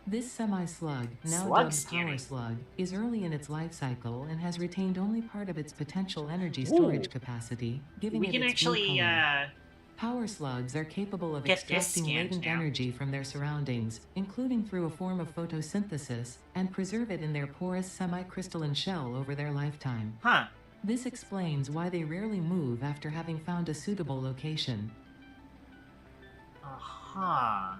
S2: This semi-slug, now
S1: Slug
S2: dubbed
S1: scanning.
S2: power slug, is early in its life cycle and has retained only part of its potential energy storage capacity, giving
S1: We
S2: it
S1: can
S2: its blue
S1: actually,
S2: color. Power slugs are capable of
S1: get this
S2: extracting
S1: scanned
S2: latent
S1: now.
S2: energy from their surroundings, including through a form of photosynthesis, and preserve it in their porous semi-crystalline shell over their lifetime.
S1: Huh.
S2: This explains why they rarely move after having found a suitable location.
S1: Uh-huh.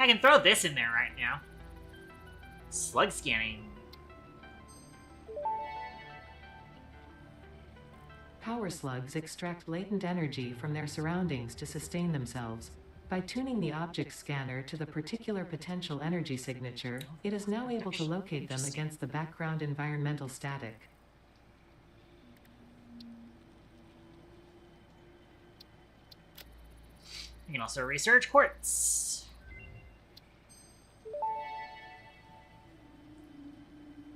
S1: I can throw this in there right now. Slug scanning.
S2: Power slugs extract latent energy from their surroundings to sustain themselves. By tuning the object scanner to the particular potential energy signature, it is now able to locate them against the background environmental static.
S1: You can also research quartz.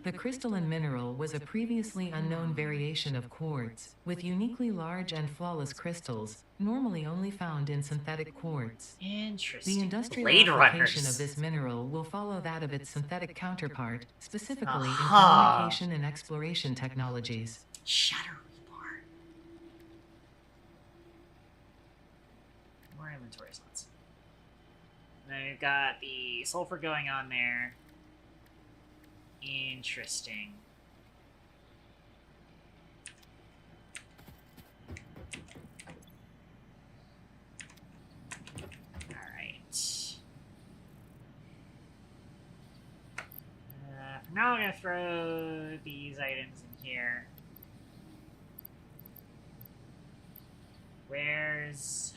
S2: The crystalline mineral was a previously unknown variation of quartz, with uniquely large and flawless crystals, normally only found in synthetic quartz.
S1: Interesting.
S2: The industrial
S1: Blade
S2: application
S1: runners.
S2: of this mineral will follow that of its synthetic counterpart, specifically in
S1: Aha.
S2: communication and exploration technologies.
S1: Shadow Reborn. More inventory slots. Then we've got the sulfur going on there. Interesting. Alright. For now, I'm going to throw these items in here. Where's...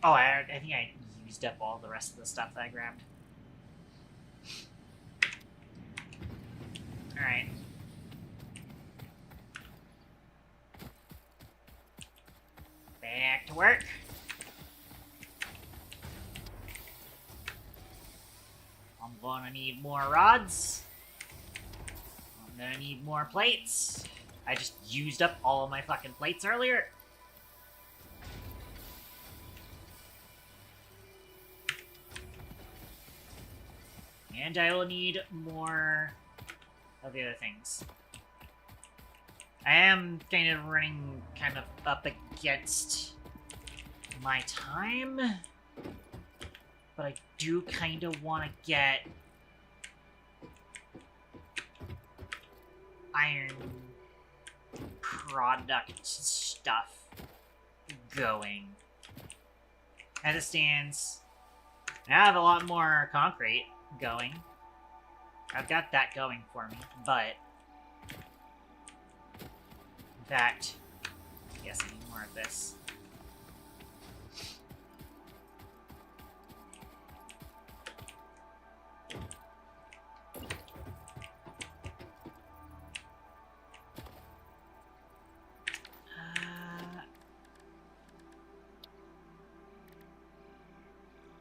S1: Oh, I think I used up all the rest of the stuff that I grabbed. Alright. Back to work. I'm gonna need more rods. I'm gonna need more plates. I just used up all of my fucking plates earlier. And I will need more of the other things. I am kind of running up against my time. But I do kind of want to get iron product stuff going. As it stands, I have a lot more concrete going. I've got that going for me, but in fact, yes, I need more of this.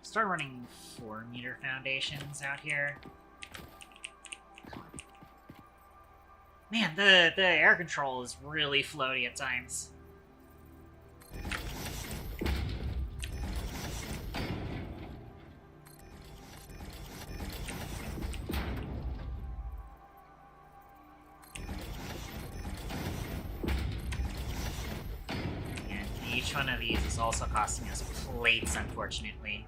S1: Start running 4-meter foundations out here. Man, the air control is really floaty at times. And each one of these is also costing us plates, unfortunately.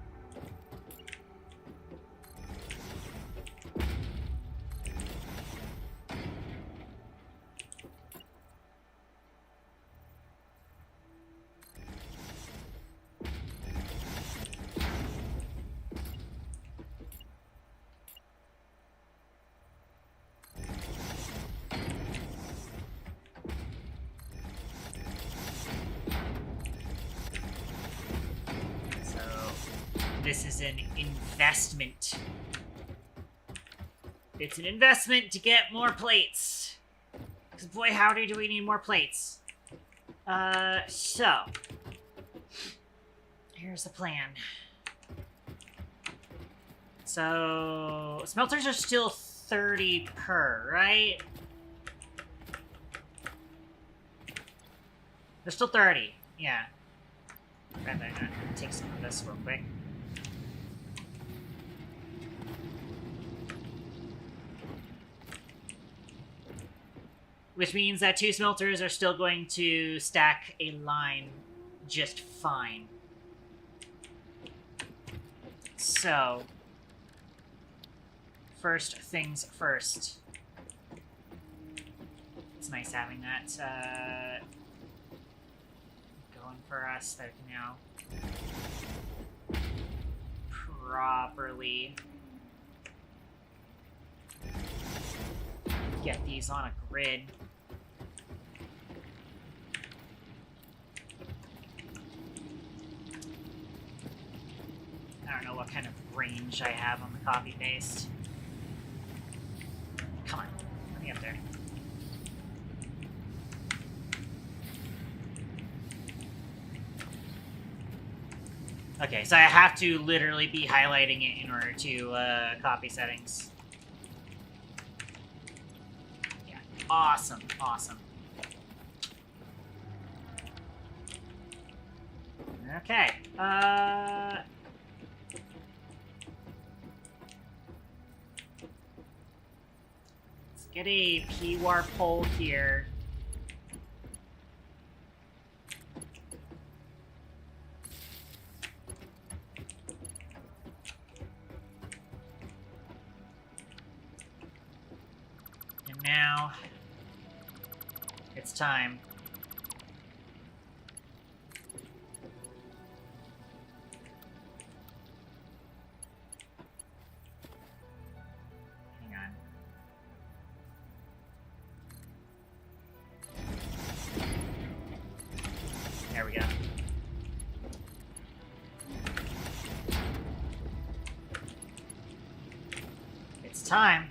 S1: This is an investment. It's an investment to get more plates. Because boy howdy do we need more plates. So. Here's the plan. So, smelters are still 30 per, right? They're still 30, yeah. I'm gonna take some of this real quick. Which means that 2 smelters are still going to stack a line just fine. So, first things first. It's nice having that going for us. That we can now properly get these on a grid. I don't know what kind of range I have on the copy paste. Come on, let me up there. Okay, so I have to literally be highlighting it in order to copy settings. Yeah, awesome, awesome. Okay, let's get a P-war pole here. And now, it's time. There we go. It's time.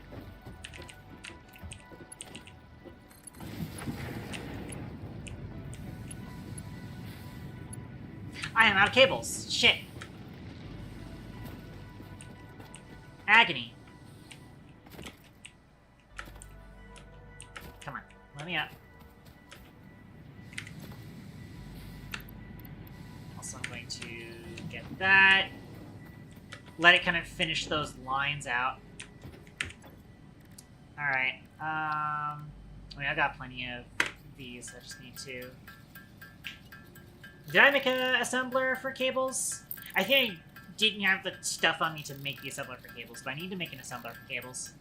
S1: I am out of cables. Shit. Agony. Come on. Let me up. Also, I'm going to get that. Let it kind of finish those lines out. Alright. I mean, I've got plenty of these. I just need to Did I make a assembler for cables? I think I didn't have the stuff on me to make the assembler for cables, but I need to make an assembler for cables.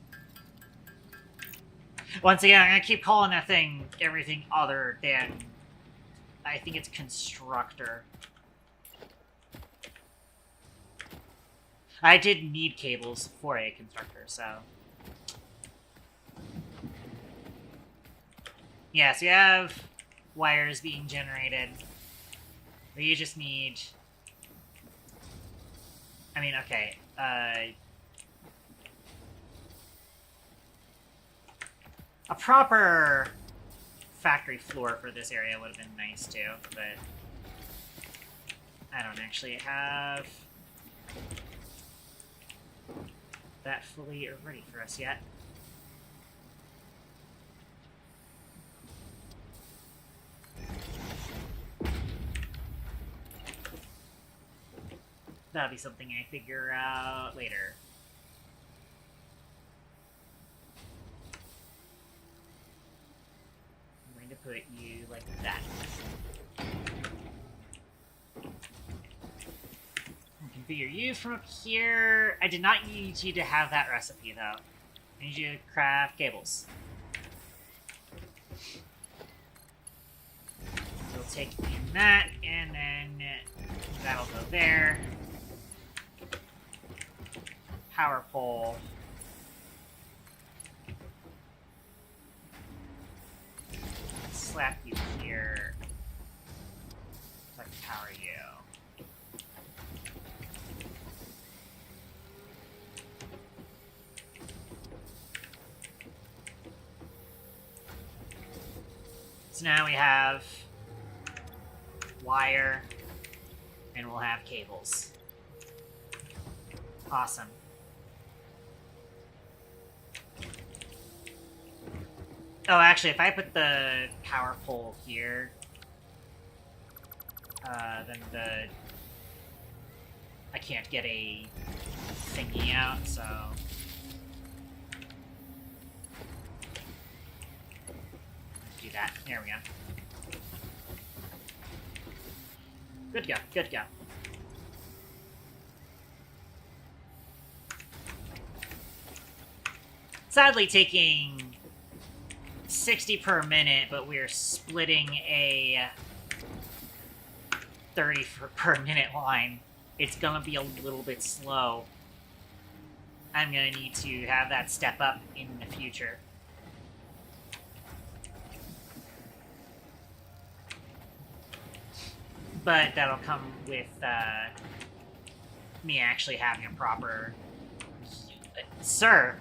S1: Once again, I'm gonna keep calling that thing everything other than... I think it's constructor. I did need cables for a constructor, so... Yeah, so you have wires being generated. But you just need... I mean, okay, a proper factory floor for this area would have been nice too, but I don't actually have that fully ready for us yet. That'll be something I figure out later. I'm going to put you like that. Configure you from up here. I did not need you to have that recipe, though. I need you to craft cables. So we'll take in that, and then that'll go there. Power pole. Slap you here. So I can power you. So now we have wire, and we'll have cables. Awesome. Oh, actually, if I put the power pole here, then I can't get a thingy out, so... Let's do that. There we go. Good go, good go. Sadly taking 60 per minute, but we're splitting a 30 per minute line. It's gonna be a little bit slow. I'm gonna need to have that step up in the future. But that'll come with me actually having a proper... Sir!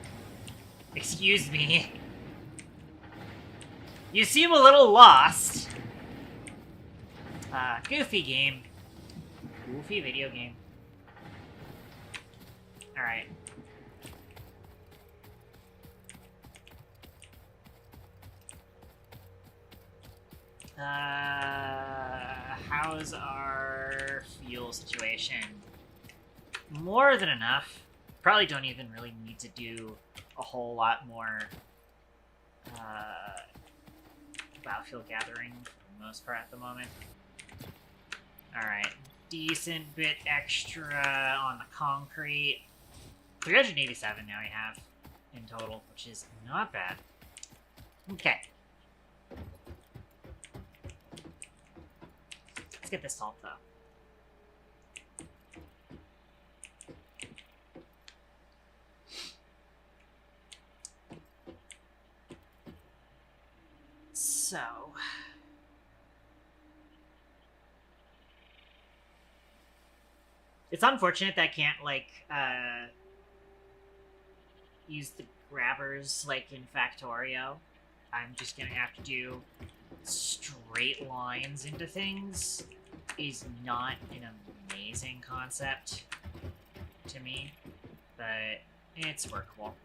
S1: Excuse me. You seem a little lost. Goofy game. Goofy video game. Alright. How's our fuel situation? More than enough. Probably don't even really need to do a whole lot more biofuel gathering for the most part at the moment. Alright, decent bit extra on the concrete. 387 now we have in total, which is not bad. Okay. Let's get this salt, though. So... It's unfortunate that I can't, like, use the grabbers, like, in Factorio. I'm just gonna have to do straight lines into things. Is not an amazing concept to me, but it's workable.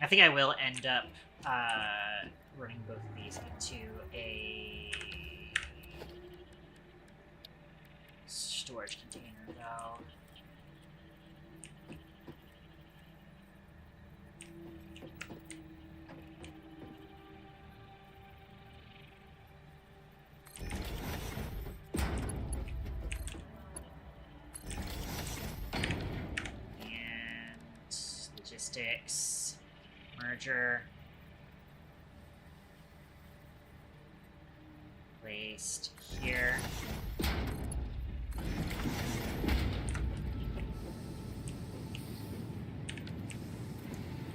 S1: I think I will end up running both of these into a storage container, though. sticks. Merger. Placed here.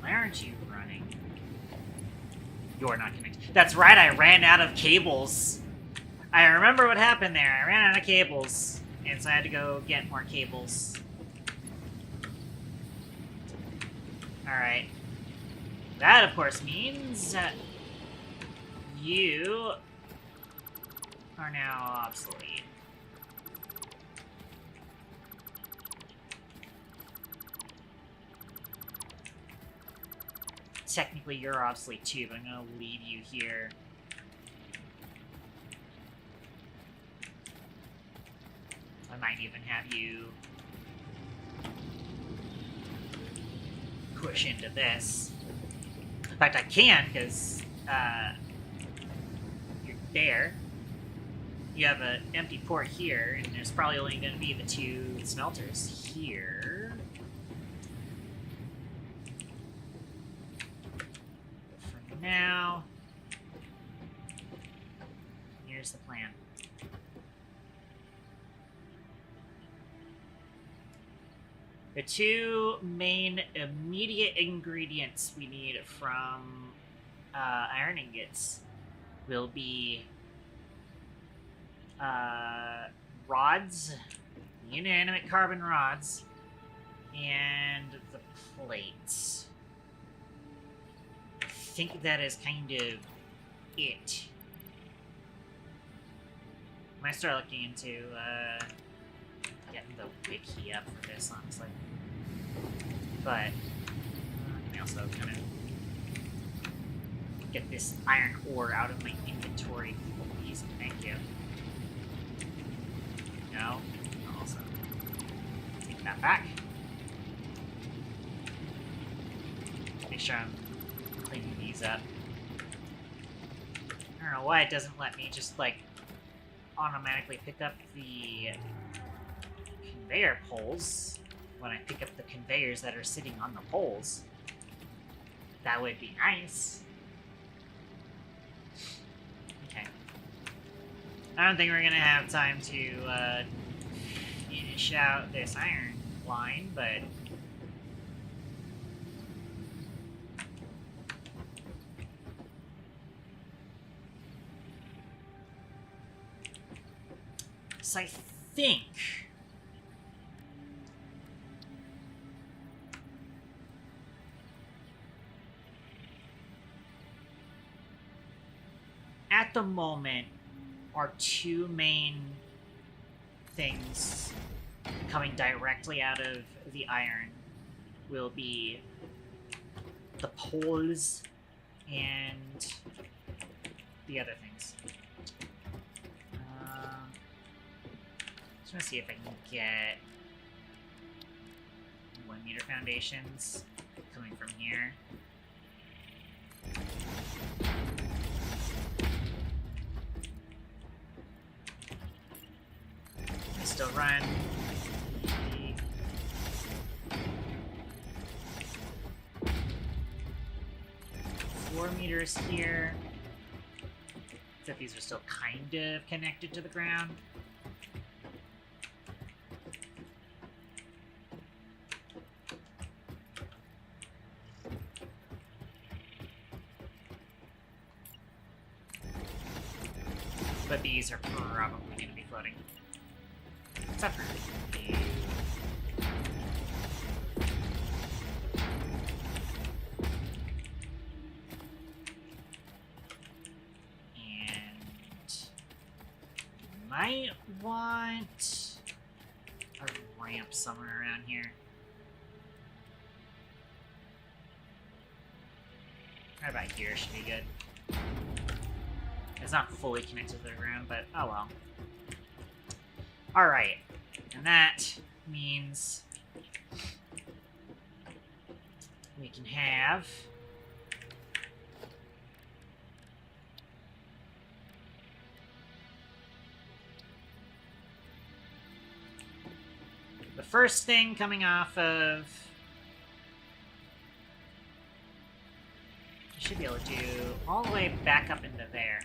S1: Why aren't you running? You're not connected. That's right, I ran out of cables. I remember what happened there. I ran out of cables. And so I had to go get more cables. Alright. That, of course, means that you are now obsolete. Technically, you're obsolete too, but I'm gonna leave you here. I might even have you push into this. In fact, I can, because you're there. You have an empty port here, and there's probably only going to be the 2 smelters here. For now, here's the plan. The 2 main immediate ingredients we need from iron ingots will be rods, inanimate carbon rods, and the plates. I think that is kind of it. I might start looking into getting the wiki up for this, honestly. But I can also kind of get this iron ore out of my inventory, please. Thank you. No. Also, take that back. Make sure I'm cleaning these up. I don't know why it doesn't let me just, like, automatically pick up the conveyor poles when I pick up the conveyors that are sitting on the poles. That would be nice. Okay. I don't think we're gonna have time to finish out this iron line, but so I think at the moment, our 2 main things coming directly out of the iron will be the poles and the other things. Just want to see if I can get 1 meter foundations coming from here. I still run the 4 meters here. Except these are still kind of connected to the ground. But these are probably going to be floating. Except for you. And might want a ramp somewhere around here. Right about here should be good. It's not fully connected to the ground, but oh well. Alright. And that means we can have the first thing coming off of Should be able to do all the way back up into there.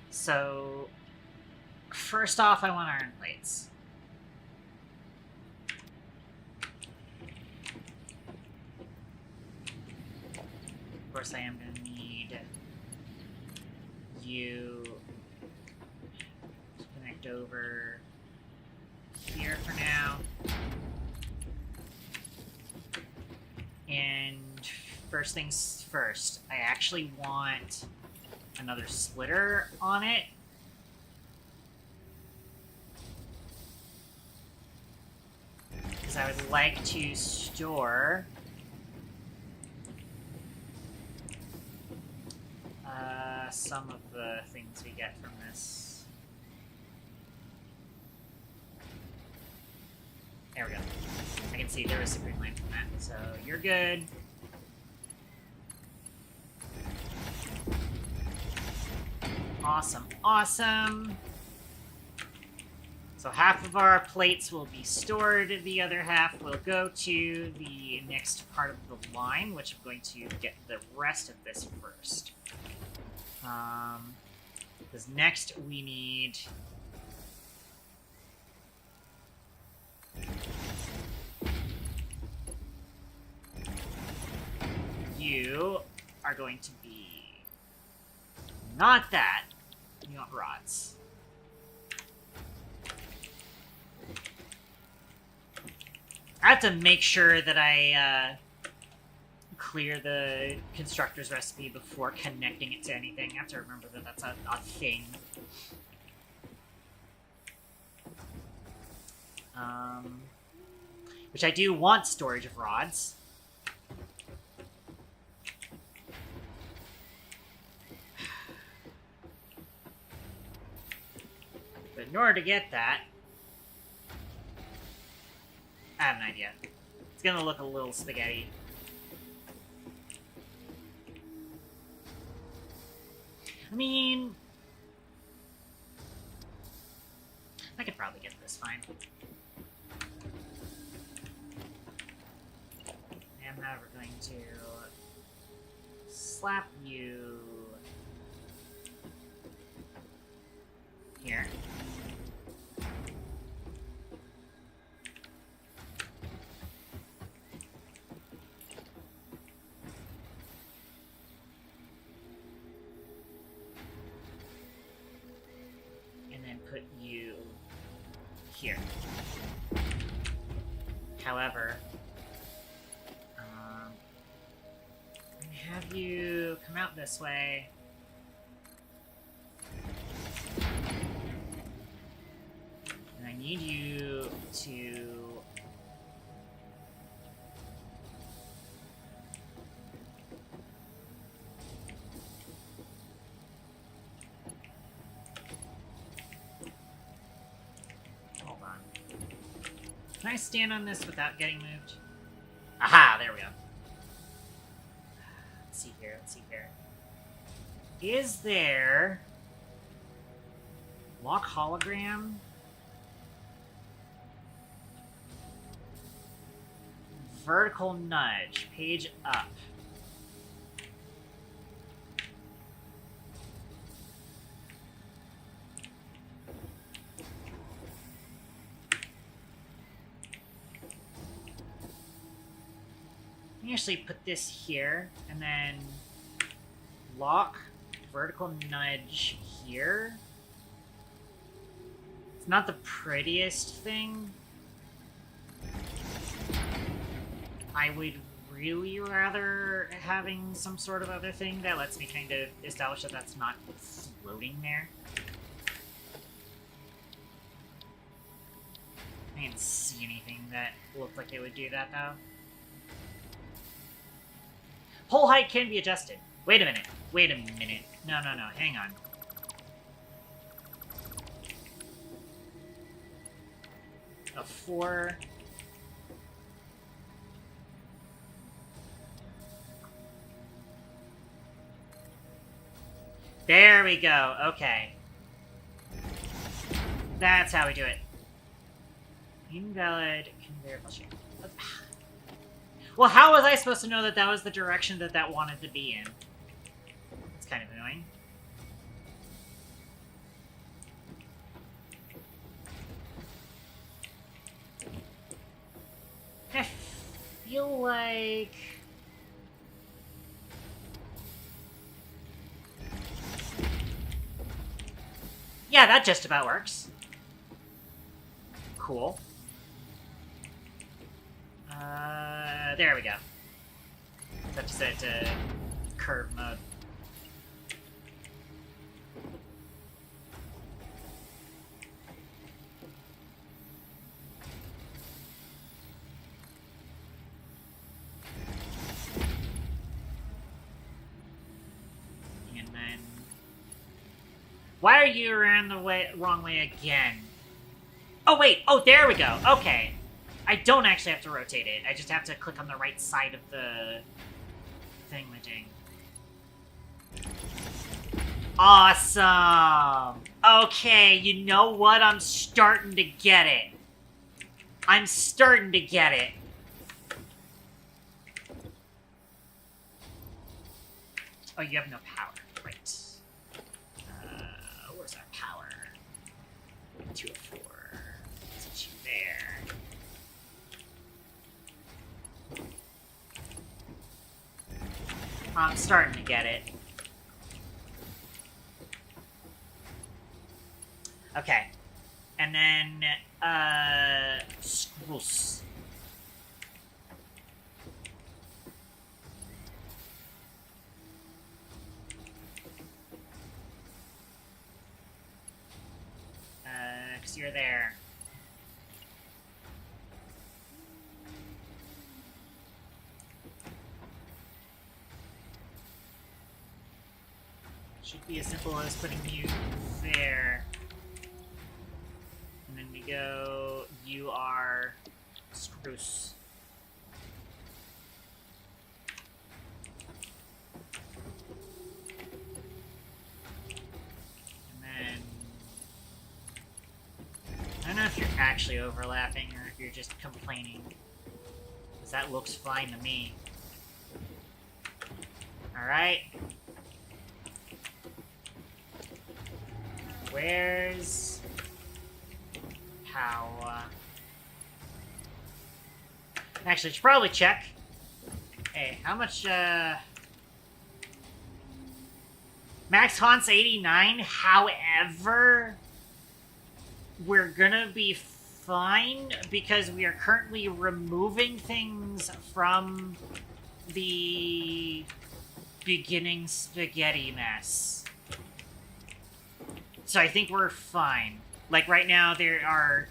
S1: So, first off, I want iron plates. Of course, I am going to need you to connect over here for now. And first things first, I actually want another splitter on it. Because I would like to store some of the things we get from this. There we go. I can see there was a green line from that, so you're good. Awesome, awesome. So half of our plates will be stored, the other half will go to the next part of the line, which I'm going to get the rest of this first. Because next we need you are going to be not that. You want rods. I have to make sure that I clear the constructor's recipe before connecting it to anything. I have to remember that that's a thing. Which I do want storage of rods. But in order to get that, I have an idea. It's gonna look a little spaghetti. I mean, I could probably get this fine. I'm however going to slap you here. Put you here. However, I'm gonna have you come out this way. And I need you to Can I stand on this without getting moved? Aha, there we go. Let's see here, let's see here. Is there lock hologram? Vertical nudge, page up. Actually put this here, and then lock vertical nudge here. It's not the prettiest thing. I would really rather having some sort of other thing that lets me kind of establish that that's not floating there. I didn't see anything that looked like it would do that, though. Pole height can be adjusted. Wait a minute. Wait a minute. No, no, no. Hang on. A 4. There we go. Okay. That's how we do it. Invalid conveyor belt shape. Well, how was I supposed to know that that was the direction that that wanted to be in? It's kind of annoying. I feel like... Yeah, that just about works. Cool. There we go. So I have to set it to curve mode. And then... Why are you around the wrong way again? Oh, wait! Oh, there we go! Okay. I don't actually have to rotate it. I just have to click on the right side of the thingamajig. Awesome! Okay, you know what? I'm starting to get it. I'm starting to get it. Oh, you have no power. Right. Where's our power? 204. Put you there. I'm starting to get it. Okay. And then, screws. Because you're there. Should be as simple as putting you there. And then we go, you are screws. And then, I don't know if you're actually overlapping or if you're just complaining. Because that looks fine to me. Alright. Where's power? Actually, I should probably check. Hey, how much, Max Haunts 89, however, we're gonna be fine because we are currently removing things from the beginning spaghetti mess. So I think we're fine. Like, right now, there are,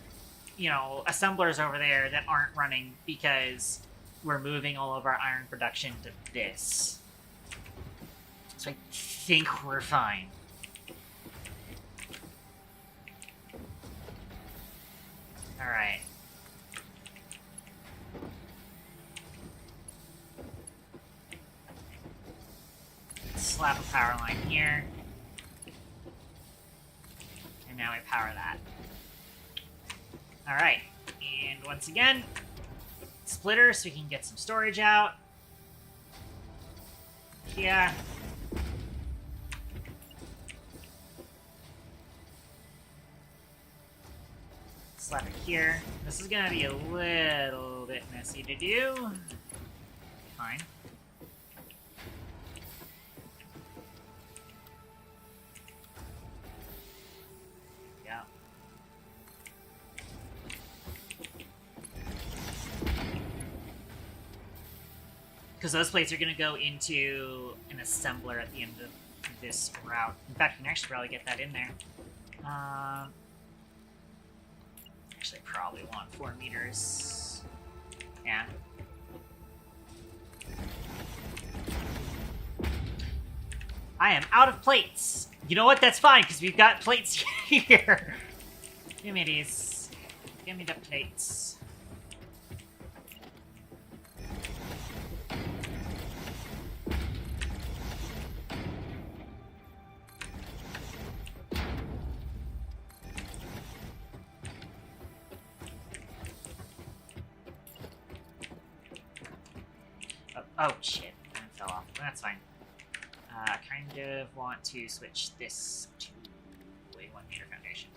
S1: you know, assemblers over there that aren't running because we're moving all of our iron production to this. So I think we're fine. Alright. Slap a power line here. And now we power that. Alright. And once again, splitter so we can get some storage out. Yeah. Slap it here. This is gonna be a little bit messy to do. Fine. Yeah. Because those plates are gonna go into an assembler at the end of this route. In fact, we can actually probably get that in there. Actually, I probably want 4 meters. Yeah. I am out of plates. You know what? That's fine, because we've got plates here. Give me these. Give me the plates. Oh, shit. That fell off. That's fine. Kind of want to switch this to a 1 meter foundation.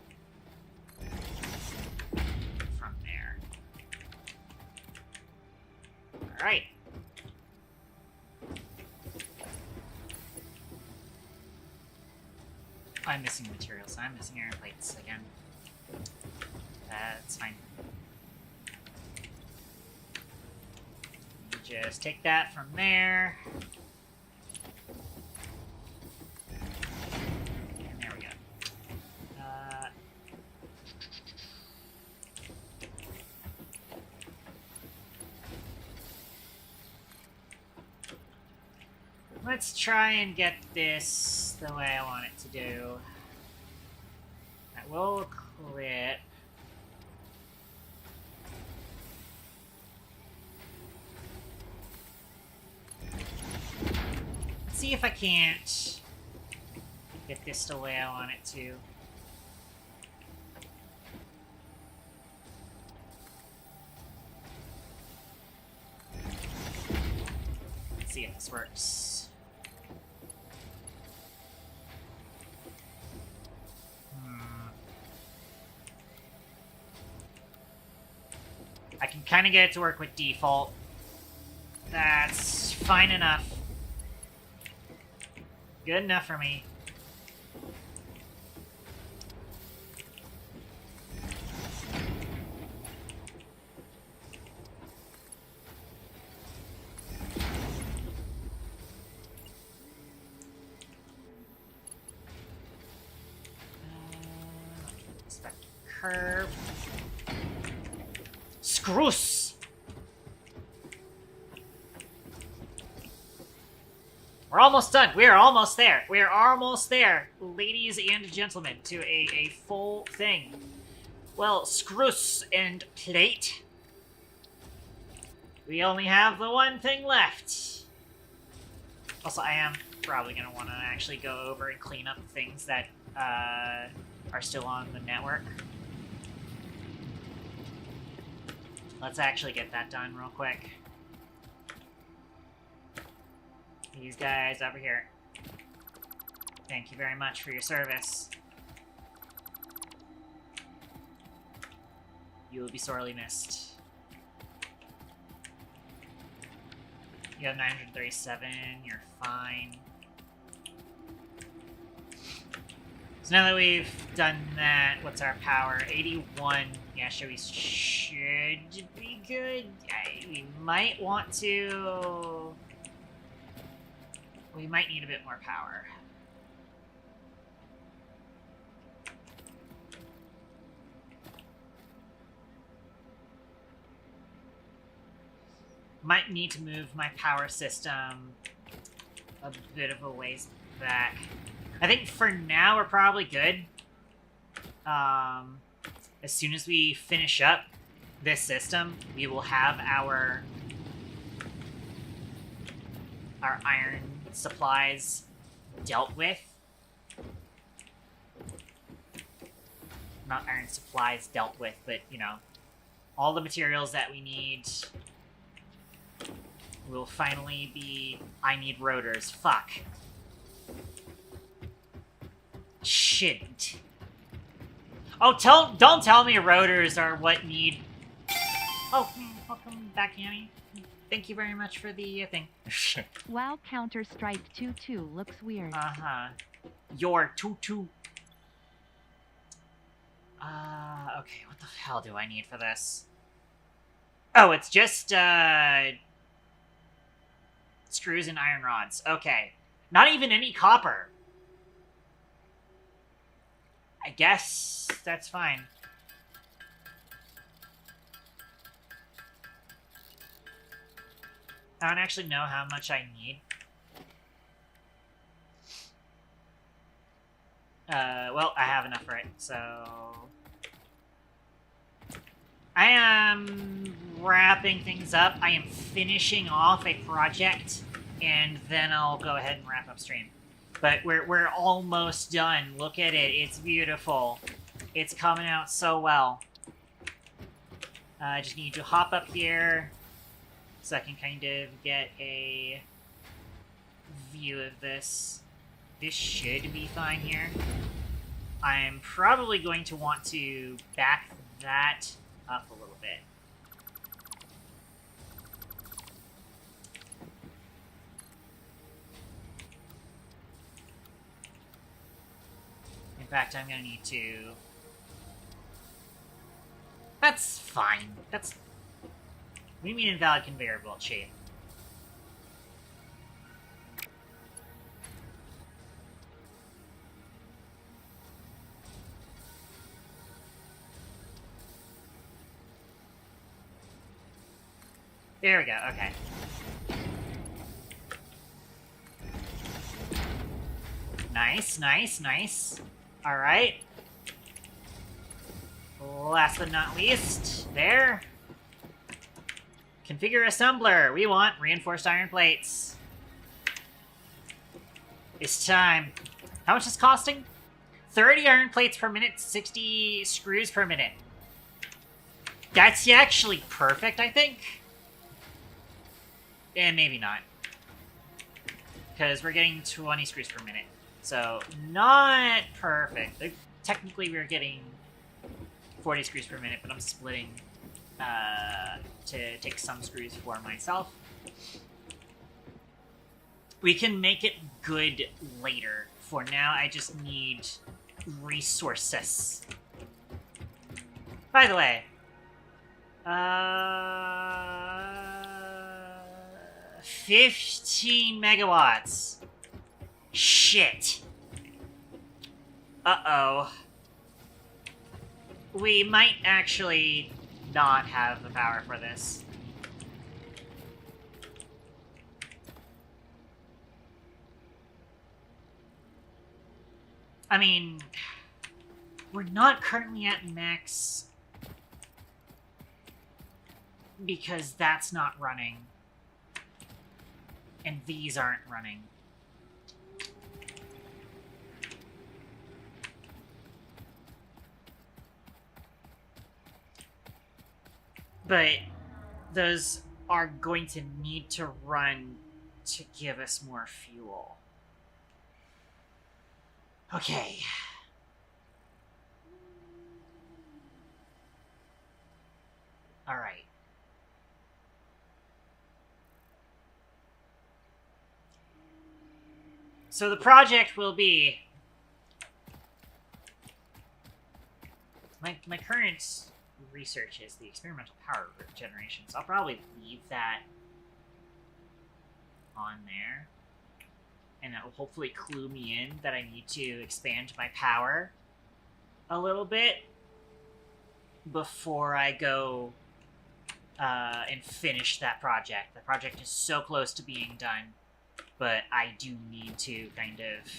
S1: From there. Alright. I'm missing materials. I'm missing iron plates again. That's fine. Just take that from there. And there we go. Let's try and get this the way I want it to do. That will quit. See if I can't get this the way I want it to. Let's see if this works. I can kind of get it to work with default. That's fine enough. Good enough for me. Expect curve. Screws! We're almost done. We are almost there. We are almost there, ladies and gentlemen, to a full thing. Well, screws and plate. We only have the one thing left. Also, I am probably going to want to actually go over and clean up things that are still on the network. Let's actually get that done real quick. These guys over here. Thank you very much for your service. You will be sorely missed. You have 937, you're fine. So now that we've done that, what's our power? 81. Yeah, we should be good. We might want to... We might need a bit more power. Might need to move my power system a bit of a ways back. I think for now we're probably good. As soon as we finish up this system, we will have our iron supplies dealt with. Not iron supplies dealt with, but, you know, all the materials that we need will finally be... I need rotors. Fuck. Shit. Oh, don't tell me rotors are what need... Oh, welcome back, Yami. Thank you very much for the thing.
S3: Wow, Counter-Strike 2-2 looks weird.
S1: Uh-huh. Your 2-2. Okay, what the hell do I need for this? Oh, it's just, screws and iron rods. Okay. Not even any copper. I guess that's fine. I don't actually know how much I need. Well, I have enough for it, so... I am wrapping things up. I am finishing off a project, and then I'll go ahead and wrap up stream. But we're almost done. Look at it. It's beautiful. It's coming out so well. I just need to hop up here, so I can kind of get a view of this. This should be fine here. I'm probably going to want to back that up a little bit. In fact, I'm going to need to... That's fine. That's... What do you mean invalid conveyor belt shape? There we go, okay. Nice, nice, nice. Alright. Last but not least, there. Configure assembler. We want reinforced iron plates. It's time. How much is costing? 30 iron plates per minute, 60 screws per minute. That's actually perfect, I think. And maybe not. Because we're getting 20 screws per minute. So, not perfect. Technically, we're getting 40 screws per minute, but I'm splitting to take some screws for myself. We can make it good later. For now, I just need resources. By the way, 15 megawatts. Shit. Uh-oh. We might actually not have the power for this. I mean, we're not currently at max because that's not running. And these aren't running. But those are going to need to run to give us more fuel. Okay. All right. So the project will be... My current research is the experimental power generation, so I'll probably leave that on there. And that will hopefully clue me in that I need to expand my power a little bit before I go and finish that project. The project is so close to being done, but I do need to kind of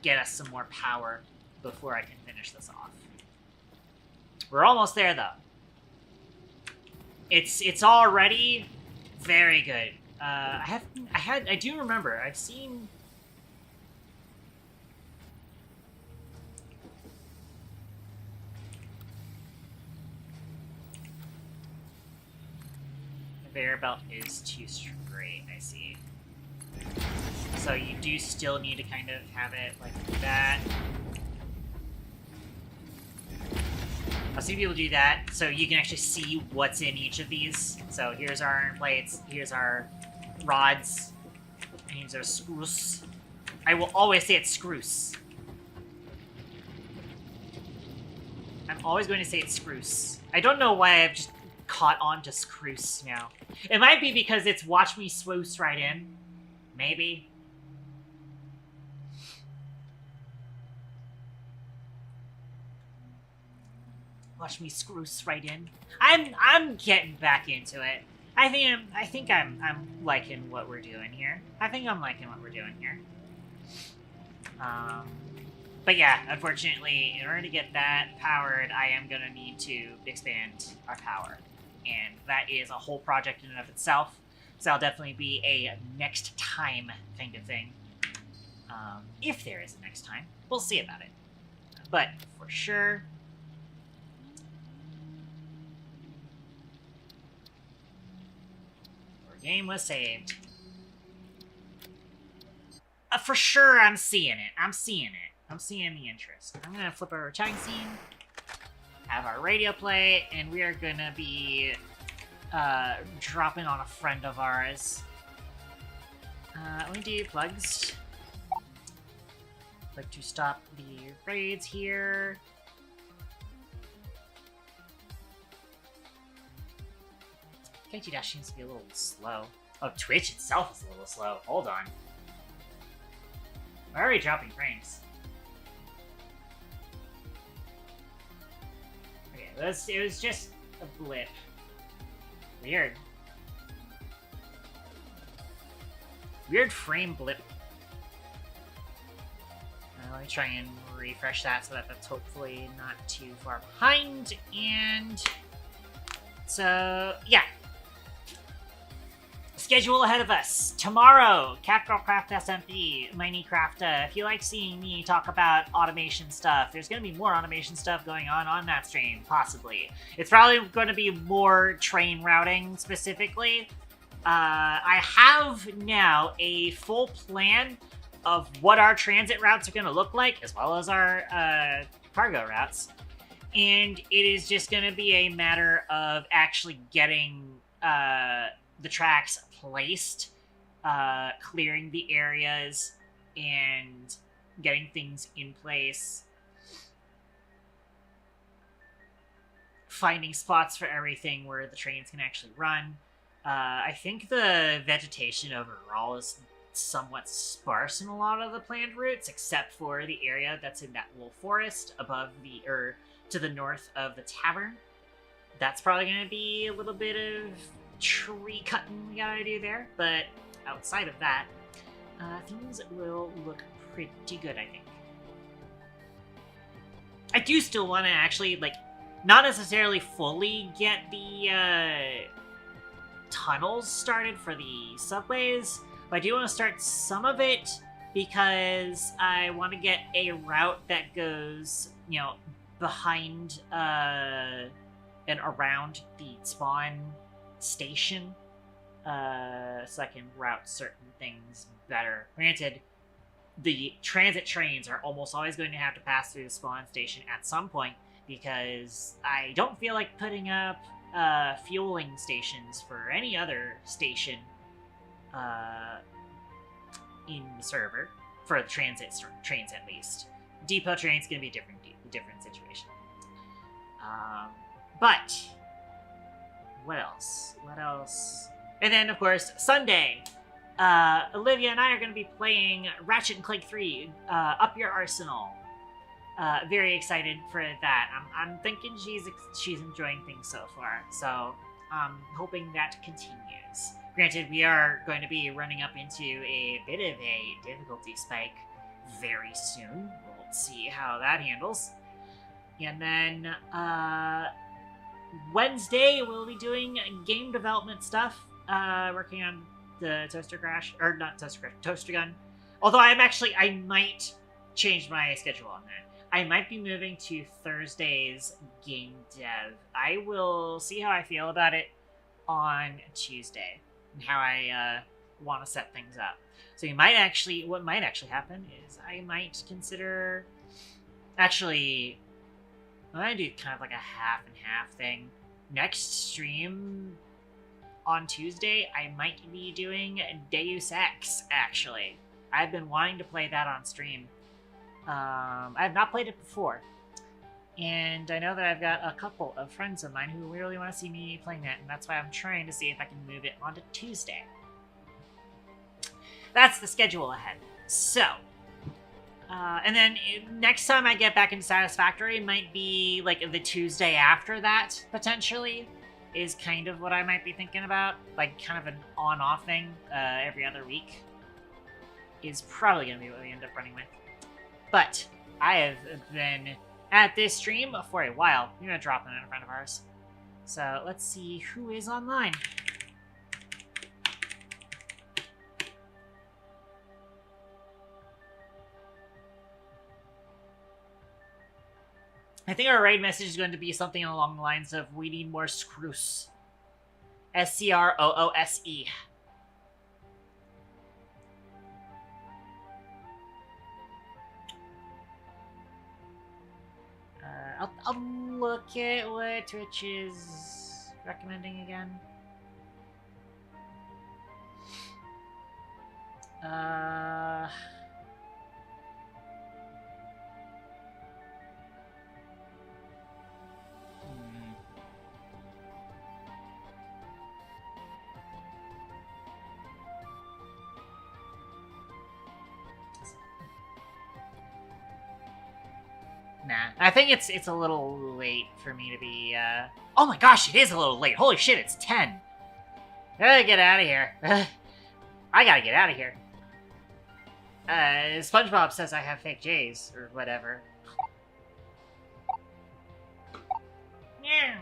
S1: get us some more power before I can finish this off. We're almost there, though. It's already very good. I do remember, I've seen... The conveyor belt is too straight, I see. So you do still need to kind of have it like that. I'll see people do that, so you can actually see what's in each of these. So here's our iron plates, here's our rods, and here's our screws. I will always say it's screws. I'm always going to say it's screws. I don't know why I've just caught on to screws now. It might be because it's watch me swoosh right in. Maybe. Watch me screws right in. I'm getting back into it. I think I'm liking what we're doing here. But yeah, unfortunately, in order to get that powered, I am gonna need to expand our power. And that is a whole project in and of itself. So that'll definitely be a next time kind of thing. If there is a next time, we'll see about it. But for sure, Game was saved. For sure, I'm seeing it. I'm seeing it. I'm seeing the interest. I'm gonna flip over chatting scene, have our radio play, and we are gonna be dropping on a friend of ours. Let me do plugs. Like to stop the raids here. Kbity Dash seems to be a little slow. Oh, Twitch itself is a little slow. Hold on. We're already dropping frames. Okay, it was just a blip. Weird. Weird frame blip. Let me try and refresh that so that that's hopefully not too far behind. And so, yeah. Schedule ahead of us. Tomorrow, Catgirl Craft SMP, Minecraft. If you like seeing me talk about automation stuff, there's going to be more automation stuff going on that stream, possibly. It's probably going to be more train routing, specifically. I have now a full plan of what our transit routes are going to look like, as well as our cargo routes. And it is just going to be a matter of actually getting the tracks placed, clearing the areas, and getting things in place. Finding spots for everything where the trains can actually run. I think the vegetation overall is somewhat sparse in a lot of the planned routes, except for the area that's in that little forest above to the north of the tavern. That's probably going to be a little bit of tree cutting we gotta do there, but outside of that, things will look pretty good, I think. I do still want to actually, like, not necessarily fully get the tunnels started for the subways, but I do want to start some of it because I want to get a route that goes, you know, behind and around the spawn station, so I can route certain things better. Granted, the transit trains are almost always going to have to pass through the spawn station at some point, because I don't feel like putting up fueling stations for any other station in the server, for the transit trains at least. Depot trains going to be a different situation. But what else? And then, of course, Sunday, Olivia and I are going to be playing Ratchet and Clank 3, Up Your Arsenal. Very excited for that. I'm thinking she's enjoying things so far, so I'm hoping that continues. Granted, we are going to be running up into a bit of a difficulty spike very soon. We'll see how that handles. And then, Wednesday, we'll be doing game development stuff, working on the Toaster Gun. Although I might change my schedule on that. I might be moving to Thursday's game dev. I will see how I feel about it on Tuesday, and how I want to set things up. So what might actually happen is I might consider, actually, I'm going to do kind of like a half and half thing. Next stream on Tuesday, I might be doing Deus Ex, actually. I've been wanting to play that on stream. I have not played it before. And I know that I've got a couple of friends of mine who really want to see me playing that, and that's why I'm trying to see if I can move it onto Tuesday. That's the schedule ahead. So, and then next time I get back into Satisfactory might be like the Tuesday after that, potentially, is kind of what I might be thinking about. Like kind of an on-off thing every other week is probably going to be what we end up running with. But I have been at this stream for a while. I'm going to drop in a friend of ours. So let's see who is online. I think our raid message is going to be something along the lines of, we need more scroos. SCROOSE. I'll look at what Twitch is recommending again. Nah, I think it's a little late for me to be, Oh my gosh, it is a little late. Holy shit, it's 10. I gotta get out of here. I gotta get out of here. SpongeBob says I have fake J's, or whatever. Yeah.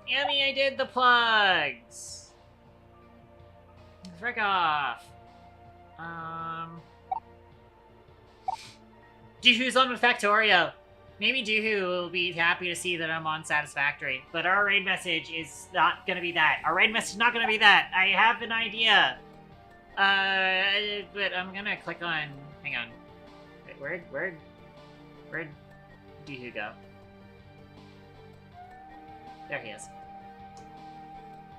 S1: Yummy, I did the plugs. Frick off. Doohoo's on with Factorio. Maybe Doohoo will be happy to see that I'm on Satisfactory, but our raid message is not gonna be that. Our raid message is not gonna be that. I have an idea. But I'm gonna click on... Hang on. Wait, where'd Doohoo go? There he is.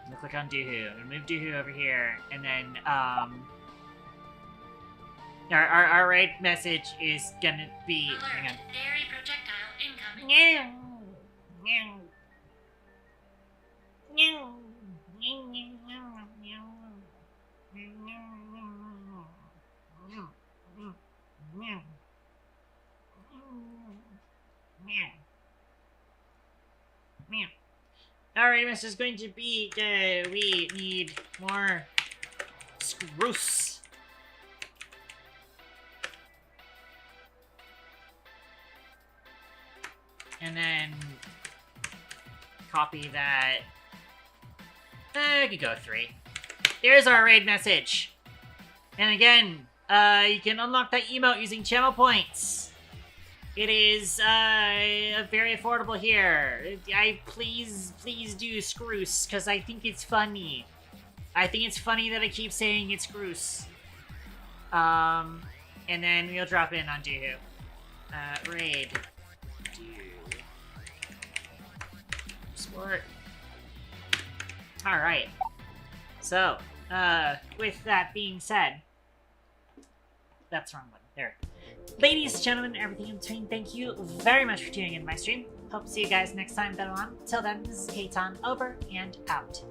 S1: I'm gonna click on Doohoo. I'm gonna move Doohoo over here, and then, Our raid message is gonna be...
S4: Alert.
S1: Hang on.
S4: Dairy projectile incoming.
S1: Meow. Meow. Meow. Alright, this is going to be, we need more screws. And then copy that. I could go 3. There's our raid message. And again, you can unlock that emote using channel points. It is very affordable here. Please do Scroose, because I think it's funny. I think it's funny that I keep saying it's Scroose. And then we'll drop in on Doohoo. Raid. Sport. Alright. So, with that being said, that's the wrong one. There. Ladies and gentlemen, everything in between, thank you very much for tuning in to my stream. Hope to see you guys next time that I'm on. Till then, this is Katon, over and out.